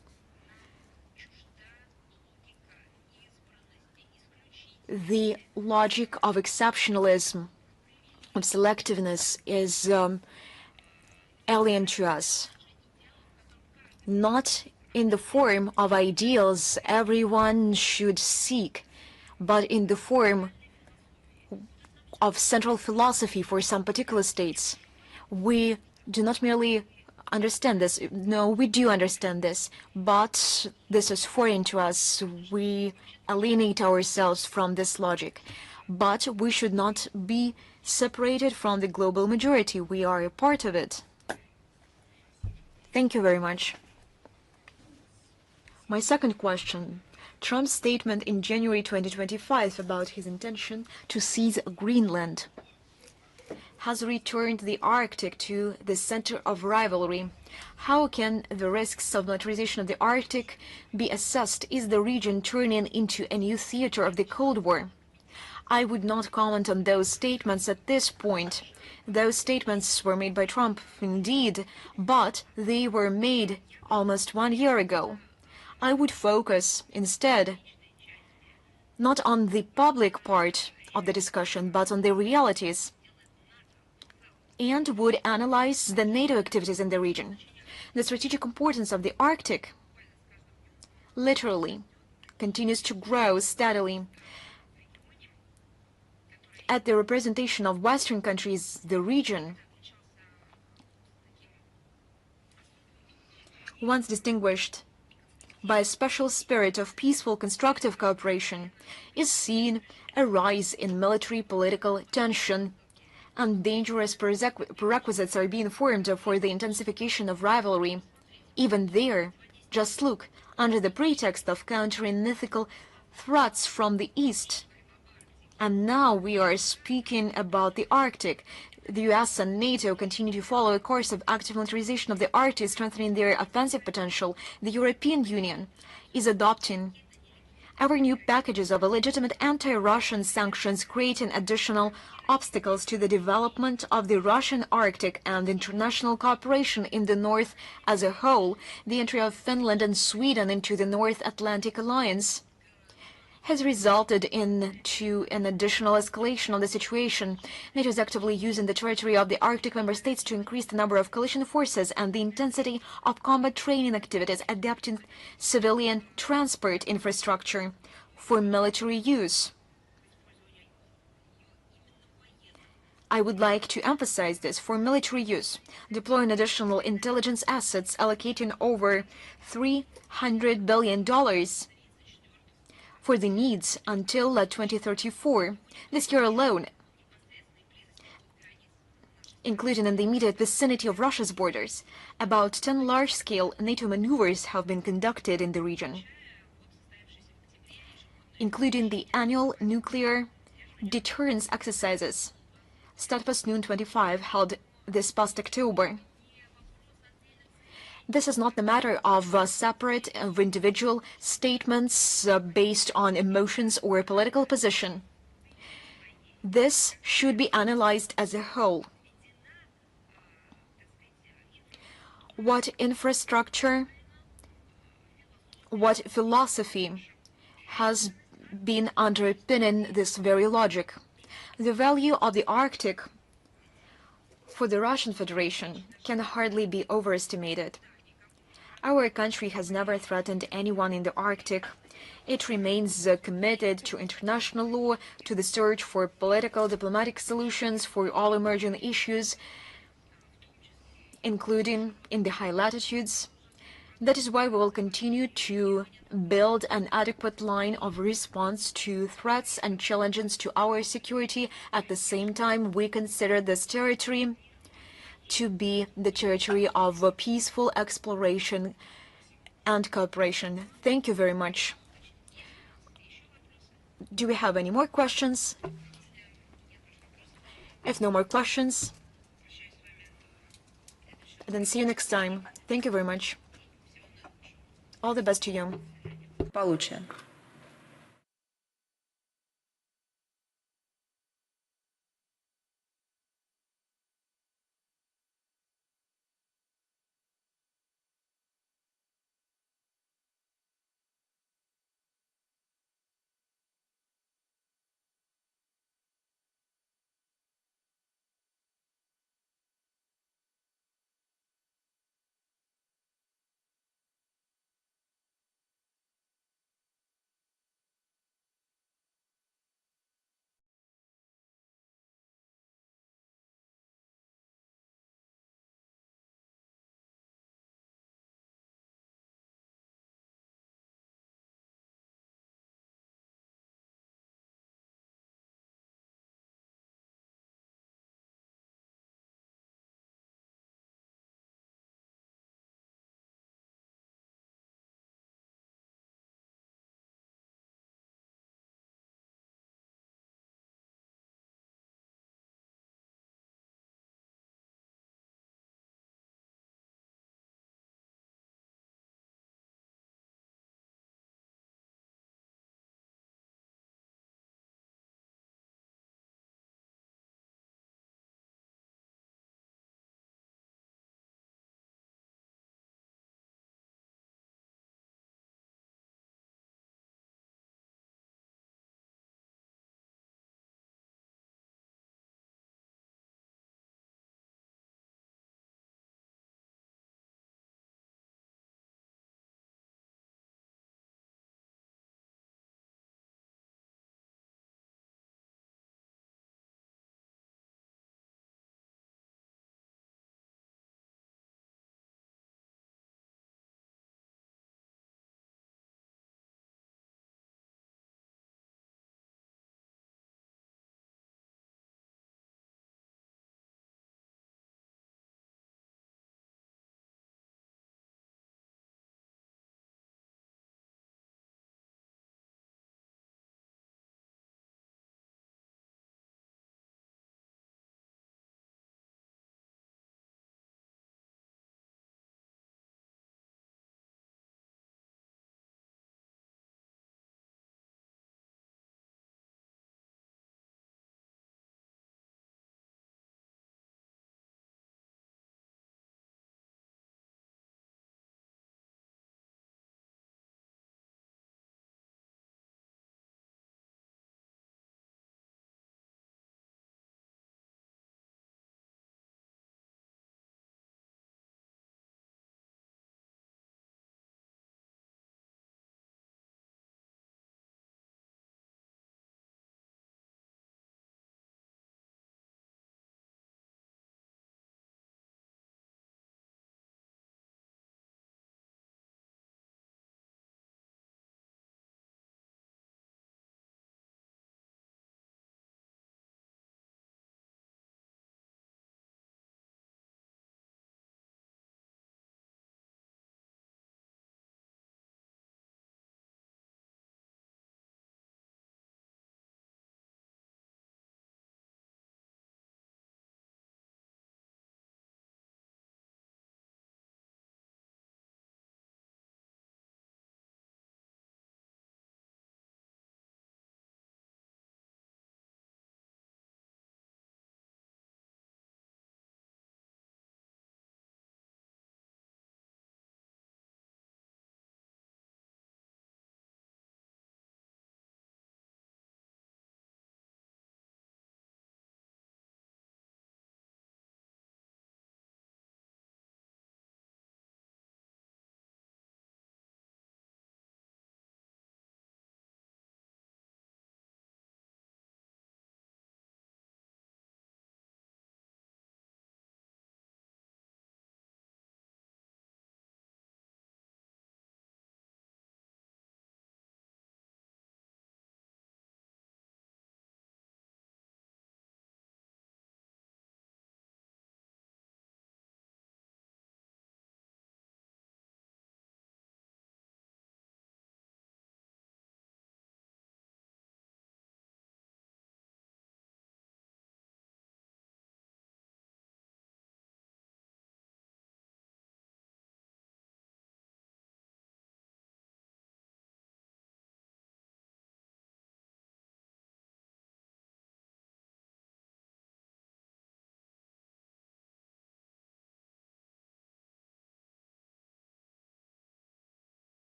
The logic of exceptionalism, of selectiveness, is alien to us. Not in the form of ideals everyone should seek, but in the form of central philosophy for some particular states. We do not merely understand this. No, we do understand this, but this is foreign to us. We alienate ourselves from this logic. But we should not be separated from the global majority. We are a part of it. Thank you very much. My second question. Trump's statement in January 2025 about his intention to seize Greenland has returned the Arctic to the center of rivalry. How can the risks of militarization of the Arctic be assessed? Is the region turning into a new theater of the Cold War? I would not comment on those statements at this point. Those statements were made by Trump, indeed, but they were made almost 1 year ago. I would focus instead not on the public part of the discussion, but on the realities, and would analyze the NATO activities in the region. The strategic importance of the Arctic literally continues to grow steadily. At the representation of Western countries, the region, once distinguished by a special spirit of peaceful, constructive cooperation, is seen a rise in military political tension, and dangerous prerequisites are being formed for the intensification of rivalry. Even there, just look, under the pretext of countering mythical threats from the East. And now we are speaking about the Arctic. The US and NATO continue to follow a course of active militarization of the Arctic, strengthening their offensive potential. The European Union is adopting ever new packages of illegitimate anti-Russian sanctions, creating additional obstacles to the development of the Russian Arctic and international cooperation in the North as a whole. The entry of Finland and Sweden into the North Atlantic Alliance has resulted into an additional escalation of the situation. NATO is actively using the territory of the Arctic member states to increase the number of coalition forces and the intensity of combat training activities, adapting civilian transport infrastructure for military use. I would like to emphasize this: for military use, deploying additional intelligence assets, allocating over $300 billion for the needs until 2034. This year alone, including in the immediate vicinity of Russia's borders, about 10 large-scale NATO maneuvers have been conducted in the region, including the annual nuclear deterrence exercises Statpas Noon 25 held this past October. This is not the matter of separate individual statements based on emotions or a political position. This should be analyzed as a whole. What infrastructure, what philosophy has been underpinning this very logic? The value of the Arctic for the Russian Federation can hardly be overestimated. Our country has never threatened anyone in the Arctic. It remains committed to international law, to the search for political, diplomatic solutions for all emerging issues, including in the high latitudes. That is why we will continue to build an adequate line of response to threats and challenges to our security. At the same time, we consider this territory to be the territory of peaceful exploration and cooperation. Thank you very much. Do we have any more questions? If no more questions, then see you next time. Thank you very much. All the best to you. Получше.